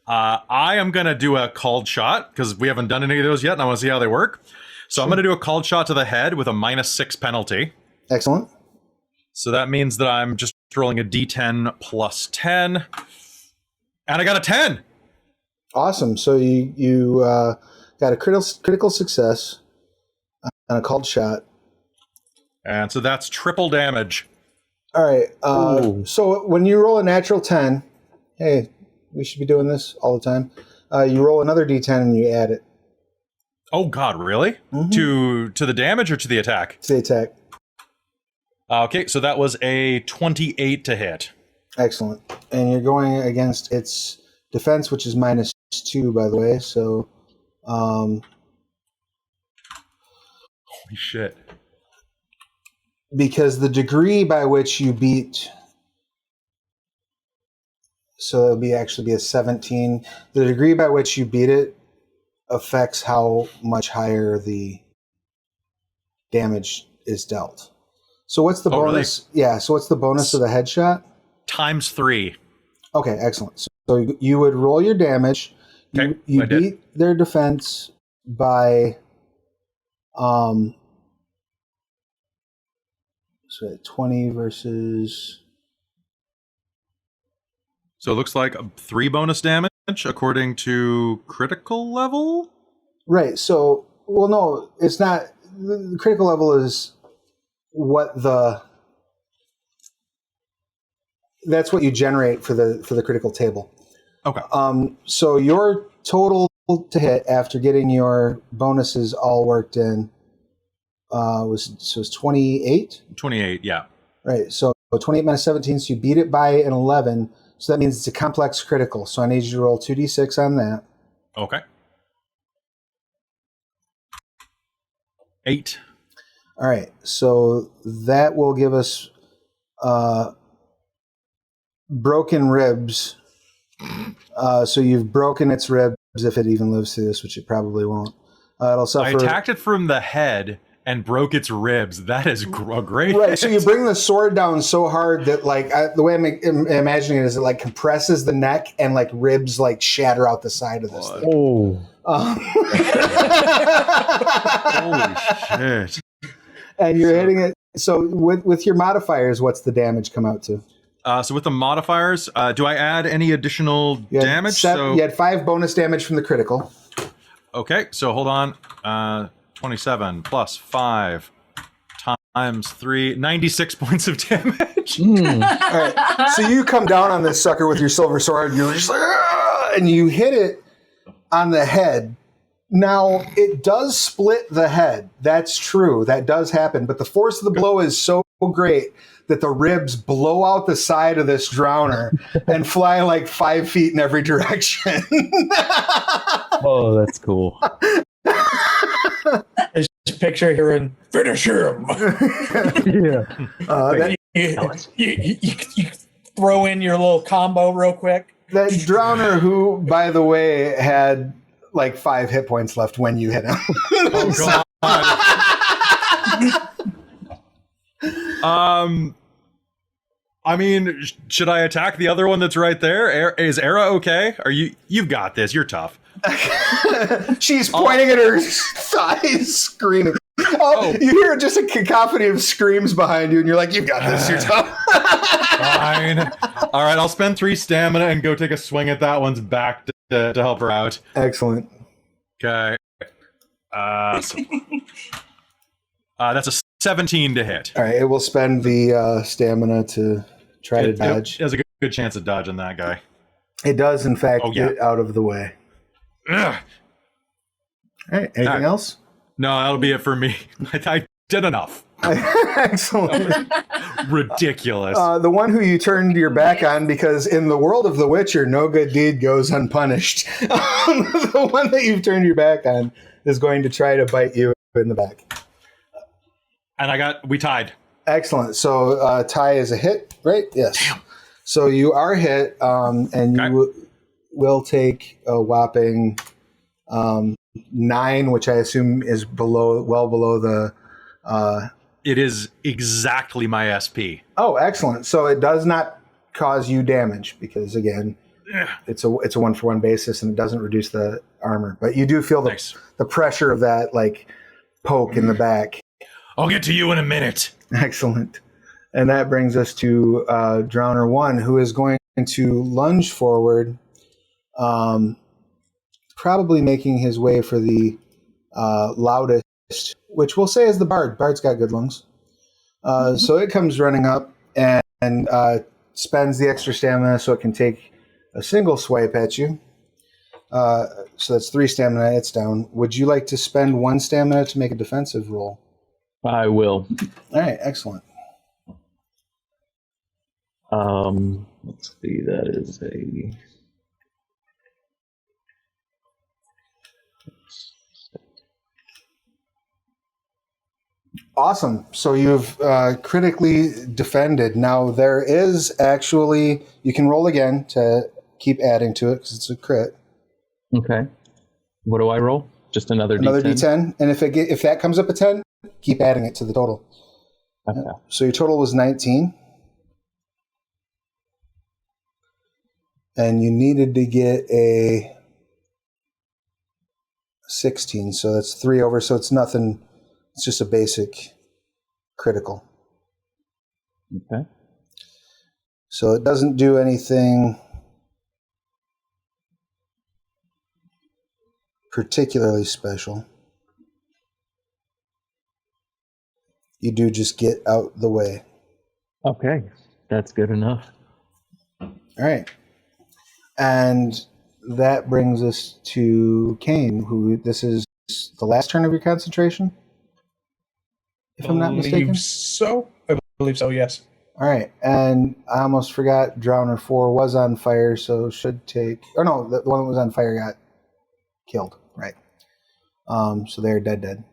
I am going to do a called shot, because we haven't done any of those yet, and I want to see how they work. So I'm going to do a called shot to the head with a -6 penalty. Excellent. So that means that I'm just rolling a d10 plus 10. And I got a 10! Awesome. So you got a critical success on a called shot. And so that's triple damage. All right. So when you roll a natural 10, hey, we should be doing this all the time. You roll another d10 and you add it. Oh, God, really? Mm-hmm. To the damage or to the attack? To the attack. Okay, so that was a 28 to hit. Excellent. And you're going against its defense, which is -2, by the way. So, Holy shit. because the degree by which you beat, so it'll actually be a 17. The degree by which you beat it affects how much higher the damage is dealt. So what's the bonus? Really? Yeah. So what's the bonus of the headshot? ×3. Okay, excellent. So you would roll your damage. Okay, You I did. beat their defense by so 20 versus. So it looks like 3 bonus damage according to critical level? Right. So, well, no, it's not. The critical level is what that's what you generate for the critical table. Okay. So your total to hit after getting your bonuses all worked in was 28. 28, yeah. Right. So 28 minus 17. So you beat it by an 11. So that means it's a complex critical. So I need you to roll 2d6 on that. Okay. 8. All right. So that will give us broken ribs. So you've broken its ribs if it even lives through this, which it probably won't. It'll suffer. I attacked it from the head and broke its ribs. That is great. Right. So you bring the sword down so hard that, like, the way I'm imagining it is it like compresses the neck and like ribs like shatter out the side of this thing. Oh. Holy shit. And you're hitting it. So with your modifiers, what's the damage come out to? So with the modifiers, do I add any additional damage? You had 5 bonus damage from the critical. Okay, so hold on. 27 plus 5 times 3, 96 points of damage. All right. So you come down on this sucker with your silver sword. You're just like, "Argh!" And you hit it on the head. Now, it does split the head. That's true. That does happen. But the force of the blow is so great that the ribs blow out the side of this drowner and fly like 5 feet in every direction. Oh, that's cool. I just picture hearing finish him. You throw in your little combo real quick. That Drowner, who, by the way, had like 5 hit points left when you hit him. Oh God. I mean, should I attack the other one that's right there? Is Era okay? You've got this. You're tough. She's pointing at her thighs, screaming. You hear just a cacophony of screams behind you, and you're like, "You've got this. You're tough." Fine. All right, I'll spend 3 stamina and go take a swing at that one's back to help her out. Excellent. Okay. That's a 17 to hit. All right, it will spend the stamina to try to dodge. It has a good chance of dodging that guy. It does, in fact, get out of the way. Ugh. All right, anything else? No, that'll be it for me. I did enough. Excellent. Ridiculous. The one who you turned your back on, because in the world of The Witcher, no good deed goes unpunished. The one that you've turned your back on is going to try to bite you in the back. And we tied. Excellent. So tie is a hit, right? Yes. Damn. So you are hit, and you will take a whopping 9, which I assume is well below the... It is exactly my SP. Oh, excellent. So it does not cause you damage because, again, it's a 1-for-1 basis and it doesn't reduce the armor. But you do feel the pressure of that poke in the back. I'll get to you in a minute. Excellent. And that brings us to Drowner 1, who is going to lunge forward, probably making his way for the loudest, which we'll say is the Bard. Bard's got good lungs. So it comes running up and spends the extra stamina so it can take a single swipe at you. So that's 3 stamina. It's down. Would you like to spend 1 stamina to make a defensive roll? I will. All right, excellent. Let's see. That is a... Awesome. So you've critically defended. Now there is actually, you can roll again to keep adding to it because it's a crit. Okay. What do I roll? Just another D10. And if that comes up a 10, keep adding it to the total. Okay. So your total was 19. And you needed to get a 16. So that's 3 over. So it's nothing. It's just a basic critical. Okay. So it doesn't do anything particularly special. You do just get out the way. Okay. That's good enough. All right. And that brings us to Caine, who this is the last turn of your concentration? If I'm not mistaken? I believe so, yes. All right. And I almost forgot Drowner 4 was on fire, so should take... Or no, the one that was on fire got killed. Right. So they're dead.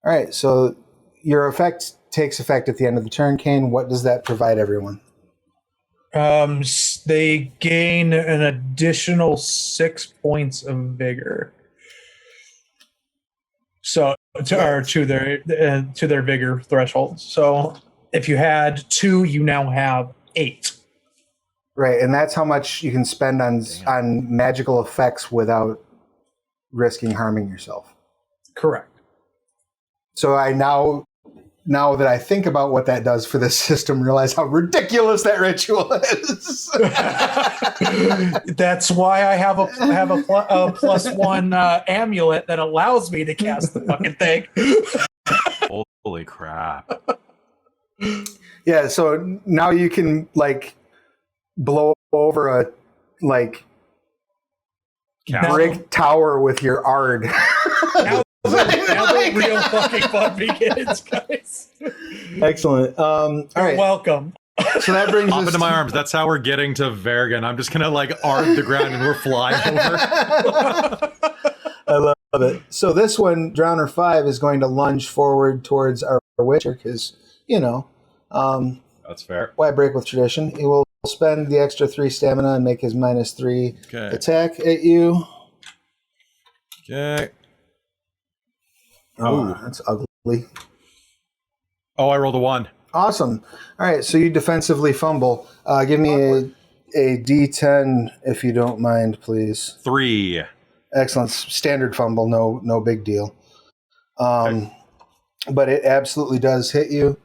All right. So your effect takes effect at the end of the turn, Caine. What does that provide everyone? They gain an additional 6 points of vigor. So to their vigor threshold. So if you had 2, you now have 8. Right, and that's how much you can spend on magical effects without risking harming yourself. Correct. So I now that I think about what that does for this system, realize how ridiculous that ritual is. That's why I have a +1 amulet that allows me to cast the fucking thing. Holy crap. Yeah, so now you can blow over a brick tower with your Ard. Now the real fucking fun begins, guys. Excellent. All right. Welcome. So that brings Hop us into my arms. That's how we're getting to Vergen. I'm just gonna arc the ground and we're flying over. I love it. So this one, Drowner 5, is going to lunge forward towards our Witcher because, That's fair. why break with tradition? He will spend the extra 3 stamina and make his -3 attack at you. Okay. Oh, Ooh. that's ugly. Oh, I rolled a 1. Awesome. All right, so you defensively fumble. Give me a D10 if you don't mind, please. 3. Excellent. Standard fumble, no big deal. But it absolutely does hit you.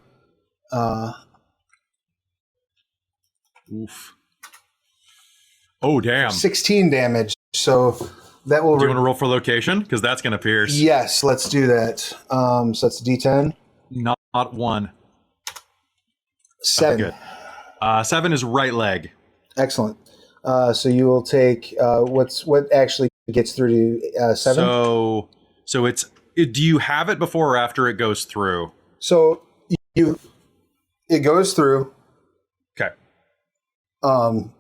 Oof. Oh, damn. 16 damage. So that will. Do you want to roll for location? Because that's going to pierce. Yes, let's do that. So that's a D10. Not 1. 7. Good. 7 is right leg. Excellent. So you will take what actually gets through to 7. So it's. Do you have it before or after it goes through? So it goes through. Okay. And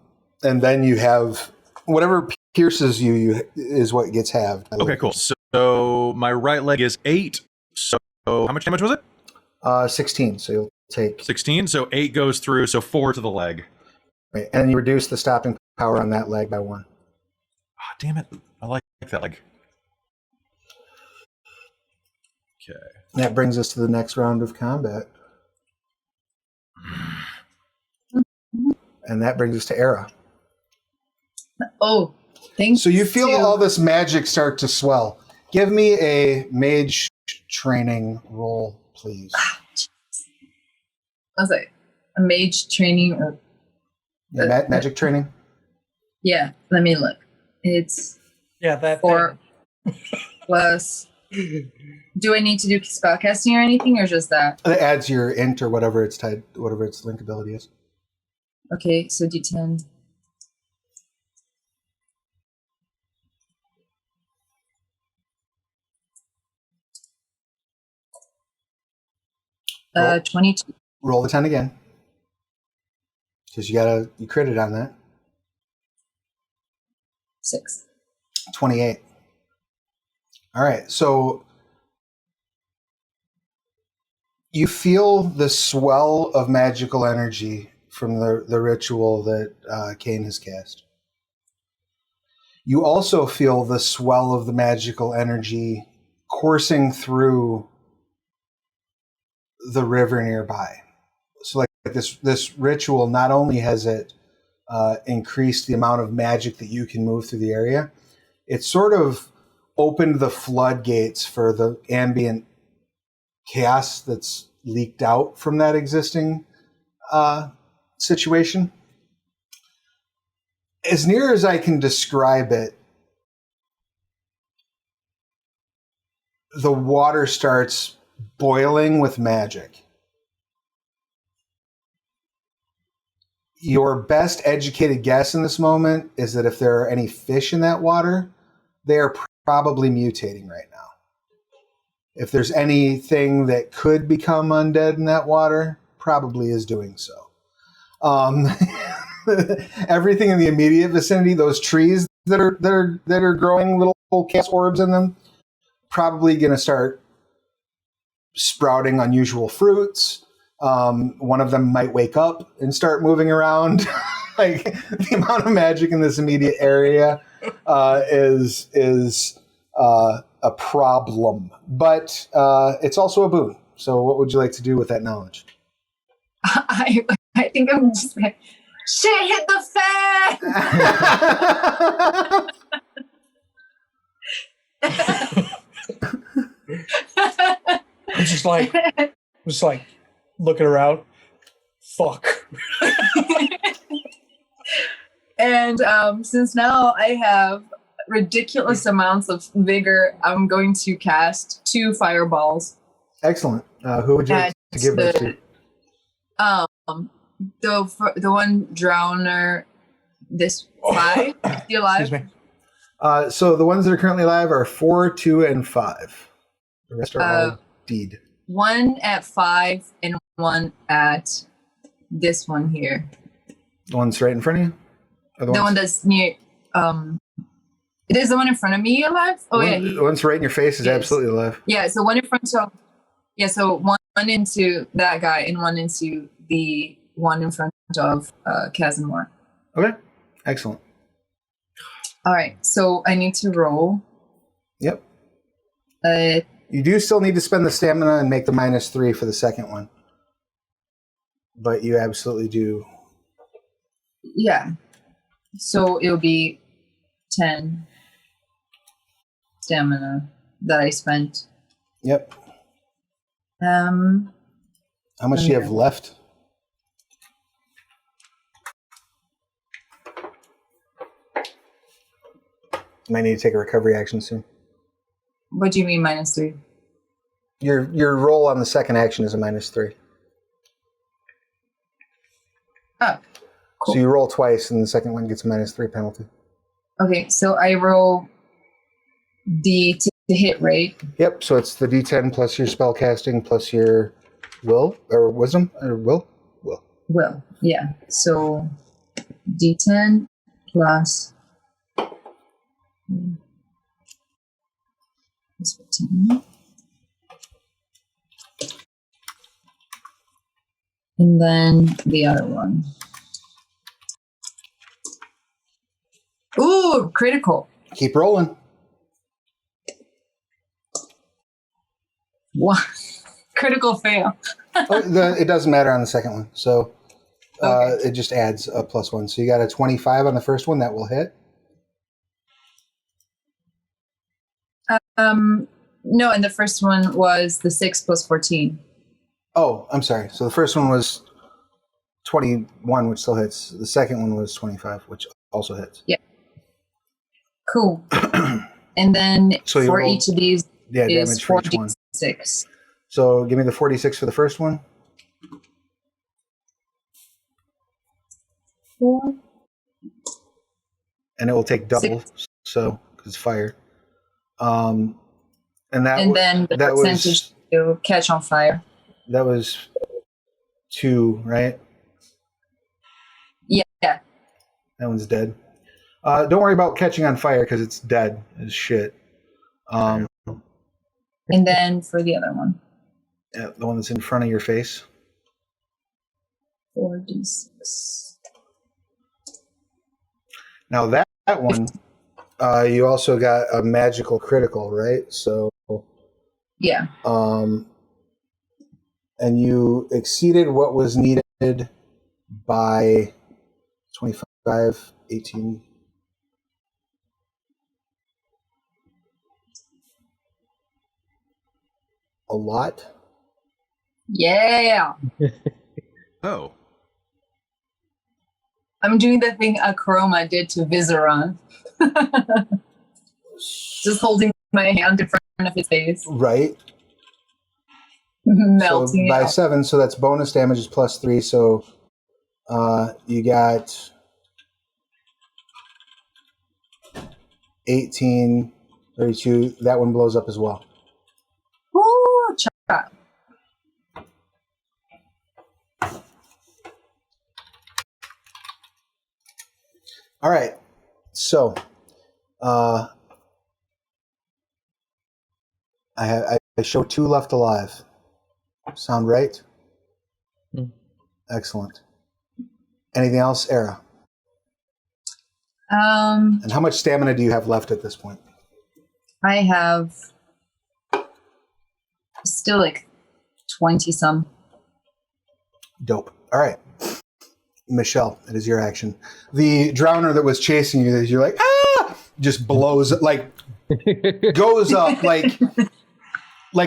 then you have whatever pierces you is what gets halved. Okay, cool. So my right leg is 8. So how much damage was it? 16. So you'll take 16. So 8 goes through. So 4 to the leg. right, and you reduce the stopping power on that leg by 1. Ah, damn it! I like that leg. Okay. That brings us to the next round of combat, and that brings us to Era. Oh, thanks. So you feel all this magic start to swell. Give me a mage training roll, please. I was like, a mage training or Magic training? yeah, let me look. It's that 4 plus. Do I need to do spellcasting or anything, or just that? It adds your int or whatever its link ability is. Okay, so D10. Roll. 22. Roll the 10 again. Because you critted on that. 6. 28. All right, so you feel the swell of magical energy from the ritual that Caine has cast. You also feel the swell of the magical energy coursing through the river nearby. So like this ritual, not only has it increased the amount of magic that you can move through the area, it sort of opened the floodgates for the ambient chaos that's leaked out from that existing situation. As near as I can describe it, the water starts boiling with magic. Your best educated guess in this moment is that if there are any fish in that water, they are probably mutating right now. If there's anything that could become undead in that water, probably is doing so. Everything in the immediate vicinity, those trees that are growing little chaos orbs in them, probably going to start sprouting unusual fruits. One of them might wake up and start moving around. Like the amount of magic in this immediate area is a problem, but it's also a boon. So, what would you like to do with that knowledge? I think I'm just like, shit hit the fan. I'm just like looking around. Fuck. And since now I have ridiculous amounts of vigor, I'm going to cast 2 fireballs. Excellent. Who would you like to give those to? The one drowner. This 5. Is he alive? Excuse me. So the ones that are currently alive are 4, 2, and 5. The rest are all deed. 1 at 5 and 1 at this one here. The one's right in front of you? Or The one that's near. There's the one in front of me alive? Oh, yeah. The one's right in your face is absolutely alive. Yeah, so one in front of... Yeah, so one into that guy and one into the one in front of Cazamor. Okay, excellent. All right, so I need to roll. Yep. You do still need to spend the stamina and make the -3 for the second one. But you absolutely do. Yeah. So it'll be 10 stamina that I spent. Yep. How much do you have left? Might need to take a recovery action soon. What do you mean -3? Your roll on the second action is a -3. Oh, cool. So you roll twice, and the second one gets a -3 penalty. Okay, so I roll to hit, right? Yep. So it's the D10 plus your spell casting plus your will or wisdom or will. Will, yeah. So D10 plus 15. And then the other one. Ooh, critical. Keep rolling. What? Critical fail. It doesn't matter on the second one. So Okay. it just adds a +1. So you got a 25 on the first one that will hit. No, and the first one was the 6 plus 14. Oh, I'm sorry. So the first one was 21, which still hits. The second one was 25, which also hits. Yeah. Cool. And then So for each of these is damage for each one. 4d6. So give me the 46 for the first one. 4. And it will take double, so because it's fire. And And then the percentage to catch on fire. That was 2, right? Yeah. That one's dead. Don't worry about catching on fire because it's dead as shit. And then for the other one, Yeah, the one that's in front of your face. 4d6. Now that one, you also got a magical critical, right? So, Yeah. and you exceeded what was needed by 25, 18. A lot. Yeah. Oh. I'm doing the thing Akroma did to Viseron. Just holding my hand in front of his face. Right. Melting so by it. 7, so that's bonus damage is +3. So you got 18, 32. That one blows up as well. Ooh, chop. All right. So I show 2 left alive. Sound right? Excellent. Anything else, Era? And how much stamina do you have left at this point? I have still like 20 some. Dope. All right. Michelle, it is your action. The drowner that was chasing you, that you're like, just blows, like, goes up like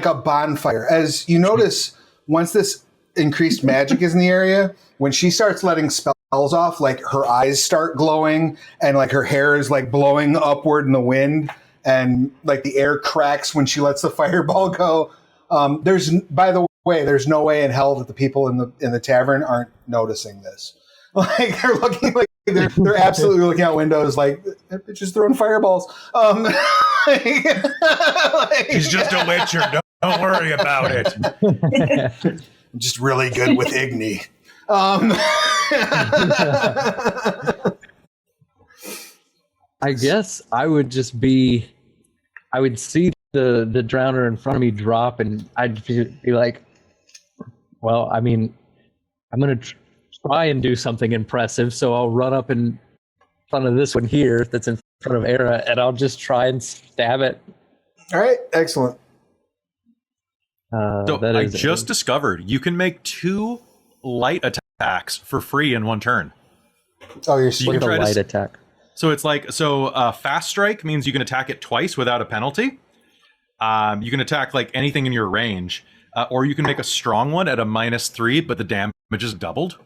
a bonfire. As you notice, once this increased magic is in the area, when she starts letting spells off, like her eyes start glowing and like her hair is like blowing upward in the wind and like the air cracks when she lets the fireball go. By the way, there's no way in hell that the people in the tavern aren't noticing this. Like they're looking like they're absolutely looking out windows like that bitch is throwing fireballs. He's just a witcher. Don't worry about it. I'm just really good with Igni. I guess I would see the drowner in front of me drop, and I'd be like, well, I mean, I'm going to try and do something impressive, so I'll run up in front of this one here that's in front of Era, and I'll just try and stab it. All right, excellent. So I just discovered you can make 2 light attacks for free in 1 turn. Oh, you're So you can a try light to, attack. So it's like, fast strike means you can attack it twice without a penalty. You can attack like anything in your range, or you can make a strong one at a -3, but the damage is doubled.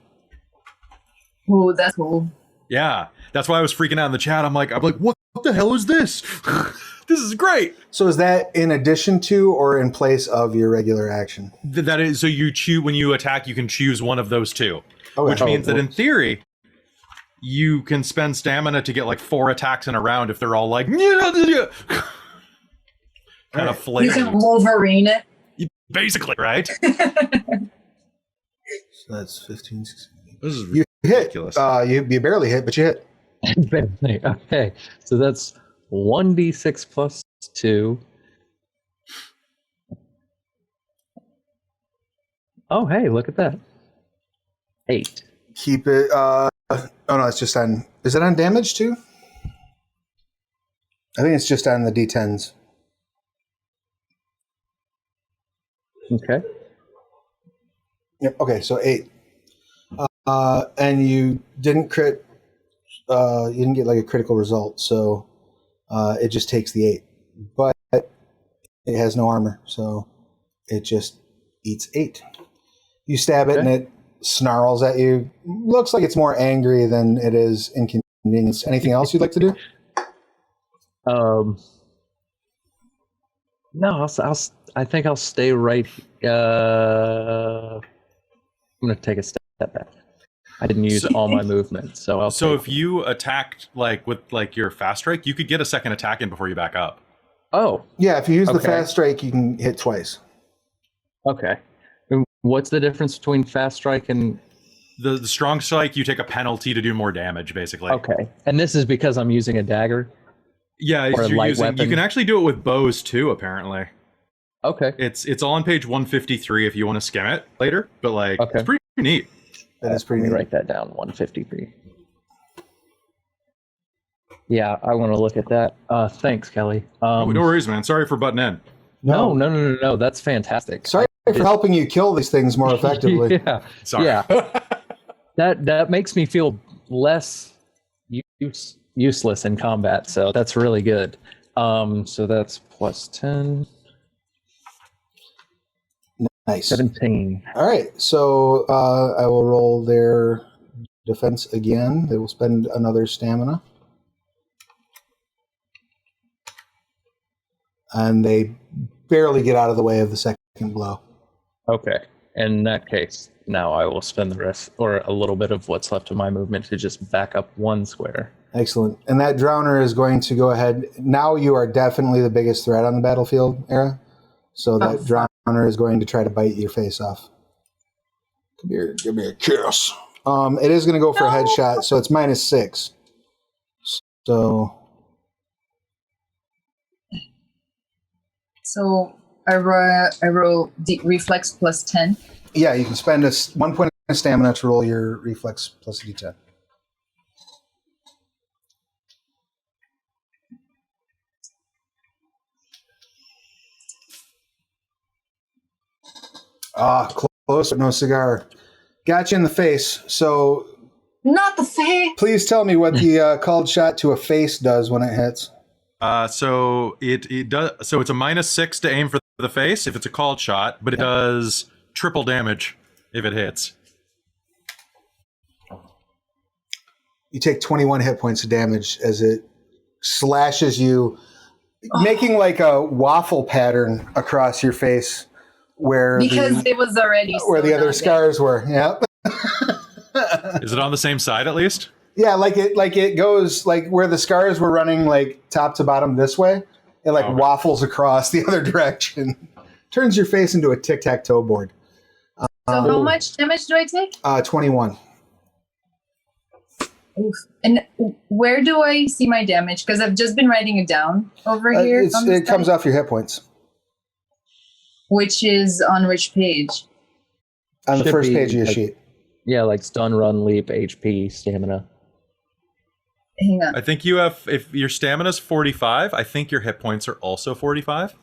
Ooh, that's cool. Yeah, that's why I was freaking out in the chat. I'm like, what the hell is this? This is great. So is that in addition to or in place of your regular action? That is, so you choose when you attack, you can choose one of those 2, Okay. which means that in theory, you can spend stamina to get like 4 attacks in a round if they're all like kind of You flavor. can Wolverine it. Basically, right? So that's 15, 16. This is You hit. ridiculous. You barely hit, but you hit. Okay, so that's 1d6 plus 2. Oh, hey, look at that. 8. Keep it. Oh no, it's just on. Is it on damage too? I think it's just on the D10s. Okay. Yep. Okay, so 8. And you didn't crit. You didn't get like a critical result, so it just takes the 8. But it has no armor, so it just eats 8. You stab it, and it snarls at you. Looks like it's more angry than it is inconvenienced. Anything else you'd like to do? No, I think I'll stay right. I'm going to take a step back. I didn't use all my movement, so I'll. So if you attacked like with like your fast strike, you could get a second attack in before you back up. Oh, Yeah, if you use the Okay. fast strike, you can hit twice. okay. And what's the difference between fast strike and? The strong strike, you take a penalty to do more damage, basically. Okay, and this is because I'm using a dagger. Yeah, Or a you're light using, you weapon. can actually do it with bows too. Apparently, Okay. it's all on page 153 if you want to skim it later. But like, Okay. it's pretty neat. That is pretty Let me neat. write that down. 153. Yeah, I want to look at that. Thanks, Kelly. Oh, no worries, man. Sorry for butting in. No. That's fantastic. Sorry for helping you kill these things more effectively. Yeah. Sorry. Yeah. that makes me feel less useless in combat, so that's really good. So that's plus 10, Nice. 17. All right, so I will roll their defense again. They will spend another stamina. And they barely get out of the way of the second blow. Okay. In that case, now I will spend the rest, or a little bit of what's left of my movement, to just back up 1 square. Excellent. And that drowner is going to go ahead. Now you are definitely the biggest threat on the battlefield, Era. So that drowner is going to try to bite your face off. Come here, give me a kiss. It is going to go for a headshot, so it's -6. So I roll reflex plus 10. yeah, you can spend 1 point of stamina to roll your reflex plus a d10. Close, but no cigar. Got you in the face. So Not the face. please tell me what the called shot to a face does when it hits. So it does. So it's a -6 to aim for the face if it's a called shot, but it does triple damage if it hits. You take 21 hit points of damage as it slashes you, making like a waffle pattern across your face where Because it was already where so the other not scars were. Yeah. Is it on the same side at least? Yeah, like it goes like where the scars were running like top to bottom this way, it like waffles across the other direction. Turns your face into a tic-tac-toe board. So how much damage do I take? 21. Oof. And where do I see my damage? Because I've just been writing it down over here. It comes off your hit points. Which is on which page? On the Should first be, page of your like, sheet. Yeah, like stun, run, leap, HP, stamina. Hang on. I think you have, if your stamina's 45, I think your hit points are also 45.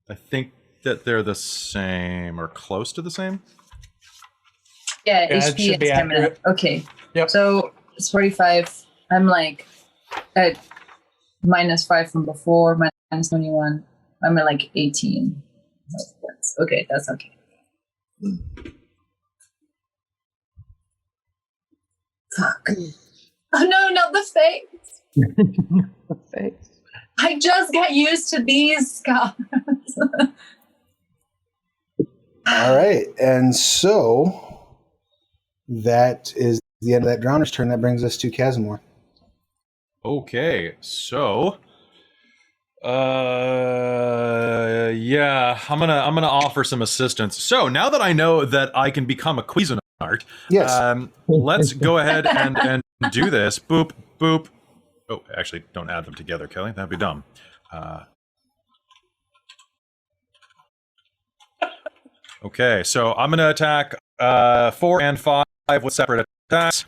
I think that they're the same or close to the same. Yeah, Yeah, it HP should and be stamina. accurate. Okay. Yep. So it's 45. I'm like at -5 from before, -21. I'm at like 18. Okay, that's okay. Fuck. Oh no, not the face. I just got used to these scars. All right, and so that is the end of that Drowner's turn. That brings us to Cazamor. Okay, so yeah, I'm gonna offer some assistance. So now that I know that I can become a Cuisinart, Yes. let's go ahead and do this. Boop, boop. Oh, actually, don't add them together, Kelly. That'd be dumb. Okay, so I'm gonna attack 4 and 5 with separate attacks.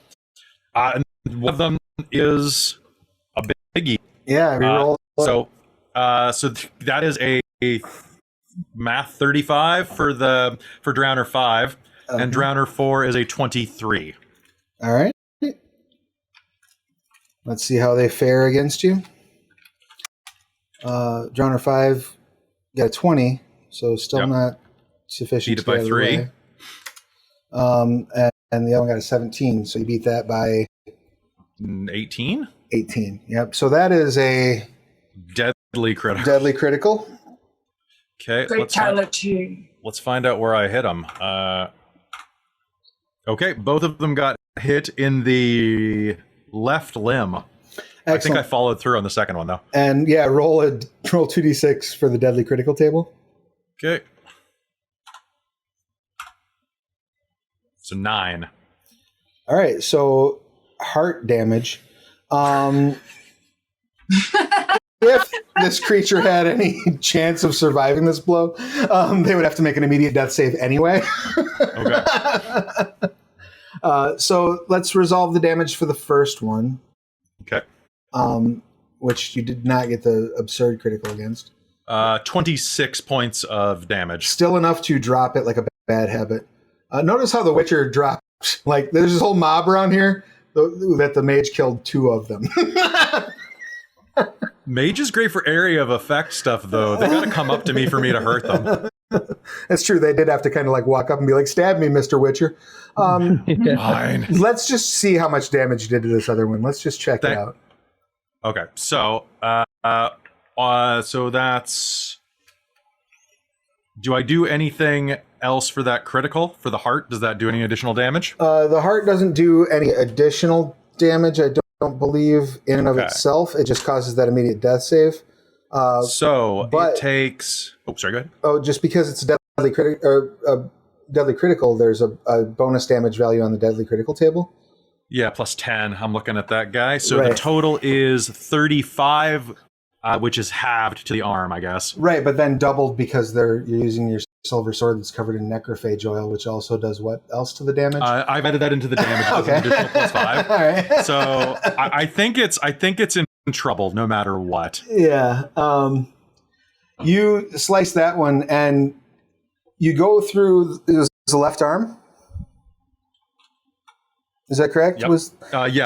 And one of them is a biggie. Yeah, reroll. So that is a math 35 for Drowner 5, and Drowner 4 is a 23. All right. Let's see how they fare against you. Drowner 5 got a 20, so still not sufficient. Beat it by 3. And the other one got a 17, so you beat that by 18. 18. Yep. So that is a Deadly critical. deadly critical. Okay, Fatality. let's find out where I hit them. Okay, both of them got hit in the left limb. Excellent. I think I followed through on the second one though. And yeah, roll 2d6 for the deadly critical table. Okay. So 9. All right, so heart damage. If this creature had any chance of surviving this blow, they would have to make an immediate death save anyway. Okay. So let's resolve the damage for the first one. Okay. Which you did not get the absurd critical against. 26 points of damage. Still enough to drop it like a bad habit. Notice how the Witcher drops. Like, there's this whole mob around here that the mage killed 2 of them. Mage is great for area of effect stuff, though. They gotta come up to me for me to hurt them. That's true. They did have to kind of like walk up and be like, "Stab me, Mr. Witcher." Fine. Let's just see how much damage you did to this other one. Let's just check it out. Okay, so so that's. Do I do anything else for that critical for the heart? Does that do any additional damage? The heart doesn't do any additional damage. I don't believe in and of itself. It just causes that immediate death save. It takes. Oh, sorry. Go ahead. Oh, just because it's a deadly critical, there's a bonus damage value on the deadly critical table. Yeah, plus 10. I'm looking at that guy. So the total is 35, which is halved to the arm, I guess. Right, but then doubled because you're using your silver sword that's covered in necrophage oil, which also does what else to the damage? I've added that into the damage. Okay. As an additional plus 5. All right. So I think it's in trouble no matter what. Yeah. You slice that one, and you go through the left arm. Is that correct? Yep. It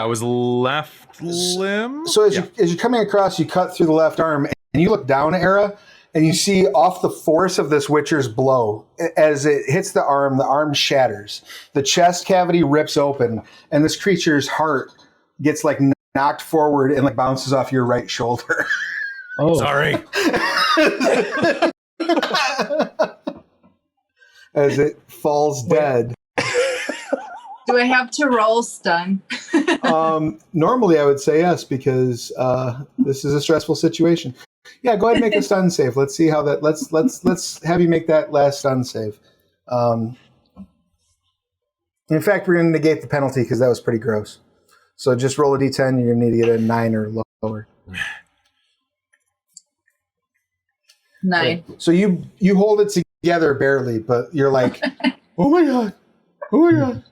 was left limb. So as you're coming across, you cut through the left arm, and you look down, Era, and you see off the force of this Witcher's blow, as it hits the arm shatters. The chest cavity rips open, and this creature's heart gets like knocked forward and like bounces off your right shoulder. Oh, Sorry. As it falls dead. Do I have to roll stun? Normally I would say yes, because this is a stressful situation. Yeah, go ahead and make a stun save. Let's see how that. Let's have you make that last stun save. In fact, we're going to negate the penalty because that was pretty gross. So just roll a d10. You're going to need to get a 9 or lower. 9. So you hold it together barely, but you're like, oh my god, oh my god.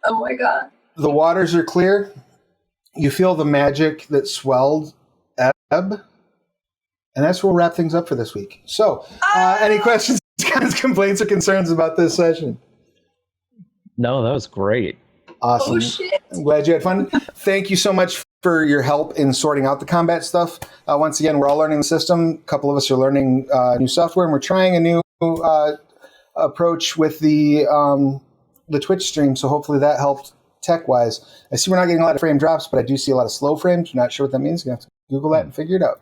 Oh my god. The waters are clear. You feel the magic that swelled ebb. And that's where we'll wrap things up for this week. So, any questions, comments, complaints, or concerns about this session? No, that was great. Awesome. Oh shit. I'm glad you had fun. Thank you so much for your help in sorting out the combat stuff. Once again, we're all learning the system. A couple of us are learning new software, and we're trying a new approach with the Twitch stream. So hopefully that helped tech-wise. I see we're not getting a lot of frame drops, but I do see a lot of slow frames. I'm not sure what that means. You're going to have to Google that and figure it out.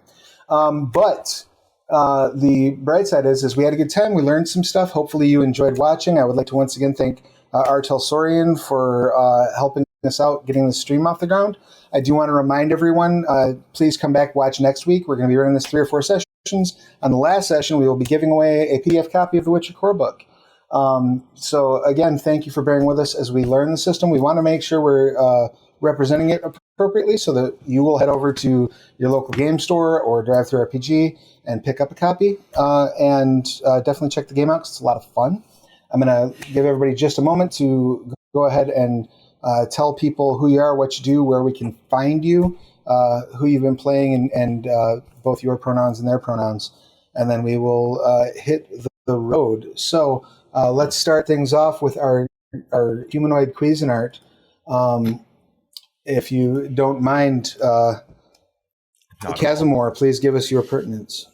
But the bright side is we had a good time. We learned some stuff. Hopefully you enjoyed watching. I would like to once again thank our Talsorian for helping us out getting the stream off the ground. I do want to remind everyone, please come back, watch next week. We're going to be running this 3 or 4 sessions. On the last session, we will be giving away a PDF copy of the Witcher core book. So again, thank you for bearing with us as we learn the system. We want to make sure we're representing it appropriately so that you will head over to your local game store or drive-thru RPG and pick up a copy. And definitely check the game out because it's a lot of fun. I'm going to give everybody just a moment to go ahead and tell people who you are, what you do, where we can find you, who you've been playing, and both your pronouns and their pronouns. And then we will hit the road. So let's start things off with our humanoid Cuisinart. If you don't mind, Cazamor, please give us your pertinence.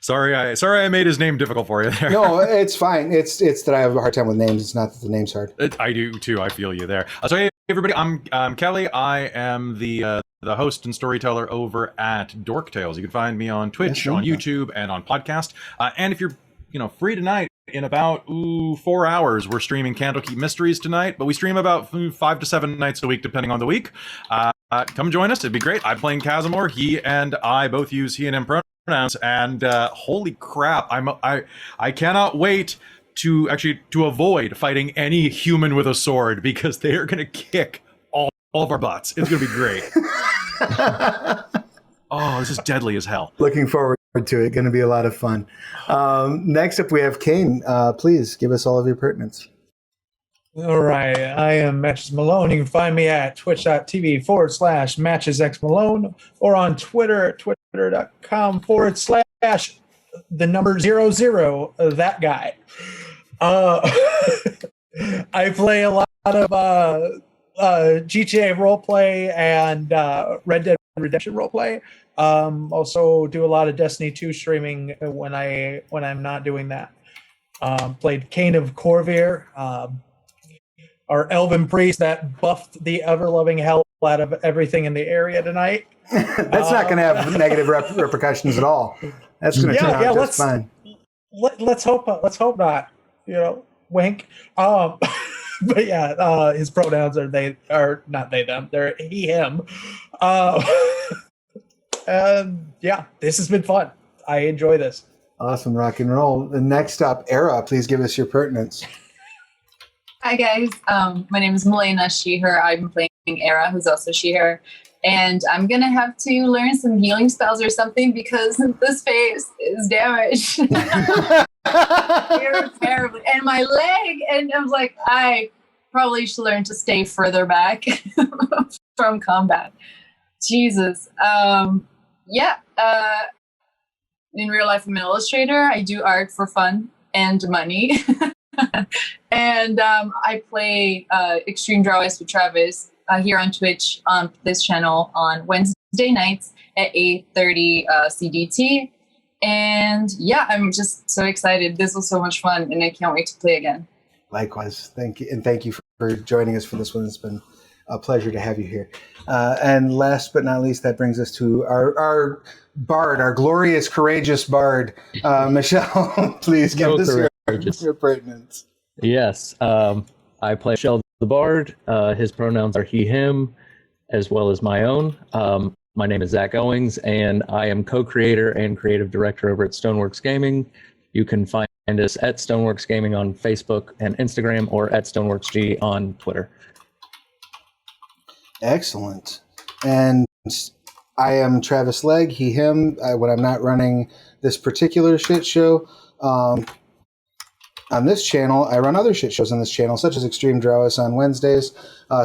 Sorry, I made his name difficult for you there. No, it's fine. It's that I have a hard time with names. It's not that the name's hard. I do too. I feel you there. So hey everybody, I'm Kelly. I am the host and storyteller over at Dork Tales. You can find me on Twitch, on YouTube, and on podcast. And if you're free tonight, in about 4 hours, we're streaming Candlekeep Mysteries tonight. But we stream about 5 to 7 nights a week, depending on the week. Come join us. It'd be great. I'm playing Cazamor. He and I both use he and him pronouns. And holy crap, I cannot wait to avoid fighting any human with a sword because they are going to kick all of our butts. It's going to be great. Oh, this is deadly as hell. Looking forward to it. Going to be a lot of fun. Next up, we have Caine. Please give us all of your pertinence. All right. I am Matches Malone. You can find me at twitch.tv/MatchesXMalone or on Twitter at twitter.com/00 that guy. I play a lot of GTA roleplay and Red Dead Redemption roleplay. Also do a lot of Destiny 2 streaming when I'm not doing that. Played Caine of Korvir, our Elven priest that buffed the ever-loving hell out of everything in the area tonight. That's not going to have negative repercussions at all. That's going to turn out just fine. Let's hope not. Wink. But yeah, his pronouns are not they them. They're he him. And yeah, this has been fun. I enjoy this. Awesome, rock and roll. And next up, Era, please give us your pertinence. Hi guys, my name is Malone, she, her. I'm playing Era, who's also she, her. And I'm going to have to learn some healing spells or something because this face is damaged. Terribly. And my leg, and I was like, I probably should learn to stay further back from combat. Jesus. In real life, I'm an illustrator. I do art for fun and money. And I play Extreme Drawings with Travis here on Twitch on this channel on Wednesday nights at 8:30 CDT. And yeah, I'm just so excited. This was so much fun, and I can't wait to play again. Likewise. Thank you. And thank you for joining us for this one. It's been a pleasure to have you here. And last but not least, that brings us to our bard, our glorious, courageous bard, Michelle. Please give us your pertinence. Yes. I play Michelle the bard. His pronouns are he, him, as well as my own. My name is Zack Owings, and I am co-creator and creative director over at Stoneworks Gaming. You can find find us at Stoneworks Gaming on Facebook and Instagram, or at StoneworksG on Twitter. Excellent. And I am Travis Legg, he, him, when I'm not running this particular shit show. On this channel, I run other shit shows on this channel, such as Extreme Drowis on Wednesdays,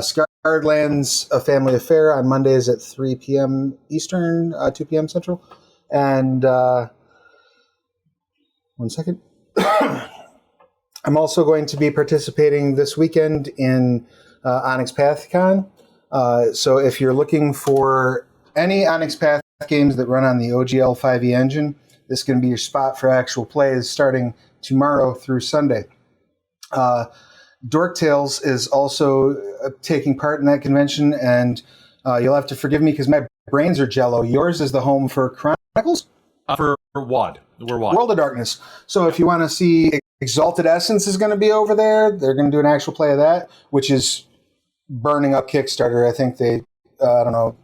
Scarred Lands, A Family Affair on Mondays at 3 p.m. Eastern, 2 p.m. Central. And, 1 second. I'm also going to be participating this weekend in Onyx PathCon. So if you're looking for any Onyx Path games that run on the OGL 5e engine, this is going to be your spot for actual plays starting tomorrow through Sunday. Dork Tales is also taking part in that convention, and you'll have to forgive me because my brains are jello. Yours is the home for Chronicles? For WAD. We're WAD. World of Darkness. So if you want to see Exalted Essence is going to be over there. They're going to do an actual play of that, which is burning up Kickstarter. I think they, I don't know.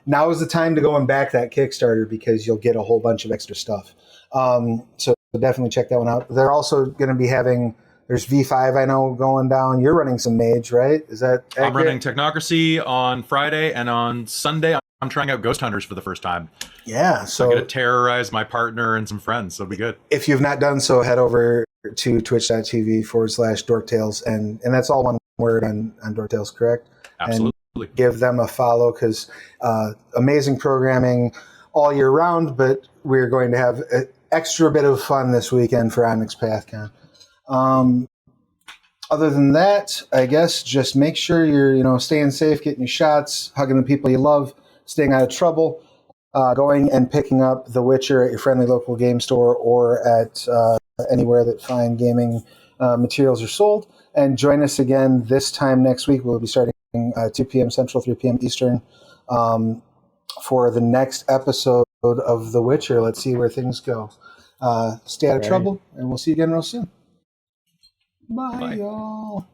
Now is the time to go and back that Kickstarter because you'll get a whole bunch of extra stuff. So definitely check that one out. They're also going to be having, there's V5 I know going down. You're running some Mage, right? Is that accurate? I'm running Technocracy on Friday, and on Sunday I'm trying out Ghost Hunters for the first time. Yeah. So I'm going to terrorize my partner and some friends. So it'll be good. If you've not done so, head over to twitch.tv/Dorktales, and that's all one word on Dorktales, correct? Absolutely. And give them a follow because amazing programming all year round, but we're going to have an extra bit of fun this weekend for Onyx PathCon. Other than that, I guess just make sure you're staying safe, getting your shots, hugging the people you love, staying out of trouble, going and picking up The Witcher at your friendly local game store or at anywhere that fine gaming materials are sold. And join us again this time next week. We'll be starting 2 p.m. Central, 3 p.m. Eastern for the next episode of The Witcher. Let's see where things go. Stay out of trouble, and we'll see you again real soon. Bye. Y'all.